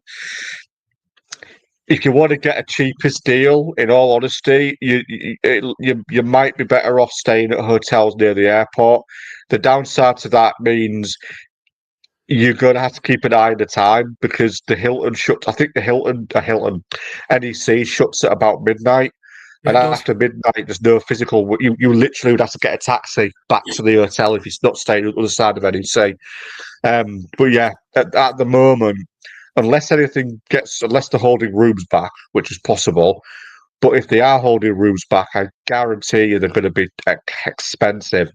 if you want to get a cheapest deal, in all honesty, you might be better off staying at hotels near the airport. The downside to that means you're going to have to keep an eye on the time because the Hilton shuts. I think the Hilton NEC shuts at about midnight. And after midnight, there's no physical. You literally would have to get a taxi back to the hotel if you're not staying on the other side of NEC. But yeah, at the moment, unless they're holding rooms back, which is possible. But if they are holding rooms back, I guarantee you they're going to be expensive.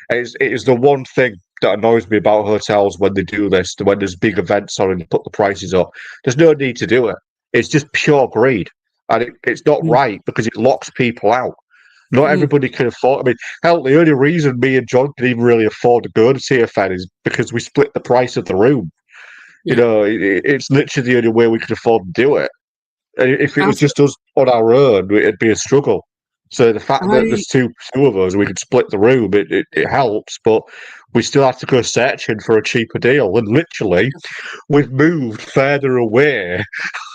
It is the one thing that annoys me about hotels when they do this, when there's big events on and they put the prices up. There's no need to do it. It's just pure greed. And it's not right because it locks people out. Not everybody can afford. I mean, hell, the only reason me and John can even really afford to go to TFN is because we split the price of the room. Yeah. It's literally the only way we could afford to do it. And if it was just us on our own, it'd be a struggle. So the fact that there's two of us, we could split the room, it helps, but we still have to go searching for a cheaper deal. And literally, we've moved further away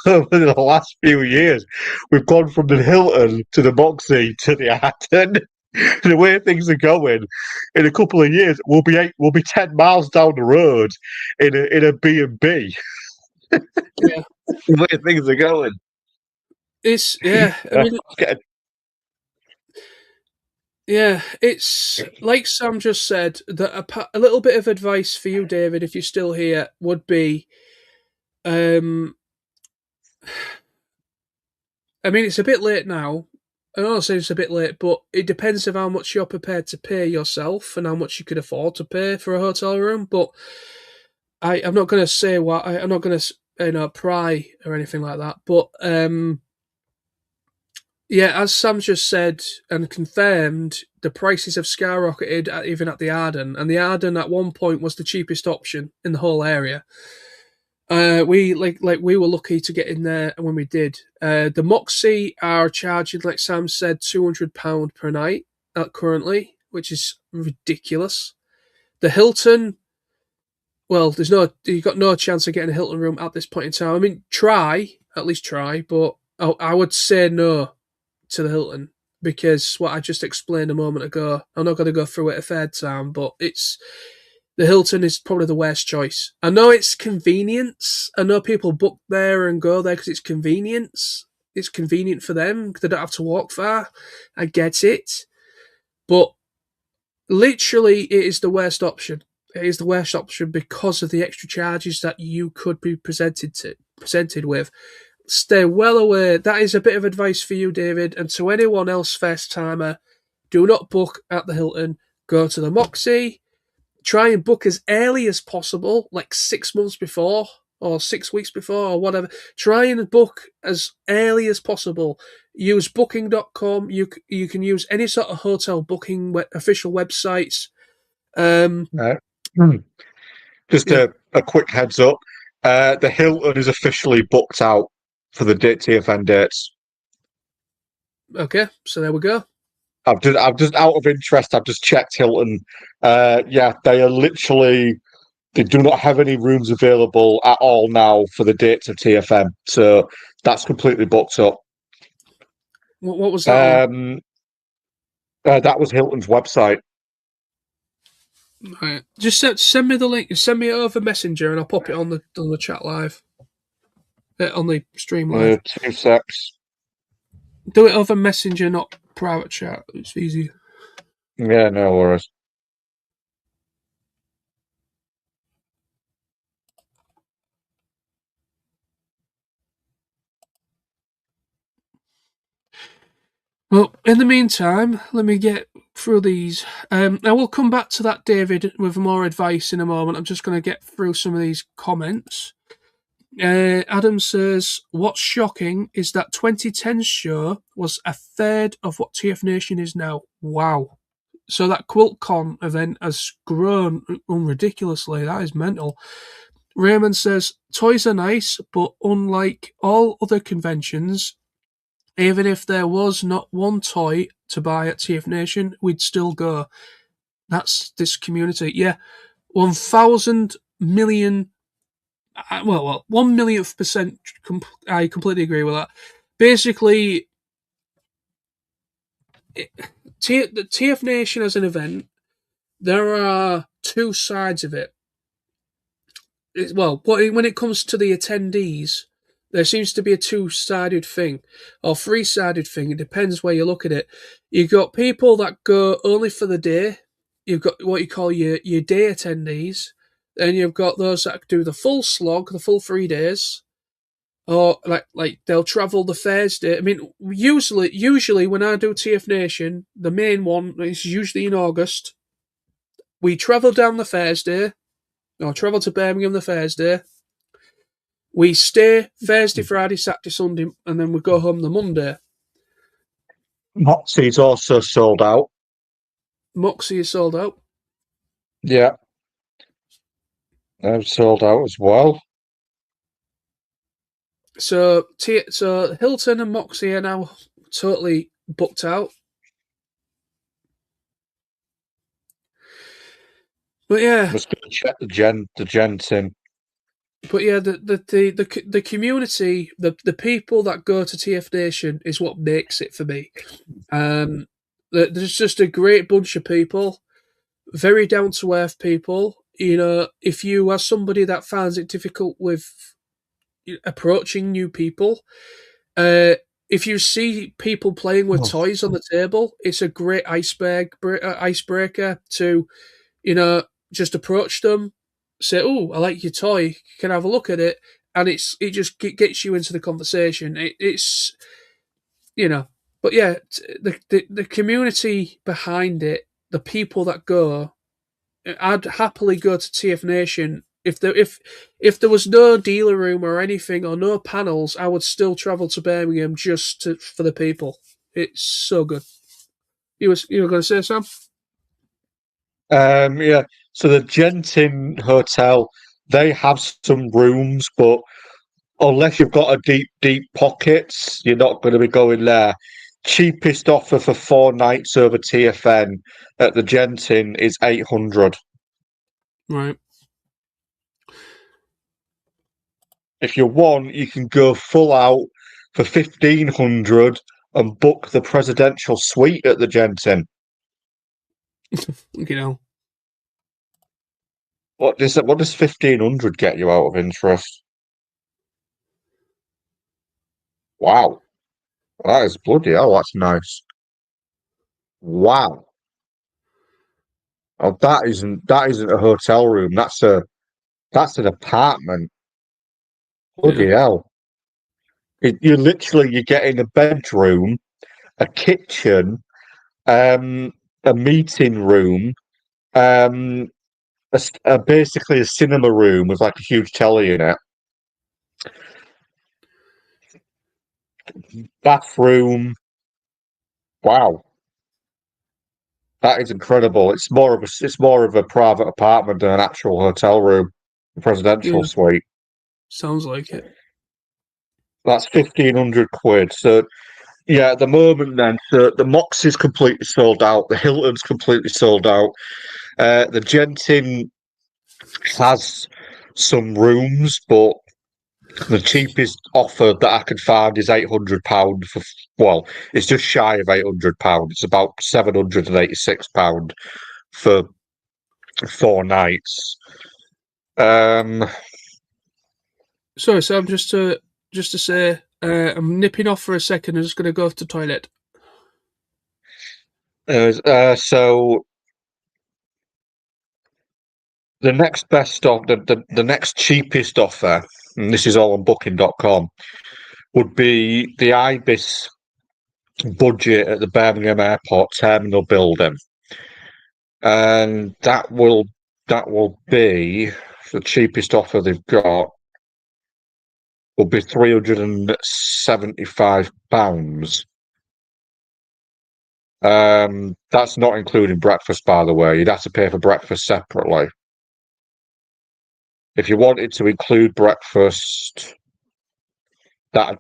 over the last few years. We've gone from the Hilton to the Moxie to the Arden. The way things are going, in a couple of years, we'll be 10 miles down the road in a B&B. Yeah, the way things are going. I mean, yeah, it's like Sam just said, that a little bit of advice for you, David, if you're still here, would be I mean, it's a bit late now. I don't say it's a bit late, but it depends on how much you're prepared to pay yourself and how much you could afford to pay for a hotel room. But I'm not going to say what I'm not going to pry or anything like that. But yeah, as Sam just said and confirmed, the prices have skyrocketed even at the Arden, and the Arden at one point was the cheapest option in the whole area. We we were lucky to get in there when we did. The Moxie are charging, like Sam said, £200 per night currently, which is ridiculous. The Hilton, well, you've got no chance of getting a Hilton room at this point in time. I mean, at least try, but I would say no to the Hilton because what I just explained a moment ago. I'm not going to go through it a third time, but the Hilton is probably the worst choice. I know it's convenience. I know people book there and go there because it's convenience. It's convenient for them because they don't have to walk far. I get it. But literally, it is the worst option. It is the worst option because of the extra charges that you could be presented with. Stay well away. That is a bit of advice for you, David, and to anyone else first timer. Do not book at the Hilton. Go to the Moxie. Try and book as early as possible, like 6 months before or 6 weeks before or whatever. Try and book as early as possible. Use booking.com. You can use any sort of hotel booking official websites. Right. Just Yeah. a quick heads up. The Hilton is officially booked out for the TFN dates. Okay, so there we go. I've just out of interest, I've just checked Hilton. Yeah, they are literally, they do not have any rooms available at all now for the dates of TFM. So that's completely booked up. What was that on? That was Hilton's website. Right. Just send me the link. Send me it over Messenger, and I'll pop it on the chat live, on the stream live. 2 secs. Do it over Messenger, not private chat. It's easy. Yeah, no worries. Well, in the meantime, let me get through these. I will come back to that, David, with more advice in a moment. I'm just going to get through some of these comments. Adam says, what's shocking is that 2010's show was a third of what TFNation is now. Wow. So that QuiltCon event has grown ridiculously. That is mental. Raymond says, toys are nice, but unlike all other conventions, even if there was not one toy to buy at TFNation, we'd still go. That's this community. Yeah, 1,000 million. Well, 1 millionth%. I completely agree with that. Basically, the TFNation as an event, there are two sides of it. When it comes to the attendees, there seems to be a two-sided thing or three-sided thing. It depends where you look at it. You've got people that go only for the day. You've got what you call your day attendees. Then you've got those that do the full slog, the full 3 days, or like they'll travel the Thursday. I mean, usually when I do TFNation, the main one is usually in August. We travel down the Thursday, or travel to Birmingham the Thursday. We stay Thursday, Friday, Saturday, Sunday, and then we go home the Monday. Moxie's also sold out. Moxie is sold out. Yeah. They're sold out as well. So Hilton and Moxie are now totally booked out. But yeah, Must be check the gen in. But yeah, the community, the people that go to TFNation is what makes it for me. There's just a great bunch of people, very down to earth people. You know, if you are somebody that finds it difficult with approaching new people, if you see people playing with toys on the table, it's a great icebreaker to, just approach them, say, "Oh, I like your toy. Can I have a look at it?" and it just gets you into the conversation. It's but yeah, the community behind it, the people that go, I'd happily go to TFNation. If there was no dealer room or anything or no panels, I would still travel to Birmingham just for the people. It's so good. You were going to say, Sam? Yeah. So the Genting Hotel, they have some rooms, but unless you've got a deep pockets, you're not going to be going there. Cheapest offer for 4 nights over TFN at the Genting is 800. Right. If you want, you can go full out for 1,500 and book the presidential suite at the Genting. What does 1,500 get you out of interest? Wow, that is bloody hell. That's nice. Wow. Oh, that isn't a hotel room. That's an apartment. Bloody hell. You're getting a bedroom, a kitchen, a meeting room, basically a cinema room with like a huge telly in it, bathroom. Wow, that is incredible. It's more of a private apartment than an actual hotel room, a presidential Yeah. suite. Sounds like it. That's 1,500 quid. So yeah, at the moment then, so the Mox is completely sold out. The Hilton's completely sold out. The Genting has some rooms, but the cheapest offer that I could find is £800 for. Well, it's just shy of £800. It's about £786 for 4 nights. Sorry, Sam. Just to say, I'm nipping off for a second. I'm just going to go to the toilet. So the next best off, the next cheapest offer, and this is all on Booking.com, would be the Ibis budget at the Birmingham Airport Terminal building, and that will be the cheapest offer they've got. Will be £375. That's not including breakfast, by the way. You'd have to pay for breakfast separately. If you wanted to include breakfast, that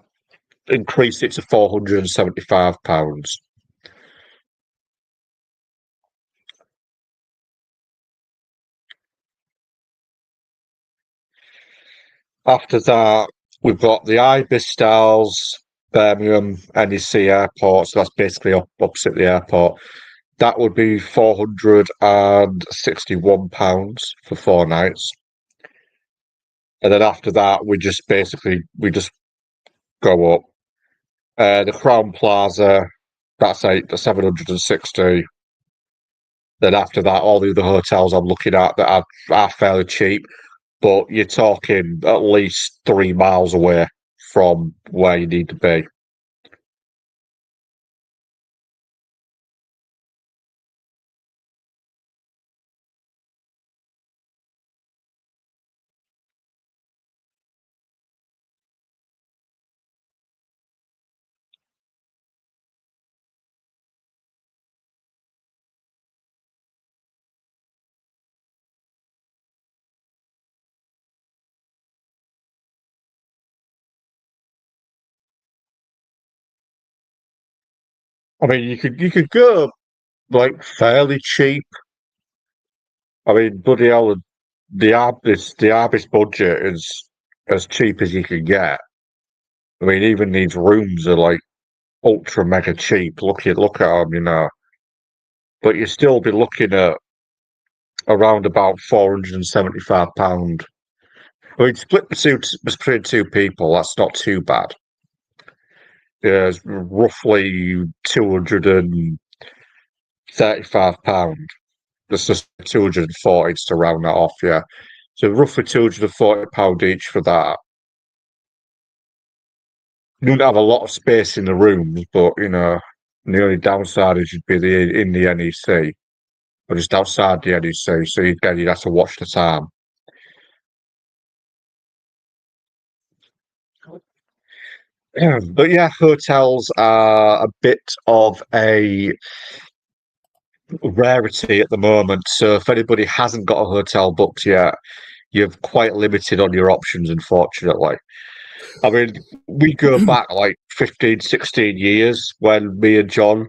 increased it to £475. After that, we've got the Ibis Styles, Birmingham NEC Airport. So that's basically opposite the airport. That would be £461 for 4 nights. And then after that, we just go up. The Crown Plaza, that's 760. Then after that, all the other hotels I'm looking at that are fairly cheap, but you're talking at least 3 miles away from where you need to be. I mean, you could go like fairly cheap. I mean, bloody hell, the Arbis budget is as cheap as you can get. I mean, even these rooms are like ultra mega cheap. Look at them. But you still be looking at around about £475. I mean, split between 2 people, that's not too bad. Yeah, it's roughly £235. That's just 240 to round that off, yeah. So roughly £240 each for that. you wouldn't have a lot of space in the rooms, but the only downside is you'd be in the NEC or just outside the NEC, so you'd have to watch the time. But yeah, hotels are a bit of a rarity at the moment. So if anybody hasn't got a hotel booked yet, you're quite limited on your options, unfortunately. I mean, we go back like 15, 16 years when me and John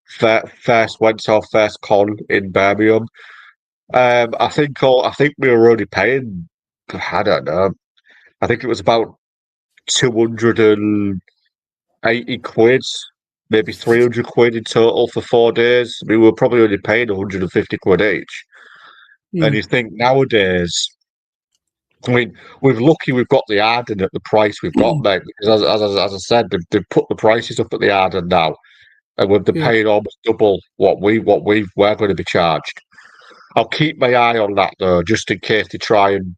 first went to our first con in Birmingham. I think we were only paying, I don't know, I think it was about 280 quid, maybe 300 quid in total for 4 days. We were probably only paying 150 quid each. And you think nowadays, I mean, we're lucky we've got the Arden at the price we've got, mate, because as I said, they've put the prices up at the Arden now, and we're paying almost double what we're going to be charged. I'll keep my eye on that though, just in case they try and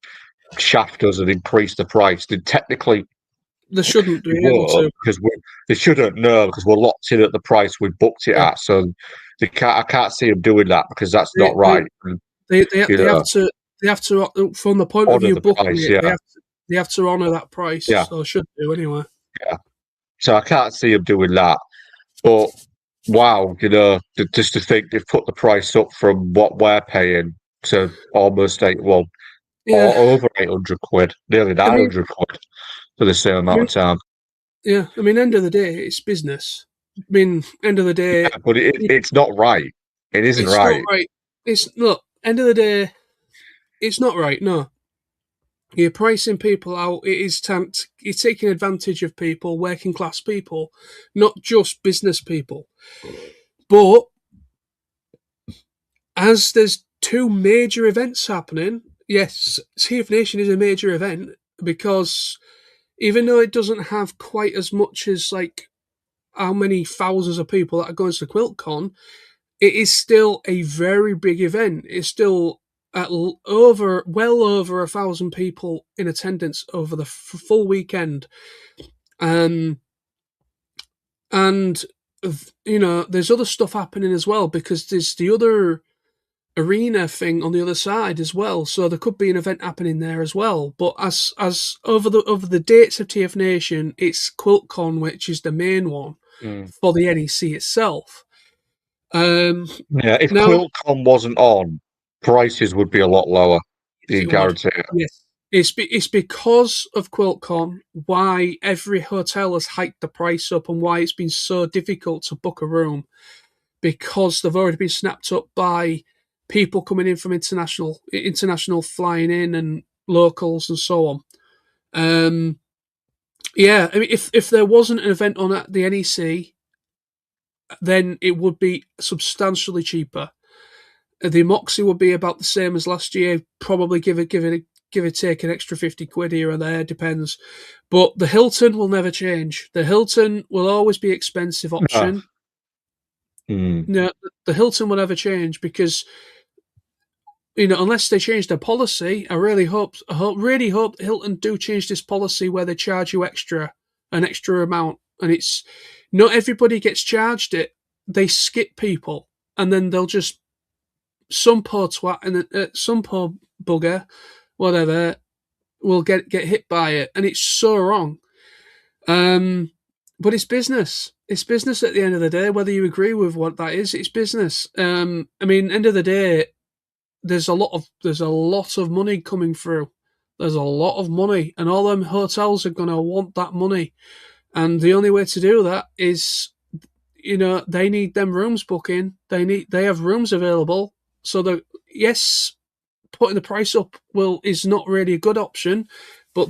shaft us and increase the price. Then technically, they shouldn't be able to, because they shouldn't know because we're locked in at the price we booked it at. So I can't see them doing that because that's not right. They have to from the point of view booking price, it. They have to honour that price. Yeah. So should do anyway. Yeah. So I can't see them doing that. But wow, just to think they've put the price up from what we're paying to almost or over 800 quid, nearly 900 quid for the same amount of time. Yeah, I mean, end of the day, it's business. I mean, end of the day, yeah, but it's not right. It isn't right. Not right. Look, end of the day, it's not right. No, you're pricing people out. You're taking advantage of people, working class people, not just business people. But as there's two major events happening, yes, TFNation is a major event because even though it doesn't have quite as much as like how many thousands of people that are going to QuiltCon, it is still a very big event. It's still at well over 1,000 people in attendance over the full weekend. And there's other stuff happening as well because there's the other arena thing on the other side as well. So there could be an event happening there as well. But as over the dates of TFNation, it's QuiltCon, which is the main one for the NEC itself. If QuiltCon wasn't on, prices would be a lot lower. You guarantee it. Yes. It's because of QuiltCon why every hotel has hiked the price up and why it's been so difficult to book a room, because they've already been snapped up by people coming in from international flying in and locals and so on. I mean, if there wasn't an event on at the NEC, then it would be substantially cheaper. The Moxie would be about the same as last year, probably give or take an extra 50 quid here or there, depends. But the Hilton will never change. The Hilton will always be expensive option. No, the Hilton will never change because, unless they change their policy, I really hope Hilton do change this policy where they charge you an extra amount. And it's not everybody gets charged it. They skip people and then they'll just, some poor twat and some poor bugger, whatever, will get hit by it, and it's so wrong. But it's business. It's business at the end of the day. Whether you agree with what that is, it's business. I mean, end of the day, there's a lot of money coming through. There's a lot of money, and all them hotels are going to want that money, and the only way to do that is, they need them rooms booking. They have rooms available. So putting the price up is not really a good option, but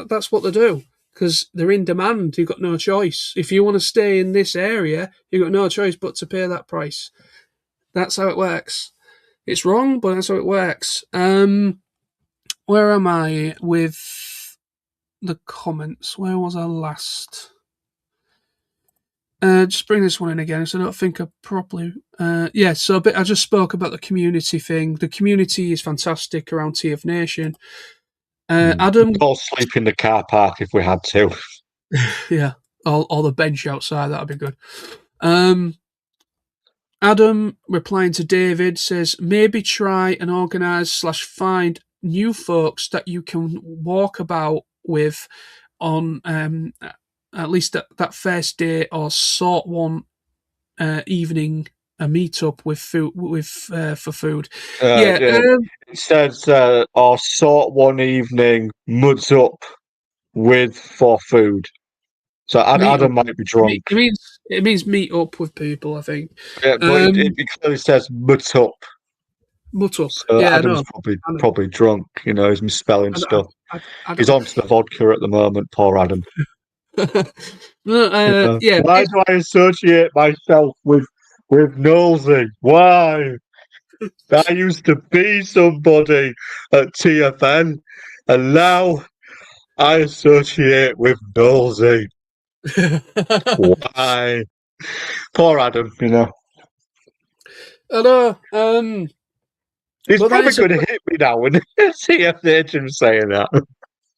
that's what they do because they're in demand. You've got no choice. If you want to stay in this area, you've got no choice but to pay that price. That's how it works. It's wrong, but that's how it works. Where am I with the comments? Where was I last? Just bring this one in again, so I don't think I properly. So I just spoke about the community thing. The community is fantastic around TFNation. Adam, we'd all sleep in the car park if we had to. Yeah, or the bench outside. That'd be good. Adam, replying to David, says maybe try and organise/find new folks that you can walk about with on at least that first day, or sort one evening a meetup with food for food. Yeah, It says, or sort one evening muds up with for food. So Adam might be drunk. It means meet up with people, I think. Yeah, but it clearly says muds up. Mutt up. So Yeah, Adam's probably drunk. You know, he's misspelling stuff. He's on to the vodka at the moment. Poor Adam. Yeah. Why do I associate myself with nosy? Why? I used to be somebody at TFN, and now I associate with nosy. Why? Poor Adam, you know. I know. He's probably going to hit me now when TFNation saying that.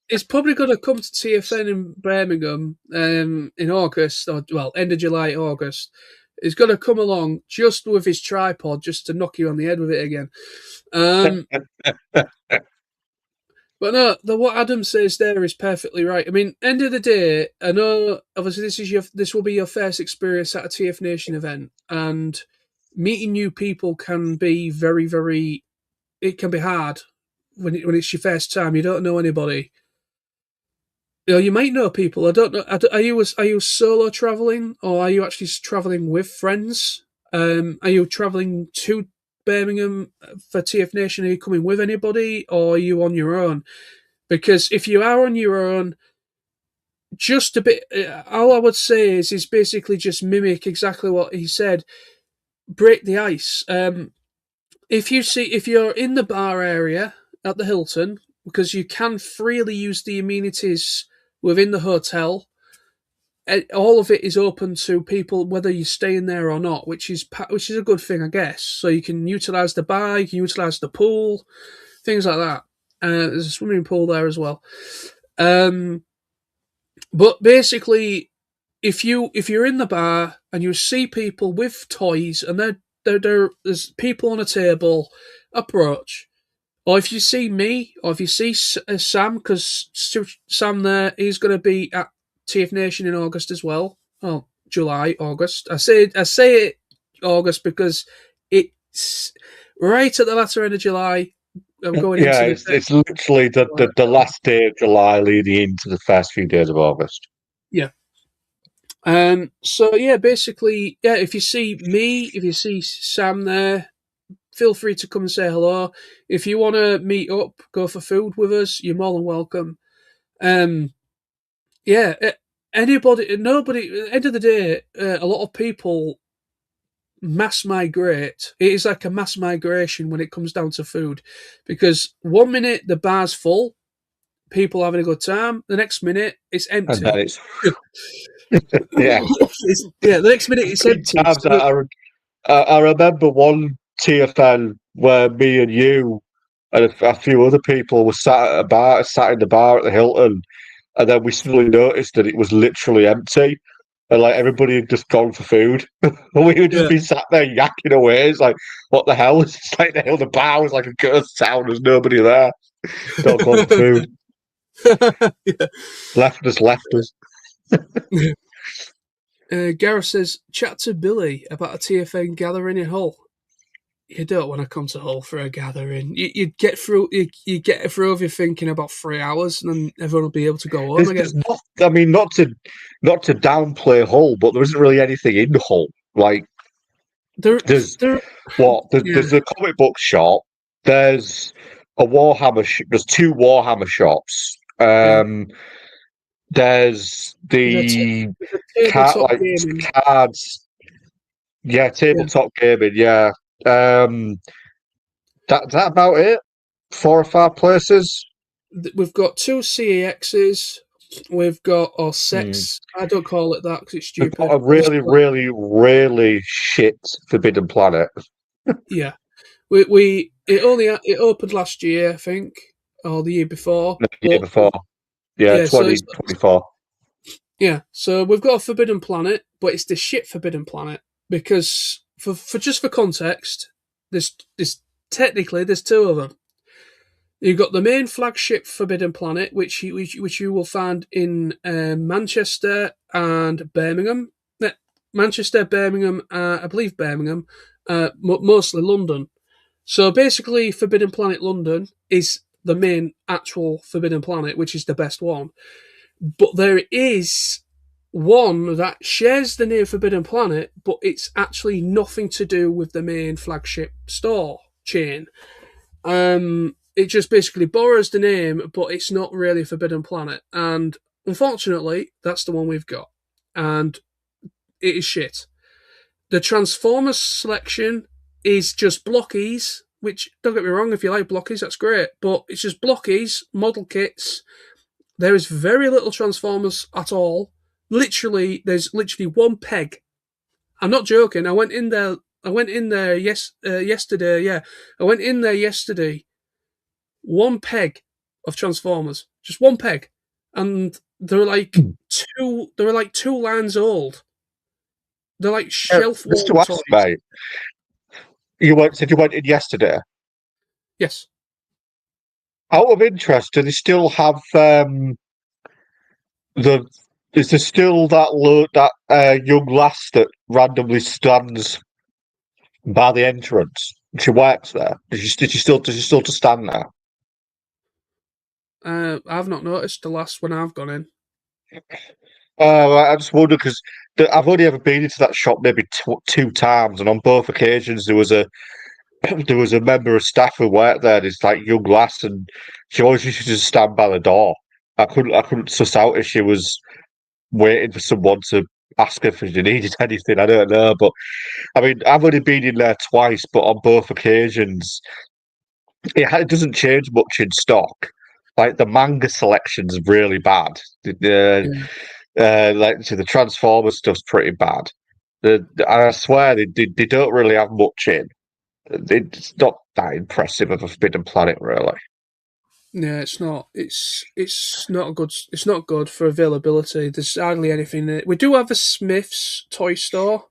He's probably going to come to TFN in Birmingham in August, or end of July, August. He's going to come along just with his tripod, just to knock you on the head with it again. But no, what Adam says there is perfectly right. I mean, end of the day, I know obviously this will be your first experience at a TFNation event, and meeting new people can be very, very. It can be hard when it's your first time. You don't know anybody. You might know people. I don't know. Are you solo traveling, or are you actually traveling with friends? Are you traveling to Birmingham for TFNation? Are you coming with anybody, or are you on your own? Because if you are on your own, just a bit. All I would say is basically just mimic exactly what he said. Break the ice. If you're in the bar area at the Hilton, because you can freely use the amenities within the hotel, all of it is open to people whether you're staying there or not, which is a good thing, I guess. So you can utilize the bar, you can utilize the pool, things like that. There's a swimming pool there as well. But basically, if you're in the bar and you see people with toys and there's people on a table, approach. Or if you see me, or if you see Sam, because Sam there, he's going to be at TFNation in August as well. Oh, July, August. I say it August because it's right at the latter end of July. I'm going into it's literally the last day of July leading into the first few days of August. Yeah. So yeah, basically, yeah. If you see me, if you see Sam there, feel free to come and say hello. If you want to meet up, go for food with us, you're more than welcome. Yeah, nobody. At the end of the day, a lot of people mass migrate. It is like a mass migration when it comes down to food, because 1 minute the bar's full, people having a good time. The next minute it's empty. And then it's yeah. The next minute it's empty. I remember one TFN where me and you and a few other people were sat in the bar at the Hilton, and then we suddenly noticed that it was literally empty, and like everybody had just gone for food. We would just be sat there yakking away. It's like, what the hell? It's like the bar was like a ghost town. There's nobody there. Don't go for food. Left us. Gareth says, chat to Billy about a TFN gathering in Hull. You don't want to come to Hull for a gathering. You get through if you're thinking about 3 hours, and then everyone will be able to go home again. Not to downplay Hull, but there isn't really anything in Hull. Like there's a comic book shop. There's a Warhammer. There's 2 Warhammer shops. There's the cards. Yeah, tabletop gaming. Yeah. That about it. 4 or 5 places. We've got 2 CAXs. We've got our sets. I don't call it that because it's stupid. We've got a really shit Forbidden Planet. Yeah, it opened last year, I think, or the year before. The year before. Yeah, 2024. Yeah, so we've got a Forbidden Planet, but it's the shit Forbidden Planet because for just for context, there's technically there's two of them. You've got the main flagship Forbidden Planet, which you will find in Manchester and Birmingham. Manchester, Birmingham, I believe Birmingham, mostly London. So basically, Forbidden Planet London is the main actual Forbidden Planet, which is the best one. But there is one that shares the name Forbidden Planet, but it's actually nothing to do with the main flagship store chain. It just basically borrows the name, but it's not really Forbidden Planet. And unfortunately, that's the one we've got. And it is shit. The Transformers selection is just blockies, which, don't get me wrong, if you like blockies, that's great. But it's just blockies, model kits. There is very little Transformers at all. There's literally one peg. I'm not joking. I went in there. Yesterday. Yeah, I went in there yesterday. One peg of Transformers, just one peg, and they're like two. They were like 2 lines old. They're like shelf Just to warm ask, toys. mate, said you went in yesterday. Yes. Out of interest, do they still have the? Is there still that young lass that randomly stands by the entrance? She works there. Does she still just stand there? I've not noticed the last one I've gone in. I just wonder because I've only ever been into that shop maybe 2 times, and on both occasions there was a there was a member of staff who worked there. This like young lass, and she always used to just stand by the door. I couldn't suss out if she was waiting for someone to ask her if she needed anything. I don't know, but I mean, I've only been in there twice, but on both occasions, it doesn't change much in stock. Like the manga selection's really bad. Yeah. So the Transformers stuff's pretty bad. I swear they don't really have much in. It's not that impressive of a Forbidden Planet, really. Yeah, it's not. It's not a good. It's not good for availability. There's hardly anything in it. We do have a Smith's toy store,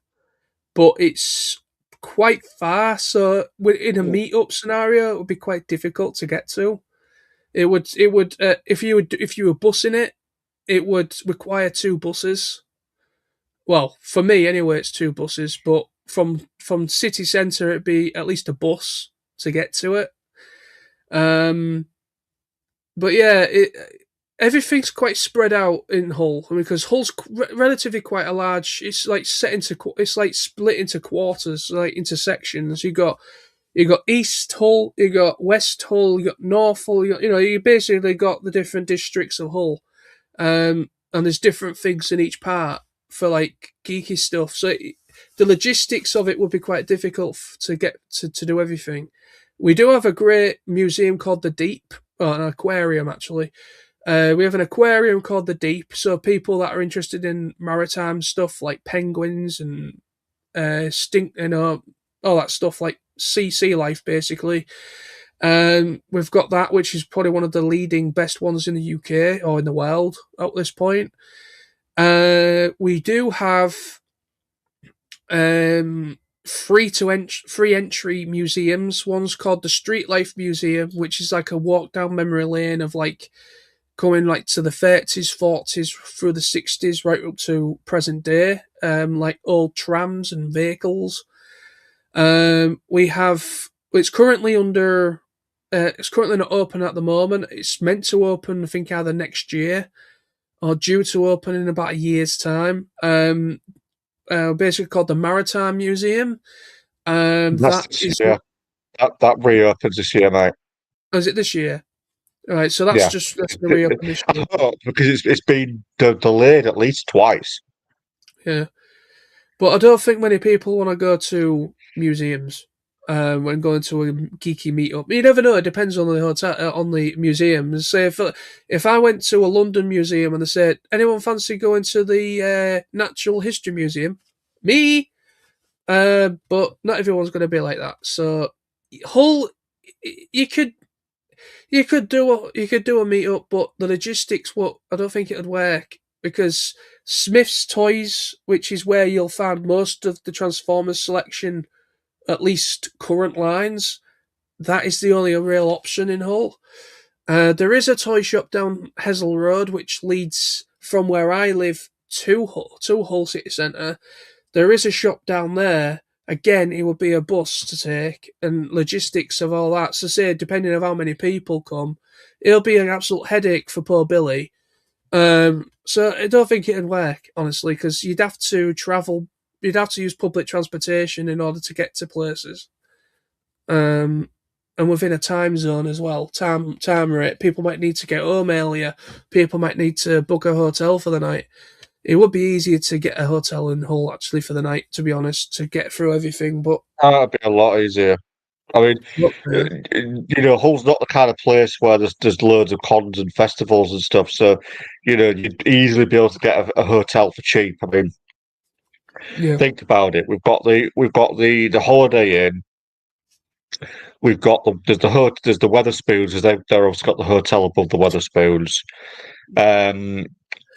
but it's quite far. So in a meet-up scenario, it would be quite difficult to get to. It would if you were busing it, it would require 2 buses. Well, for me anyway, it's 2 buses. But from city centre, it'd be at least a bus to get to it. Um, but yeah, everything's quite spread out in Hull because Hull's relatively quite a large. It's like it's like split into quarters, like into sections. You got East Hull, you got West Hull, you got North Hull. You basically got the different districts of Hull, and there's different things in each part for like geeky stuff. So the logistics of it would be quite difficult to get to do everything. We do have a great museum called the Deep, or an aquarium actually. We have an aquarium called the Deep, so people that are interested in maritime stuff like penguins and all that stuff like sea life basically. We've got that, which is probably one of the leading best ones in the UK or in the world at this point. We do have free entry museums. One's called the Street Life Museum, which is like a walk down memory lane of like going like to the 30s, 40s, through the 60s, right up to present day, like old trams and vehicles. We have it's currently under it's currently not open at the moment. It's meant to open, I think, either next year or due to open in about a year's time. Basically called the Maritime Museum. That's That this is, year. That reopens this year, mate. is it this year? All right, so Yeah. that's going to reopen this I year. hope because it's been delayed at least twice. Yeah, but I don't think many people want to go to museums when going to a geeky meetup. You never know. It depends on the hotel, on the museum. Say if I went to a London museum and they said, "Anyone fancy going to the Natural History Museum?" Me, but not everyone's going to be like that. So, Hull, you could you could do a meetup, but the logistics, what I don't think it would work. because Smith's Toys, which is where you'll find most of the Transformers selection, at least current lines, that is the only real option in Hull. There is a toy shop down Hessel Road, which leads from where I live to Hull City Centre. There is a shop down there. Again, it would be a bus to take, and logistics of all that. So, say, depending on how many people come, it'll be an absolute headache for poor Billy. So, I don't think it'd work, honestly, because you'd have to travel, you'd have to use public transportation in order to get to places. And within a time zone as well, time rate. People might need to get home earlier. People might need to book a hotel for the night. It would be easier to get a hotel in Hull actually for the night, to be honest, to get through everything. But That'd be a lot easier. I mean, Hull's not the kind of place where there's loads of cons and festivals and stuff. So, you'd easily be able to get a hotel for cheap. I mean, yeah, think about it. We've got the Holiday Inn. We've got there's the Weatherspoons, because they've obviously got the hotel above the Weatherspoons.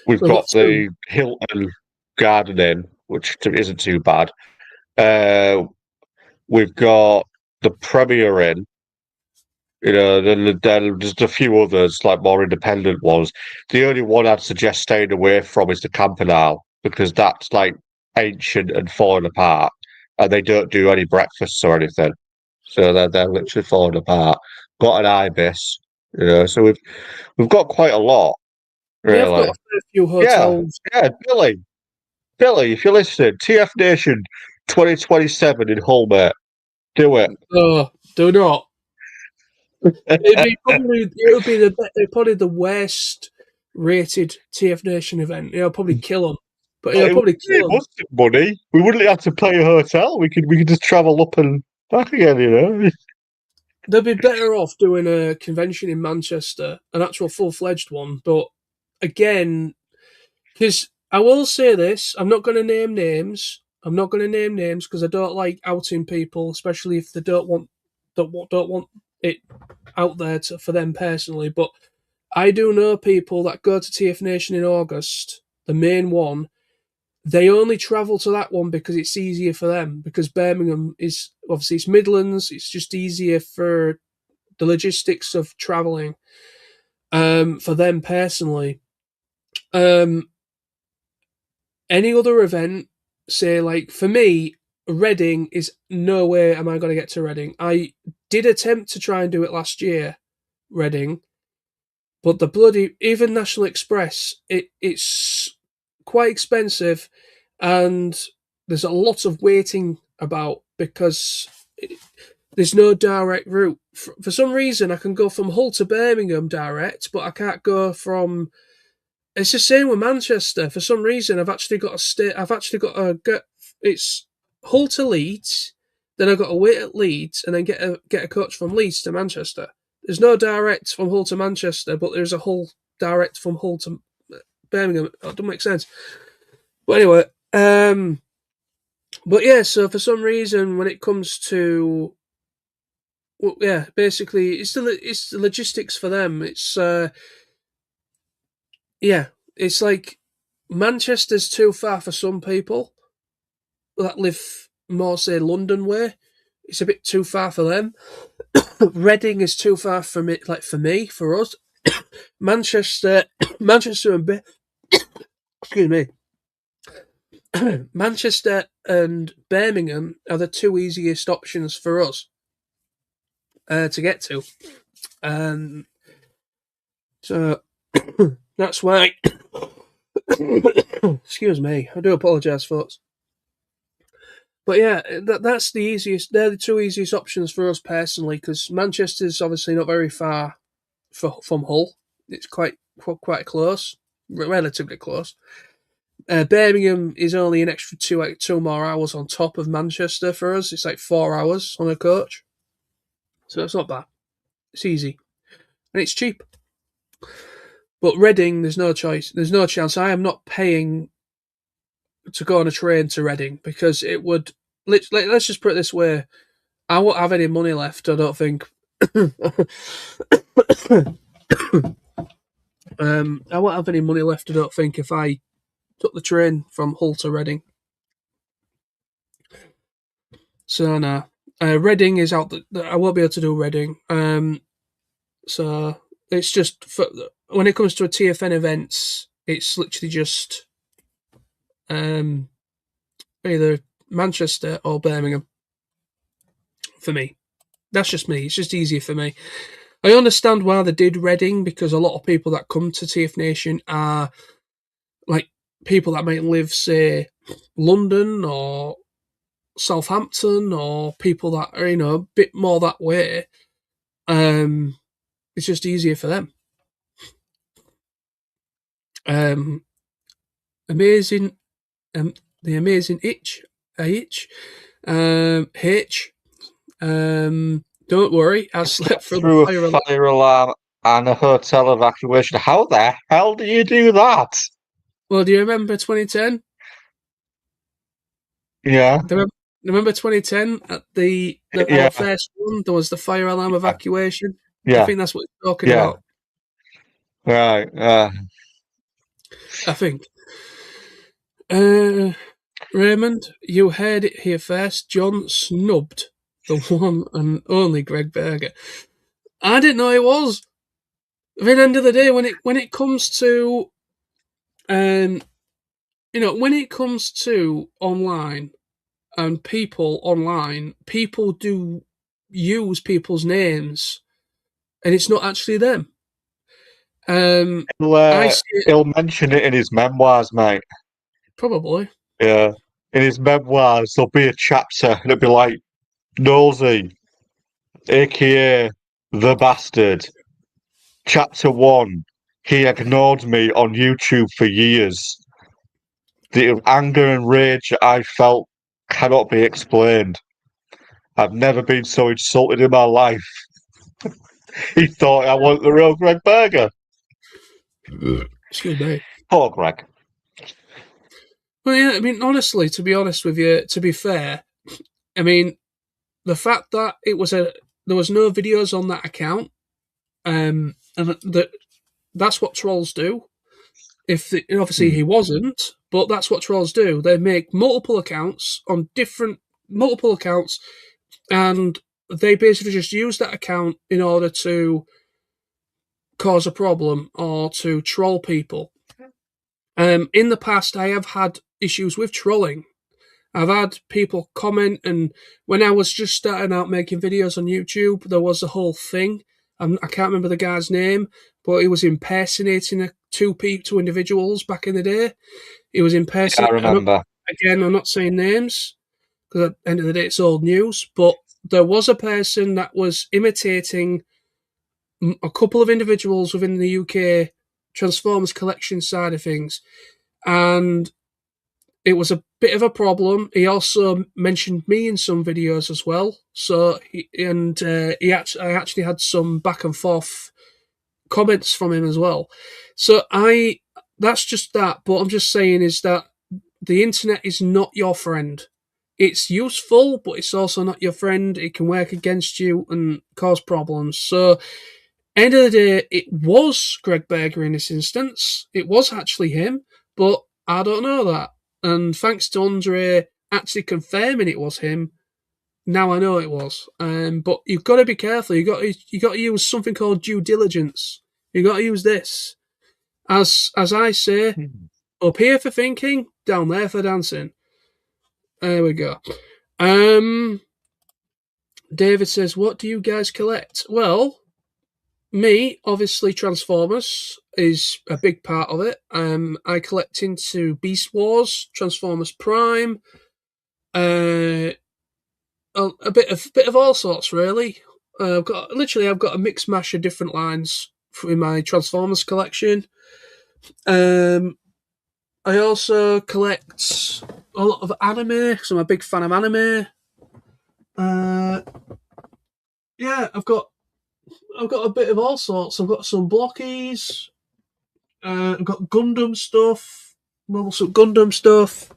We've well, got that's true. the Hilton Garden Inn, which isn't too bad. We've got the Premier Inn. Then there's a few others, like more independent ones. The only one I'd suggest staying away from is the Campanile, because that's like ancient and falling apart, and they don't do any breakfasts or anything. So they're literally falling apart. Got an Ibis, so we've got quite a lot, Yeah, I've got really. a fair few Yeah, hotels. yeah, Billy, if you're listening, TFNation 2027 in Hull, mate. Do it. Do not. It'll be the worst rated TFNation event. It'll probably kill them. But it'll probably It kill them. was money. We wouldn't have to pay a hotel. We could just travel up and back again. They'd be better off doing a convention in Manchester, an actual full-fledged one. But again, because I will say this, I'm not going to name names. I'm not going to name names because I don't like outing people, especially if they don't want it out there for them personally. But I do know people that go to TFNation in August, the main one. They only travel to that one because it's easier for them. Because Birmingham is obviously it's Midlands. It's just easier for the logistics of traveling. For them personally. Any other event, say like for me, Reading is no way am I going to get to Reading. I did attempt to try and do it last year, Reading, but the bloody even National Express, it's quite expensive, and there's a lot of waiting about because there's no direct route. For some reason, I can go from Hull to Birmingham direct, but I can't go from. It's the same with Manchester. For some reason, I've actually got to stay. I've actually got to get. It's Hull to Leeds, then I've got to wait at Leeds, and then get a coach from Leeds to Manchester. There's no direct from Hull to Manchester, but there's a Hull direct from Hull to Birmingham. That doesn't make sense. But anyway, but yeah. So for some reason, when it comes to, well, yeah, basically, it's the logistics for them. It's yeah, it's like Manchester's too far for some people that live more, say, London way. It's a bit too far for them. Reading is too far from it, like for me, for us. Manchester, Manchester and excuse me, Manchester and Birmingham are the two easiest options for us to get to. So that's why. Excuse me, I do apologise, folks. But yeah, that's the easiest. They're the two easiest options for us personally, because Manchester's obviously not very far from Hull. It's quite close, relatively close. Birmingham is only an extra two more hours on top of Manchester for us. It's like 4 hours on a coach, so it's not bad. It's easy and it's cheap. But Reading, there's no choice. There's no chance. I am not paying to go on a train to Reading because it would. Let's just put it this way: I won't have any money left. I don't think. I won't have any money left, I don't think, if I took the train from Hull to Reading. So no, Reading is out. I won't be able to do Reading. So it's just when it comes to a TFN events, it's literally just either Manchester or Birmingham for me. That's just me. It's just easier for me. I understand why they did Reading, because a lot of people that come to TFNation are like people that might live, say, London or Southampton, or people that are, a bit more that way. It's just easier for them. Amazing, the amazing H. Don't worry, I slept through a fire alarm and a hotel evacuation. How the hell do you do that? Well, do you remember 2010? Yeah. Remember 2010 at our first one? There was the fire alarm evacuation. Yeah. I think that's what you're talking about. Right. I think. Raymond, you heard it here first. John snubbed the one and only Greg Berger. I didn't know it was. At the end of the day, when it comes to, when it comes to online and people online, people do use people's names, and it's not actually them. He'll mention it in his memoirs, mate. Probably. Yeah. In his memoirs, there'll be a chapter, and it'll be like, Nosy, aka The Bastard. Chapter 1, he ignored me on YouTube for years. The anger and rage I felt cannot be explained. I've never been so insulted in my life. He thought I was the real Greg Berger. Excuse me. Poor Greg. Well, yeah, I mean, honestly, to be honest with you, to be fair, I mean, the fact that there was no videos on that account, and that's what trolls do. Obviously he wasn't, but that's what trolls do. They make multiple accounts, and they basically just use that account in order to cause a problem or to troll people. In the past, I have had issues with trolling. I've had people comment, and when I was just starting out making videos on YouTube, there was a whole thing. I can't remember the guy's name, but he was impersonating two individuals back in the day. He was impersonating. I remember. Again, I'm not saying names, because at the end of the day, it's old news, but there was a person that was imitating a couple of individuals within the UK Transformers collection side of things, and it was a bit of a problem. He also mentioned me in some videos as well. So I actually had some back and forth comments from him as well. So that's just that. But I'm just saying is that the internet is not your friend. It's useful, but it's also not your friend. It can work against you and cause problems. So, end of the day, it was Greg Berger in this instance. It was actually him, but I don't know that. And thanks to Andre actually confirming it was him, now I know it was. But you've got to be careful. You got to use something called due diligence. You got to use this, as I say, up here for thinking, down there for dancing. There we go. David says, "What do you guys collect?" Well, me, obviously, Transformers is a big part of it. I collect into Beast Wars, Transformers Prime, a bit of all sorts, really. I've got a mixed mash of different lines in my Transformers collection. I also collect a lot of anime, because I'm a big fan of anime. Yeah, I've got a bit of all sorts. I've got some blockies. I've got Gundam stuff. Some Gundam stuff.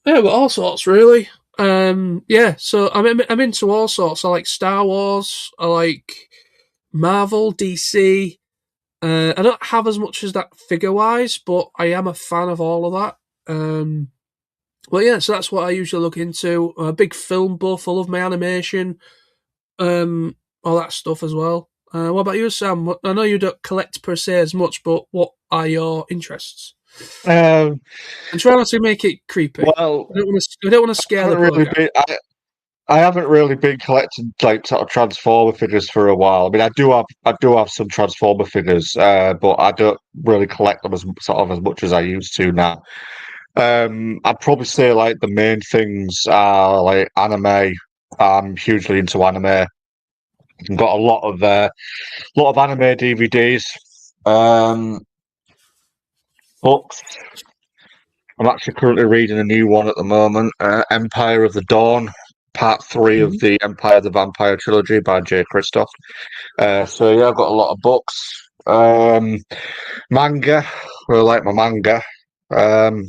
Yeah, but all sorts really. Yeah, so I'm into all sorts. I like Star Wars. I like Marvel, DC. I don't have as much as that figure-wise, but I am a fan of all of that. Well, yeah, so that's what I usually look into. I'm a big film buff. I love my animation, all that stuff as well. What about you, Sam? I know you don't collect per se as much, but what are your interests? Um, And try not to make it creepy. well, I don't want to I scare the haven't poor really guy. been. I haven't really been collecting like sort of Transformer figures for a while. I mean, I do have some Transformer figures, but I don't really collect them as sort of as much as I used to now. I'd probably say like the main things are like anime. I'm hugely into anime. I've got a lot of anime DVDs, books. I'm actually currently reading a new one at the moment, Empire of the Dawn, Part 3 of Mhm. the Empire the Vampire trilogy by J. Christoph. So yeah, I've got a lot of books. Manga. I really like my manga. Um,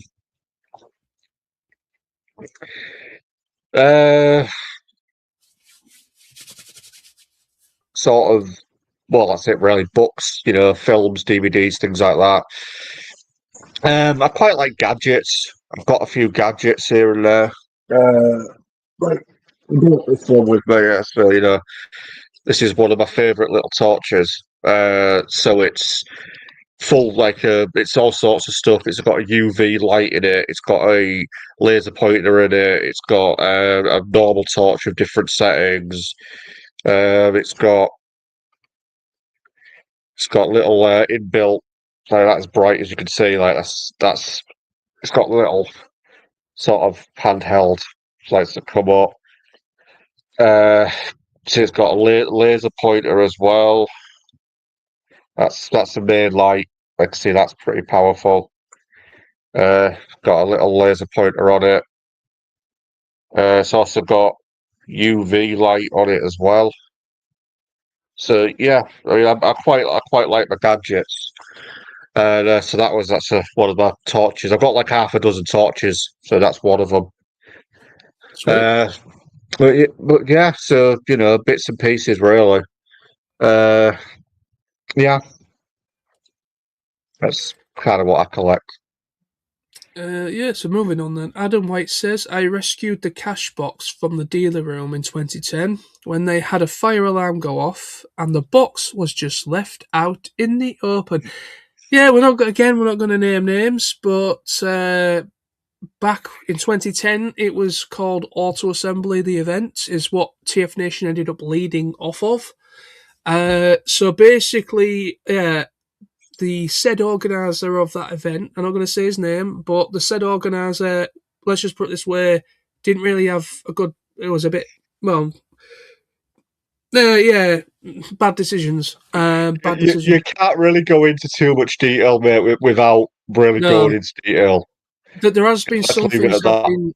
uh, sort of, well, that's it really. Books, films, DVDs, things like that. I quite like gadgets. I've got a few gadgets here and there. Like, I brought this one with me, so this is one of my favourite little torches. So it's full it's all sorts of stuff. It's got a UV light in it. It's got a laser pointer in it. It's got a normal torch of different settings. It's got little inbuilt, like that's bright as you can see. Like that's it's got little sort of handheld lights that come up. See, it's got a laser pointer as well. That's the main light. Like, see, that's pretty powerful. Got a little laser pointer on it. It's also got UV light on it as well. So yeah, I mean, I quite like my gadgets. And so one of my torches. I've got like half a dozen torches, so that's one of them. Sweet. Uh, but yeah, so bits and pieces really. Uh, yeah, that's kind of what I collect. Yeah, so moving on then. Adam White says, I rescued the cash box from the dealer room in 2010 when they had a fire alarm go off and the box was just left out in the open. Yeah, we're not going to name names, but back in 2010, it was called Auto Assembly. The event is what TFNation ended up leading off of. So basically, yeah, the said organizer of that event, I'm not going to say his name, but the said organizer, let's just put it this way, didn't really have a good, it was a bit, well, yeah, bad decisions. Bad You decisions. can't really go into too much detail, mate, without really going No, into detail. there has been Let's some leave it things at that have that. been,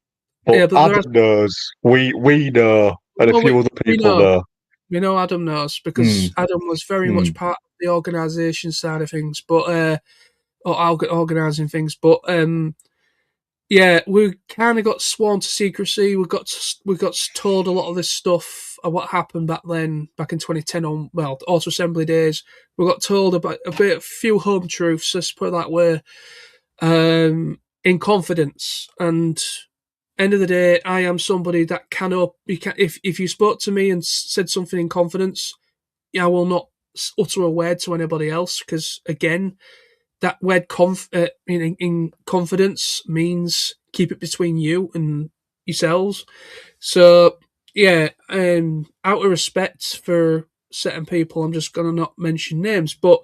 But yeah, but there has, Adam knows. We know, and a well, few other we people know. know. We know Adam knows because Hmm. Adam was very much Hmm. part of the organisation side of things, but or organising things. But yeah, we kind of got sworn to secrecy. We got told a lot of this stuff of what happened back then, back in 2010 on auto assembly days. We got told about a few home truths. Let's put it that way, in confidence. And end of the day, I am somebody that if you spoke to me and said something in confidence, yeah, I will not utter a word to anybody else because again, that word in confidence means keep it between you and yourselves. So yeah, out of respect for certain people, I'm just gonna not mention names, but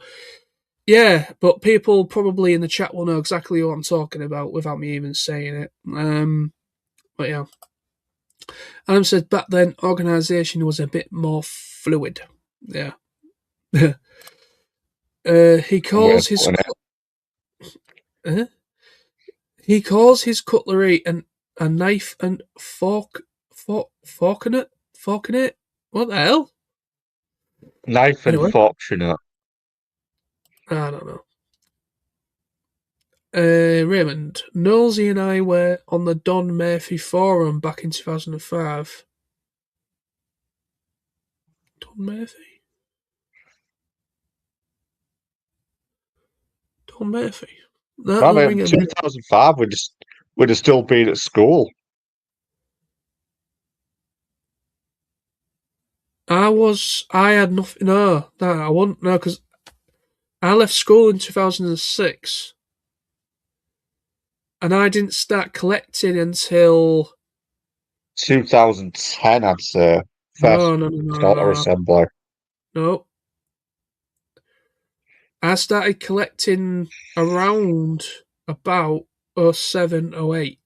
yeah, but people probably in the chat will know exactly what I'm talking about without me even saying it. But yeah, Adam said back then organisation was a bit more fluid. Yeah. He Way of calls his putting it. uh, he calls his cutlery a knife and forking it. What the hell? Knife and Anyway, fork, you know. I don't know. Raymond, Nosey and I were on the Don Murphy forum back in 2005. Don Murphy? John Murphy. That I will mean, ring a bell. 2005, we'd have still been at school. I had nothing. No, I wouldn't. No, because I left school in 2006, and I didn't start collecting until 2010, I'd say. First no, no, no, no, auto no, no. assembly. No. I started collecting around about 07, 08.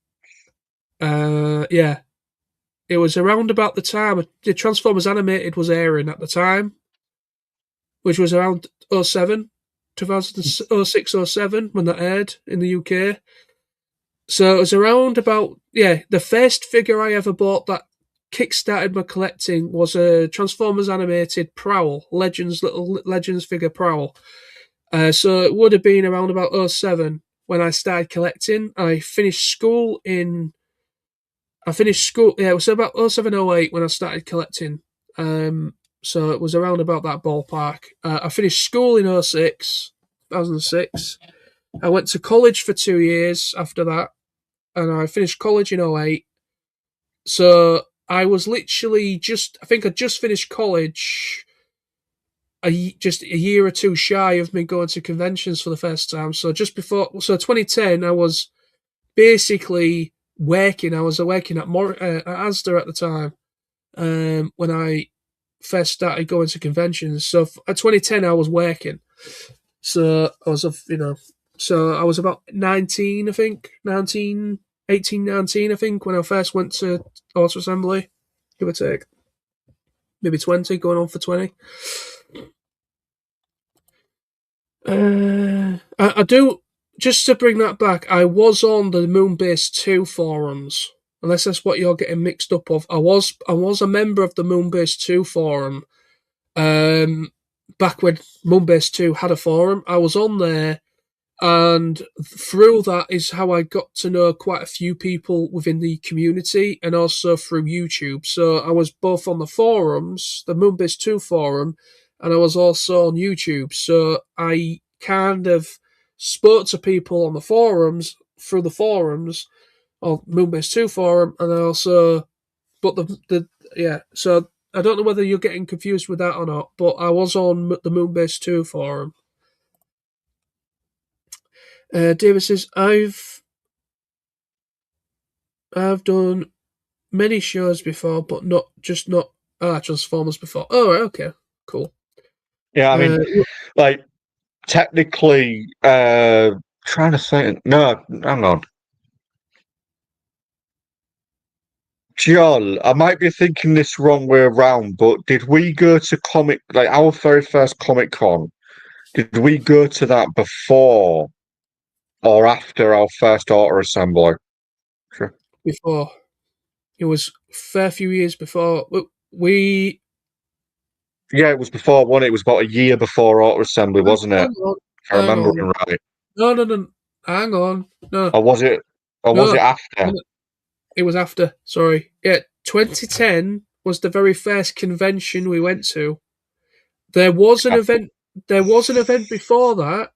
Yeah, it was around about the time the Transformers Animated was airing at the time, which was around 07, 2006, 07 when that aired in the UK. So it was around about, yeah, the first figure I ever bought that kickstarted my collecting was a Transformers Animated Prowl, little Legends figure Prowl. So it would have been around about 07 when I started collecting. Yeah, it was about 07, 08 when I started collecting. So it was around about that ballpark. I finished school in 2006. I went to college for 2 years after that, and I finished college in 08. So I was literally I think I just finished college just a year or two shy of me going to conventions for the first time. So 2010, I was basically working. I was working at Asda at the time when I first started going to conventions. So at 2010, I was working. So I was, so I was about 19, I think, 18, 19, I think, when I first went to auto assembly, give or take. Maybe 20, going on for 20. I do, just to bring that back, I was on the Moonbase 2 forums, unless that's what you're getting mixed up of. I was a member of the Moonbase 2 forum, back when Moonbase 2 had a forum. I was on there, and through that is how I got to know quite a few people within the community, and also through YouTube. So I was both on the forums, the Moonbase 2 forum, and I was also on YouTube. So I kind of spoke to people on the forums through the forums, or Moonbase 2 forum, and I also, but yeah, so I don't know whether you're getting confused with that or not, but I was on the Moonbase 2 forum. David says, I've done many shows before, but not Transformers before. Oh, right, okay, cool. Yeah, I mean, like, technically, trying to think. No, hang on. Joel, I might be thinking this wrong way around, but did we go to our very first Comic Con? Did we go to that before or after our first auto assembly? Sure. Before, it was a fair few years before. We Yeah, it was before one. It was about a year before auto assembly, wasn't it? hang on, If I hang remember on. right. No, no, no, hang on. No, Or was it? Or was no, it after? it was after. Sorry. Yeah, 2010 was the very first convention we went to. There was an Yeah. event. There was an event before that,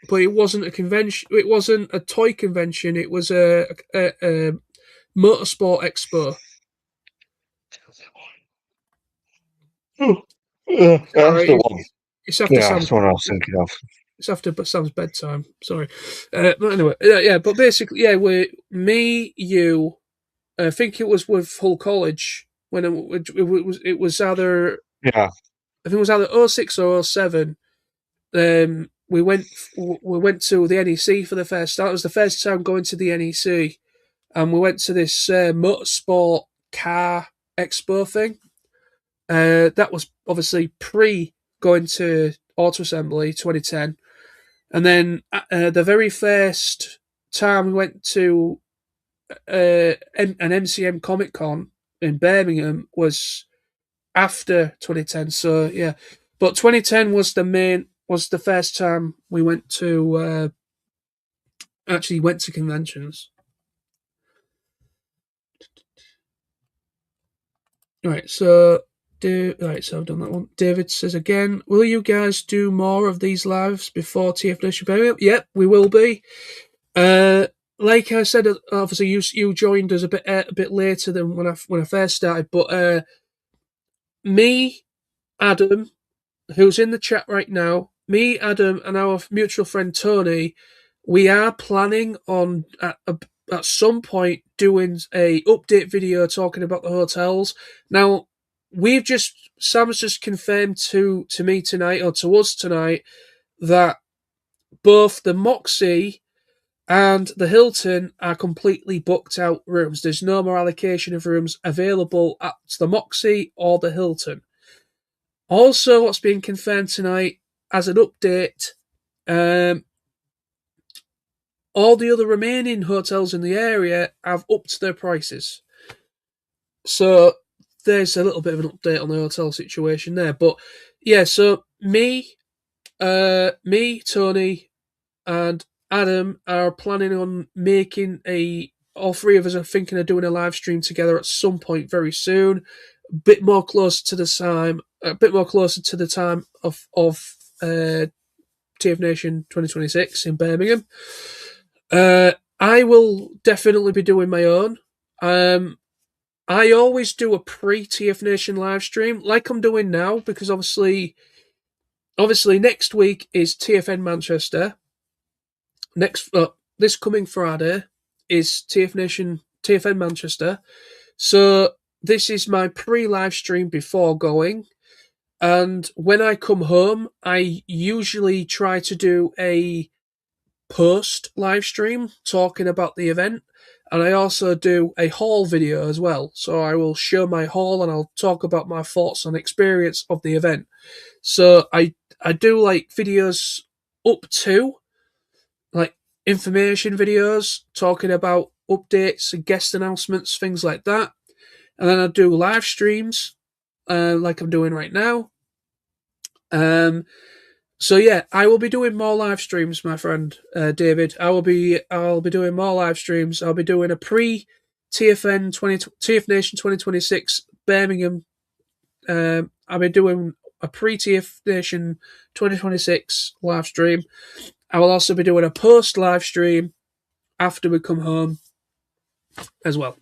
but it wasn't a convention. It wasn't a toy convention. It was a motorsport expo. Yeah, that's the Sorry, one. it's after Yeah, Sam's. that's the one I was thinking of. It's after Sam's bedtime. Sorry, but anyway, yeah. But basically, yeah, me, you. I think it was with Hull College when it was either, Yeah. I think it was either '06 or '07. We went to the NEC for the first time. It was the first time going to the NEC, and we went to this motorsport car expo thing. That was obviously pre going to Auto Assembly 2010, and then the very first time we went to an MCM Comic Con in Birmingham was after 2010. So yeah, but 2010 was the first time we went to actually went to conventions. Right. So Right, so I've done that one. David says again, will you guys do more of these lives before TFNation Birmingham? Yep, we will be. Like I said, obviously you joined us a bit later than when I first started, but me, Adam, who's in the chat right now, me, Adam, and our mutual friend Tony, we are planning on at some point doing a update video talking about the hotels. Now, Sam's just confirmed to me tonight, or to us tonight, that both the Moxie and the Hilton are completely booked out rooms. There's no more allocation of rooms available at the Moxie or the Hilton. Also, what's being confirmed tonight as an update, all the other remaining hotels in the area have upped their prices. So there's a little bit of an update on the hotel situation there. But yeah, so me, Tony, and Adam are planning on making all three of us are thinking of doing a live stream together at some point very soon. A bit more closer to the time of TFNation 2026 in Birmingham. I will definitely be doing my own. I always do a pre-TFNation live stream like I'm doing now, because obviously next week is TFN Manchester. This coming Friday is TFN Manchester. So this is my pre-live stream before going. And when I come home, I usually try to do a post live stream talking about the event. And I also do a haul video as well. So I will show my haul and I'll talk about my thoughts and experience of the event. So I do like videos up to like information videos talking about updates and guest announcements, things like that. And then I do live streams like I'm doing right now. So yeah, I will be doing more live streams, my friend David. I'll be doing more live streams. I'll be doing a TFNation 2026 Birmingham. I'll be doing a TFNation 2026 live stream. I will also be doing a post live stream after we come home as well.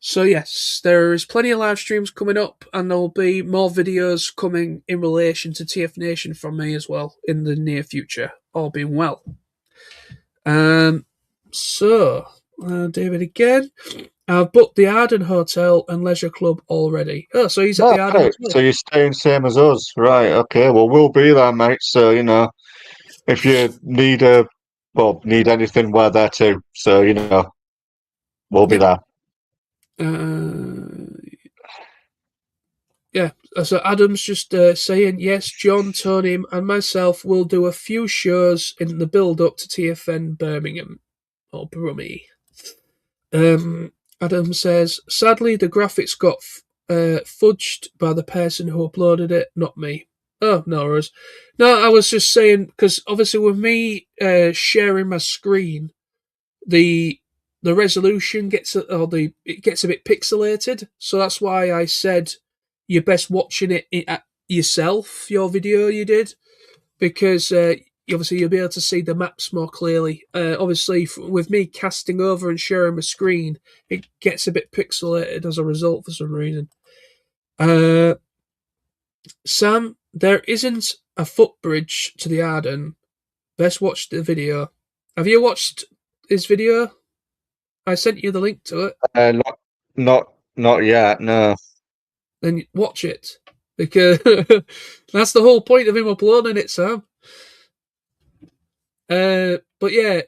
So yes, there is plenty of live streams coming up, and there will be more videos coming in relation to TFNation from me as well in the near future, all being well. David again. I've booked the Arden Hotel and Leisure Club already. Oh, so he's at the Arden Hotel. So you're staying same as us, right? Okay, well we'll be there, mate. So if you need anything, we're there too. So we'll be there. Yeah, so Adam's just saying, yes, John, Tony, and myself will do a few shows in the build-up to TFN Birmingham, or Brummie. Adam says, sadly, the graphics got fudged by the person who uploaded it, not me. Oh, no worries. No, I was just saying, because obviously with me sharing my screen, the resolution gets a bit pixelated, so that's why I said you're best watching it yourself, your video you did, because obviously you'll be able to see the maps more clearly. Obviously, with me casting over and sharing my screen, it gets a bit pixelated as a result for some reason. Sam, there isn't a footbridge to the Arden. Best watch the video. Have you watched his video? I sent you the link to it. Not yet, no. Then watch it, because that's the whole point of him uploading it, Sam. But yeah,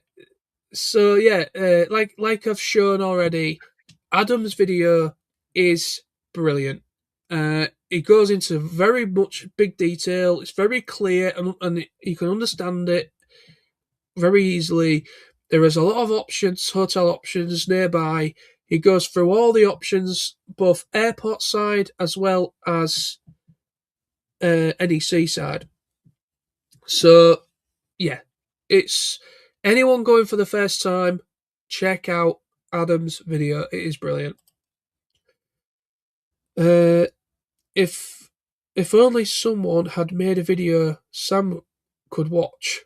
so yeah, like I've shown already, Adam's video is brilliant. It goes into very much big detail. It's very clear, and you can understand it very easily. There is a lot of options, hotel options nearby. He goes through all the options, both airport side as well as NEC side. So, yeah, it's anyone going for the first time, check out Adam's video. It is brilliant. if only someone had made a video Sam could watch.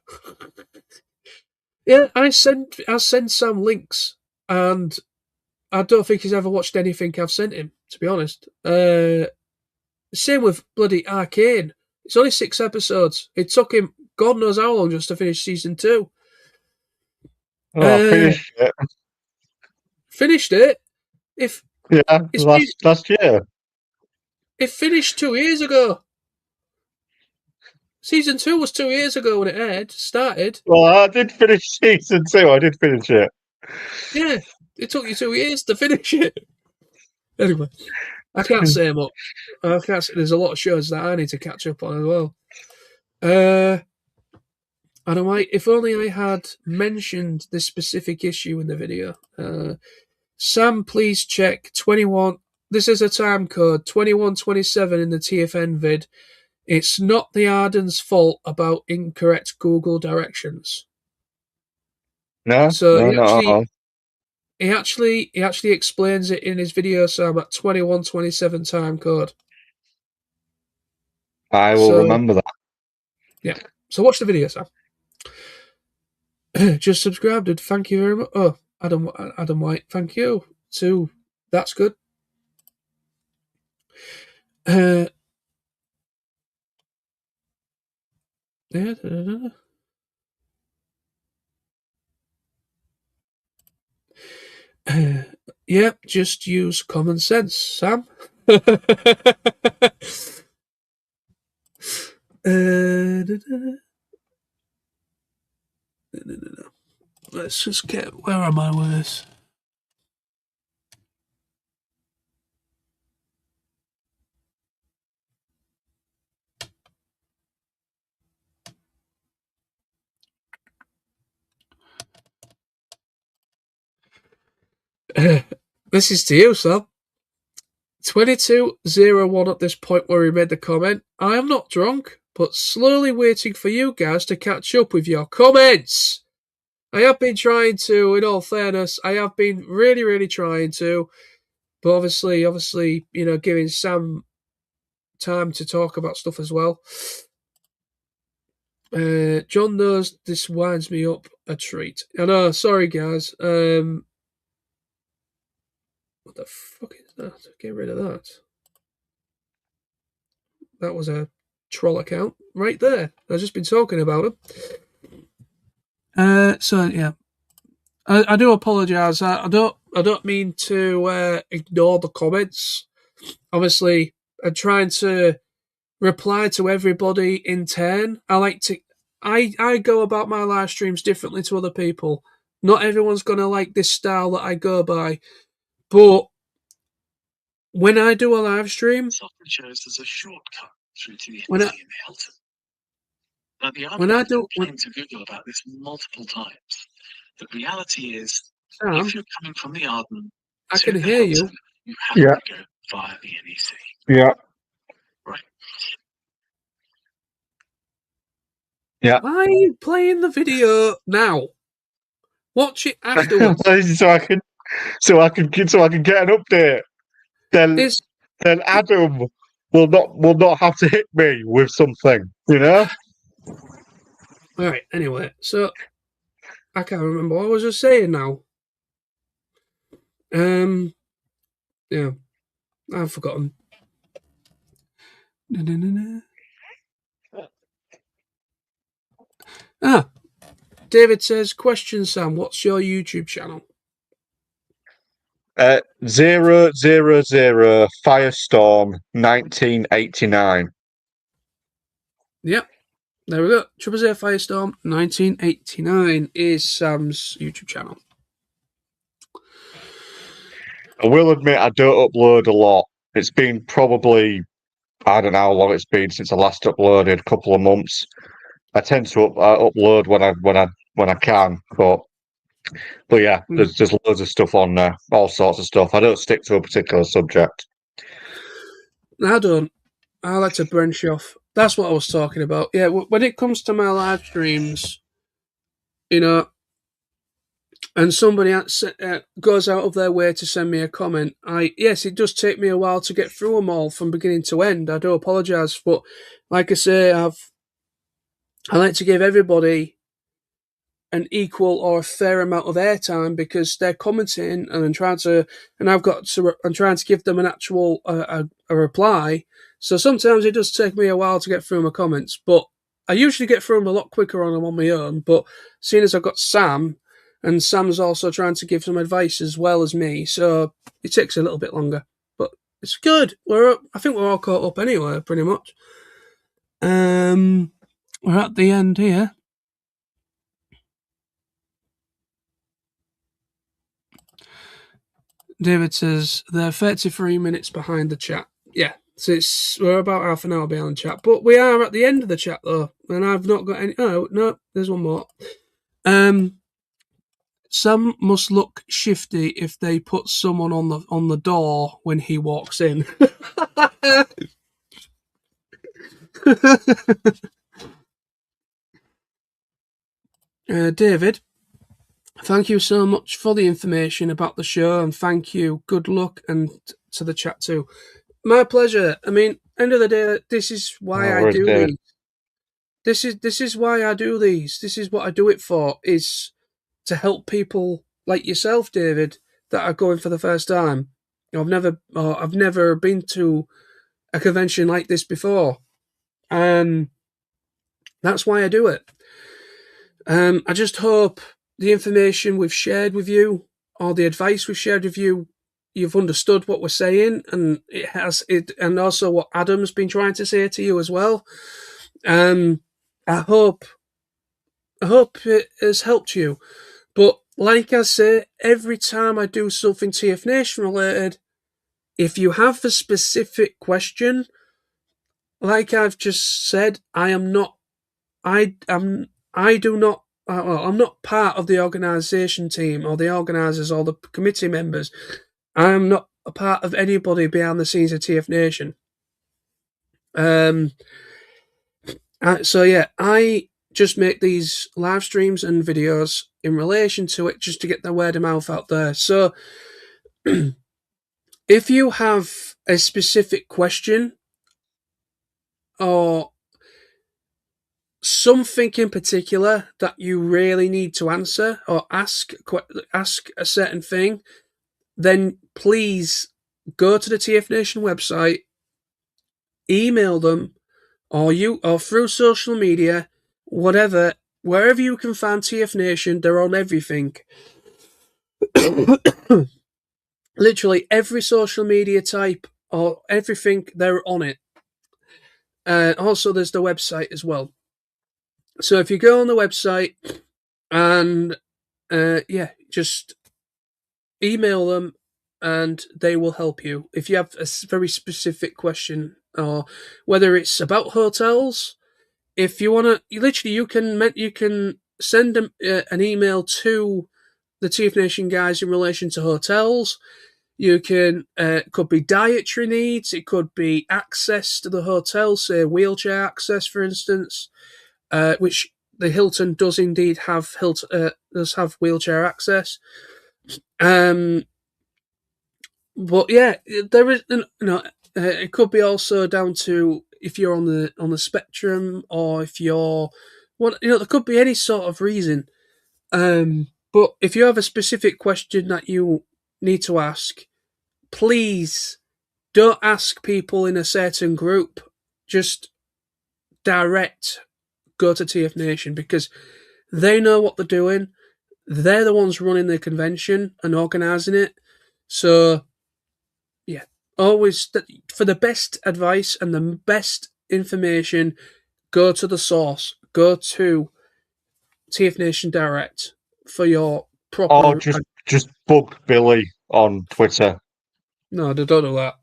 Yeah, I send Sam links, and I don't think he's ever watched anything I've sent him, to be honest. Same with bloody Arcane. It's only 6 episodes. It took him God knows how long just to finish season 2. Oh, I finished it. Finished it? Last year. It finished 2 years ago. Season 2 was 2 years ago when it started. Well, I did finish season 2. I did finish it. Yeah, it took you 2 years to finish it. Anyway, I can't say much. There's a lot of shows that I need to catch up on as well. I don't know. If only I had mentioned this specific issue in the video. Sam, please check 21. This is a time code 2127 in the TFN vid. It's not the Arden's fault about incorrect Google directions. No, So no, he actually explains it in his video, Sam, at 2127 time code. I will remember that. Yeah. So watch the video, Sam. Just subscribed. Thank you very much. Oh, Adam White. Thank you too. That's good. Yep, just use common sense, Sam. Let's just get. Where are my words? This is to you, Sam. 2201 at this point where he made the comment. I am not drunk, but slowly waiting for you guys to catch up with your comments. I have been trying to, in all fairness, I have been really, really trying to, but obviously, giving Sam time to talk about stuff as well. John knows this winds me up a treat. I know, sorry guys. What the fuck is that? Get rid of that. That was a troll account right there. I've just been talking about him. So yeah, I do apologise. I don't mean to ignore the comments. Obviously, I'm trying to reply to everybody in turn. I go about my live streams differently to other people. Not everyone's gonna like this style that I go by, but when I do a live stream, often shows as a shortcut through to the when embassy in Hilton. Now, the when I I've do, complained to Google about this multiple times. The reality is, Sam, if you're coming from the Arden I to can the hear you. Hilton, you have Yeah. to go via the NEC. Yeah. Right. Yeah. Why are you playing the video now? Watch it afterwards. so I can get an update. Then Adam will not have to hit me with something, Alright, anyway, so I can't remember what I was just saying now. Yeah, I've forgotten. David says, question Sam, what's your YouTube channel? 000Firestorm1989. Yep, there we go. 000Firestorm1989 is Sam's YouTube channel. I will admit I don't upload a lot. It's been probably, I don't know how long it's been since I last uploaded, a couple of months. I tend to upload when I can, but yeah, there's loads of stuff on there, all sorts of stuff. I don't stick to a particular subject. I don't. I like to branch off. That's what I was talking about. Yeah, when it comes to my live streams, and somebody goes out of their way to send me a comment, yes, it does take me a while to get through them all from beginning to end. I do apologise, but like I say, I like to give everybody an equal or a fair amount of airtime because they're commenting, and I'm trying to give them an actual a reply. So sometimes it does take me a while to get through my comments, but I usually get through them a lot quicker on them on my own. But seeing as I've got Sam, and Sam's also trying to give some advice as well as me, so it takes a little bit longer. But it's good. I think we're all caught up anyway, pretty much. We're at the end here. David says they're 33 minutes behind the chat. Yeah, so we're about half an hour behind the chat, but we are at the end of the chat though, and I've not got any. Oh no, there's one more. Some must look shifty if they put someone on the door when he walks in. David, thank you so much for the information about the show, and thank you. Good luck, and to the chat too. My pleasure. I mean, end of the day, this is why I do these. This is why I do these. This is what I do it for, is to help people like yourself, David, that are going for the first time. I've never been to a convention like this before. That's why I do it. I just hope the information we've shared with you, or the advice we've shared with you, you've understood what we're saying, and and also what Adam's been trying to say to you as well. I hope it has helped you. But like I say, every time I do something TFNation related, if you have a specific question, like I've just said, I'm not part of the organisation team or the organisers or the committee members. I am not a part of anybody behind the scenes of TFNation. So yeah, I just make these live streams and videos in relation to it, just to get the word of mouth out there. So if you have a specific question or something in particular that you really need to answer or ask a certain thing, then please go to the TFNation website, email them, or through social media, whatever, wherever you can find TFNation, they're on everything. Literally every social media type or everything, they're on it. Also, there's the website as well. So if you go on the website and just email them, and they will help you if you have a very specific question, or whether it's about hotels. If you want to, you can send them an email to the TFNation guys in relation to hotels. You can could be dietary needs. It could be access to the hotel, say wheelchair access, for instance, which the Hilton does indeed have. Does have wheelchair access. But yeah, there is, it could be also down to if you're on the spectrum, or if you're, there could be any sort of reason. But if you have a specific question that you need to ask, please don't ask people in a certain group. Just direct go to TFNation, because they know what they're doing. They're the ones running the convention and organising it. So yeah, always for the best advice and the best information, go to the source. Go to TFNation Direct for your proper. Or just bug Billy on Twitter. No, don't do that.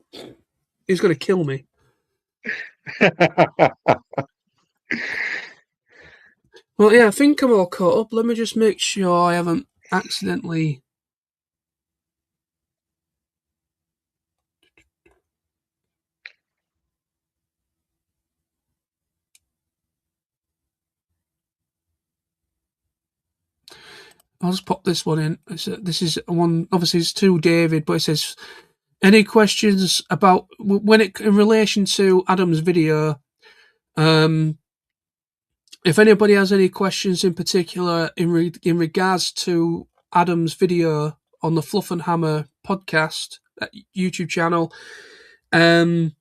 He's going to kill me. Well, yeah, I think I'm all caught up. Let me just make sure I haven't accidentally. I'll just pop this one in. This is one, obviously it's to David, but it says, any questions about when it in relation to Adam's video? If anybody has any questions in particular in regards to Adam's video on the Fluff and Hammer podcast YouTube channel, you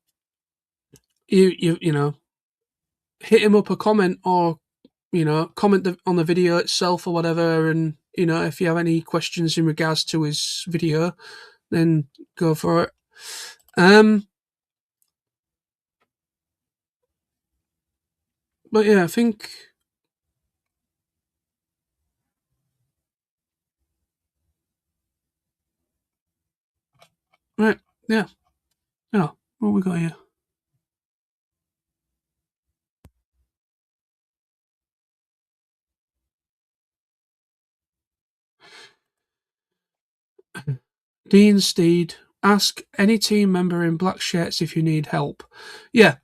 know, hit him up a comment, or comment on the video itself or whatever, and if you have any questions in regards to his video, then go for it. But yeah, I think right, yeah. Oh, what we got here? Dean Steed, ask any team member in black shirts if you need help. Yeah,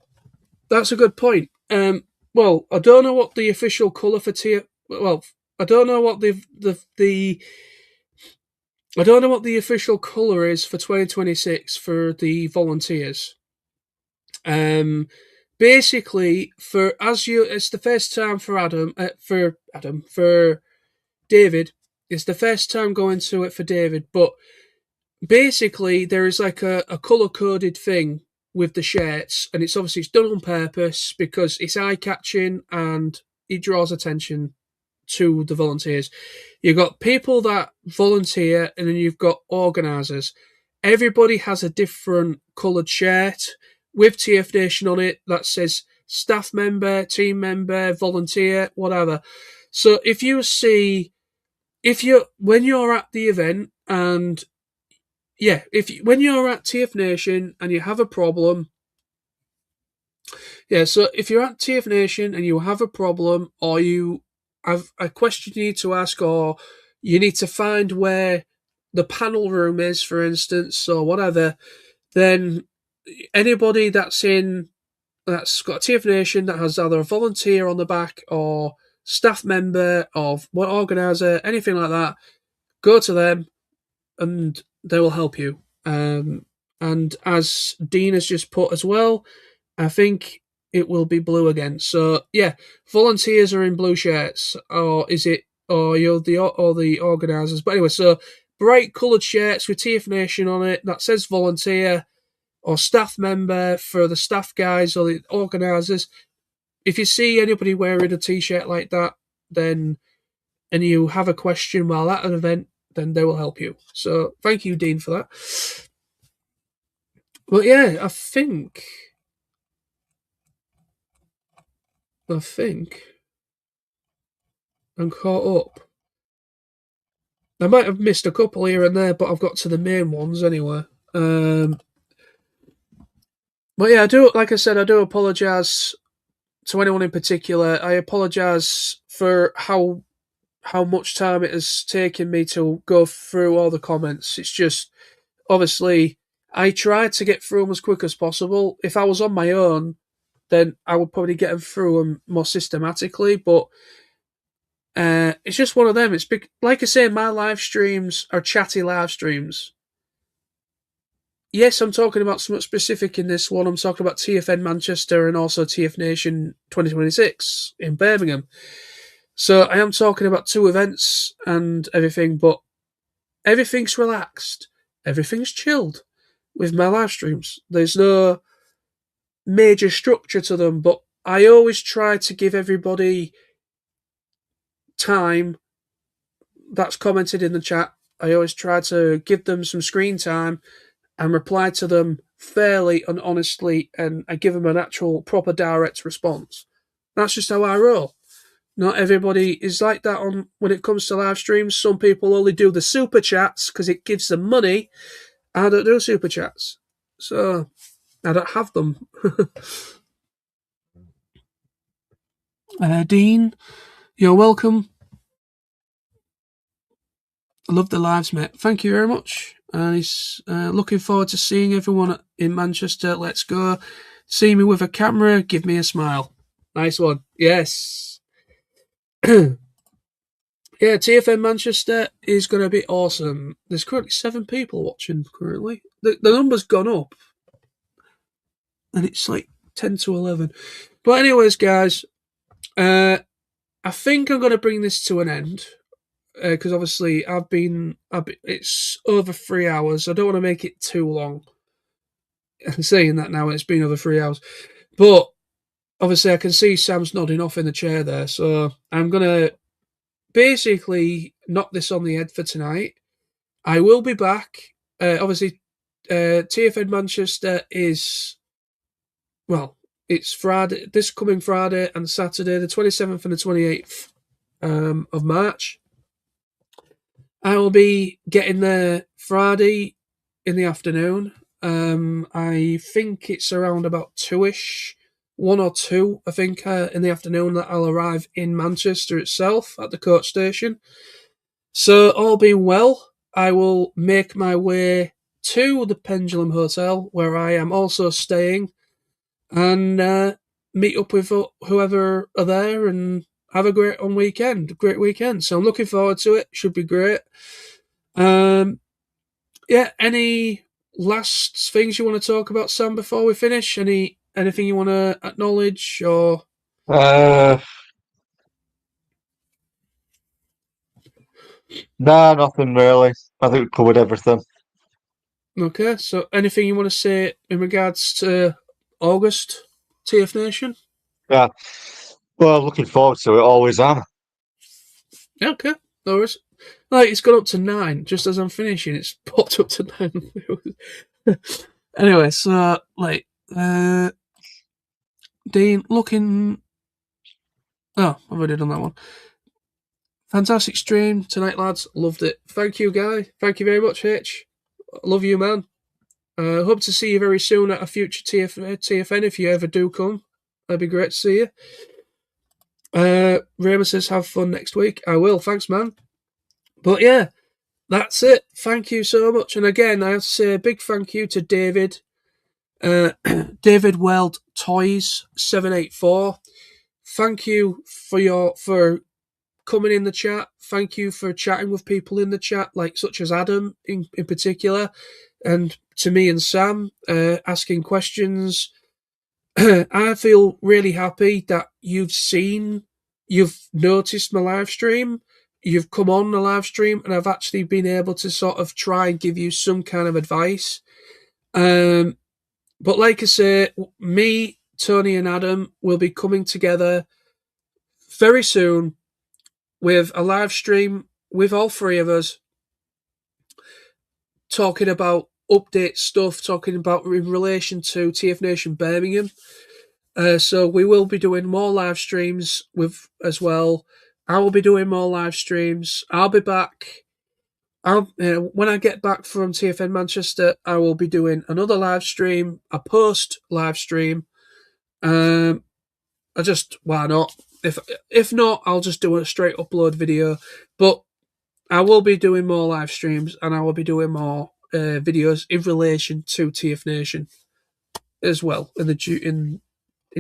that's a good point. Well, I don't know what the official colour for Well, I don't know what I don't know what the official colour is for 2026 for the volunteers. Basically, it's the first time for David. It's the first time going to it for David, but basically there is like a colour-coded thing with the shirts, and it's done on purpose because it's eye-catching and it draws attention to the volunteers. You've got people that volunteer, and then you've got organisers. Everybody has a different coloured shirt with TFNation on it that says staff member, team member, volunteer, whatever. So when you're at the event, and yeah, when you're at TFNation and you have a problem, so if you're at TFNation and you have a problem, or you have a question you need to ask, or you need to find where the panel room is, for instance, or whatever, then anybody that's got a TFNation that has either a volunteer on the back or staff member or what organizer, anything like that, go to them and they will help you. And as Dean has just put as well, I think it will be blue again. So yeah, volunteers are in blue shirts, or you're the organisers. But anyway, so bright coloured shirts with TFNation on it that says volunteer or staff member for the staff guys or the organisers. If you see anybody wearing a t-shirt like that, and you have a question while at an event, then they will help you. So thank you, Dean, for that. But yeah, I think I'm caught up. I might have missed a couple here and there, but I've got to the main ones anyway. But yeah, I do apologise to anyone in particular. I apologise for how much time it has taken me to go through all the comments. It's just, obviously, I tried to get through them as quick as possible. If I was on my own, then I would probably get them through them more systematically, but it's just one of them. It's like I say, my live streams are chatty live streams. Yes, I'm talking about something specific in this one. I'm talking about TFN Manchester and also TFNation 2026 in Birmingham. So I am talking about two events and everything, but everything's relaxed. Everything's chilled with my live streams. There's no major structure to them, but I always try to give everybody time that's commented in the chat. I always try to give them some screen time and reply to them fairly and honestly, and I give them an actual proper direct response. That's just how I roll. Not everybody is like that when it comes to live streams. Some people only do the super chats because it gives them money. I don't do super chats, so I don't have them. Dean, you're welcome. I love the lives, mate. Thank you very much. And he's looking forward to seeing everyone in Manchester. Let's go. See me with a camera. Give me a smile. Nice one. Yes. Yeah, TFN Manchester is going to be awesome. There's currently 7 people watching currently. The number's gone up. And it's like 10 to 11. But anyways, guys, I think I'm going to bring this to an end. Because obviously it's over 3 hours. I don't want to make it too long. I'm saying that now, it's been over 3 hours. But obviously I can see Sam's nodding off in the chair there. So I'm going to basically knock this on the head for tonight. I will be back. Obviously, TFN Manchester is, well, it's Friday, this coming Friday and Saturday, the 27th and the 28th of March. I will be getting there Friday in the afternoon. I think it's around about 2ish, 1 or 2, I think, in the afternoon that I'll arrive in Manchester itself at the coach station. So, all being well, I will make my way to the Pendulum Hotel, where I am also staying, and meet up with whoever are there and have a great weekend. So I'm looking forward to it. Should be great. Yeah, any last things you want to talk about, Sam, before we finish? Anything you want to acknowledge or? No, nothing really. I think we covered everything. Okay, so anything you want to say in regards to August TFNation? Yeah. Well, looking forward to it. Always am. Yeah, okay, no worries. Like, it's gone up to 9 just as I'm finishing. It's popped up to 9. Anyway, so like, Dean looking. Oh, I've already done that one. Fantastic stream tonight, lads. Loved it. Thank you, Guy. Thank you very much, Hitch. Love you, man. Hope to see you very soon at a future TFN if you ever do come. That'd be great to see you. Raymond says, have fun next week. I will. Thanks, man. But yeah, that's it. Thank you so much. And again, I have to say a big thank you to David. David Weld Toys 784. Thank you for coming in the chat. Thank you for chatting with people in the chat, like such as Adam in particular, and to me and Sam, asking questions. I feel really happy that you've noticed my live stream, you've come on the live stream, and I've actually been able to sort of try and give you some kind of advice. But like I say, me, Tony, and Adam will be coming together very soon with a live stream with all 3 of us, talking about update stuff, talking about in relation to TFNation Birmingham. So we will be doing more live streams as well. I will be doing more live streams. I'll be back. When I get back from TFN Manchester, I will be doing another live stream, a post live stream. Why not? If not, I'll just do a straight upload video. But I will be doing more live streams, and I will be doing more videos in relation to TFNation as well in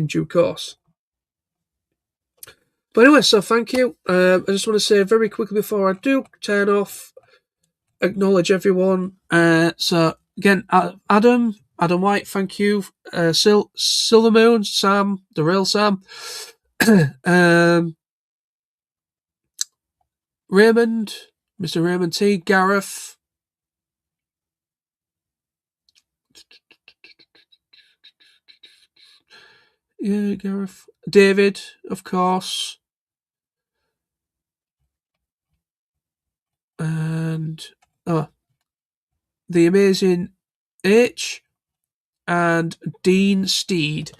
due course. But anyway, so thank you. I just want to say very quickly before I do turn off, acknowledge everyone. So again, Adam White, thank you. Silver Moon, Sam, the real Sam. Raymond, Mr. Raymond T, Gareth. Yeah, Gareth. David, of course. And the amazing H and Dean Steed.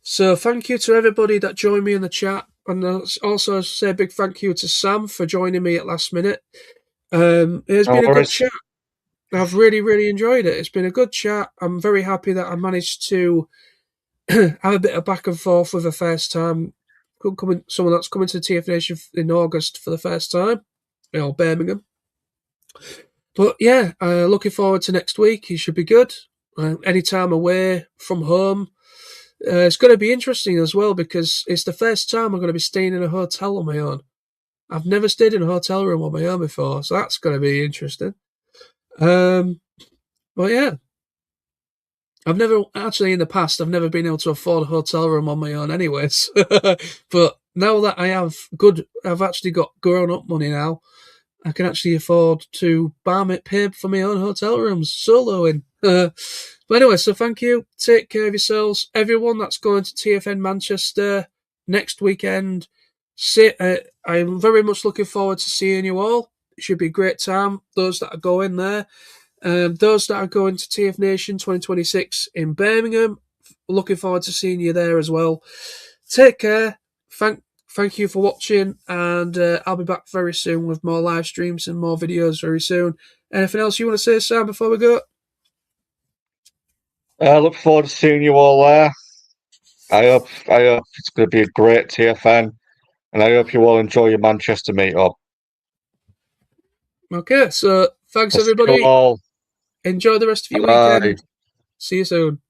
So thank you to everybody that joined me in the chat, and also say a big thank you to Sam for joining me at last minute. It's been a good chat. I've really, really enjoyed it. It's been a good chat. I'm very happy that I managed to have a bit of back and forth with the first time. Someone that's coming to TFNation in August for the first time, Birmingham. But yeah, looking forward to next week. It should be good. Anytime away from home. It's going to be interesting as well because it's the first time I'm going to be staying in a hotel on my own. I've never stayed in a hotel room on my own before, so that's going to be interesting. But yeah, I've never actually in the past. I've never been able to afford a hotel room on my own, anyways. But now that I've actually got grown-up money now. I can actually afford to pay for my own hotel rooms, soloing. But anyway, so thank you. Take care of yourselves. Everyone that's going to TFN Manchester next weekend, I'm very much looking forward to seeing you all. It should be a great time. Those that are going there. Those that are going to TFNation 2026 in Birmingham, looking forward to seeing you there as well. Take care. Thank you for watching, and I'll be back very soon with more live streams and more videos very soon. Anything else you want to say, Sam, before we go? I look forward to seeing you all there. I hope it's going to be a great TFN, and I hope you all enjoy your Manchester meetup. Okay, so thanks I'll see you everybody. all. Enjoy the rest of your Bye. weekend. See you soon.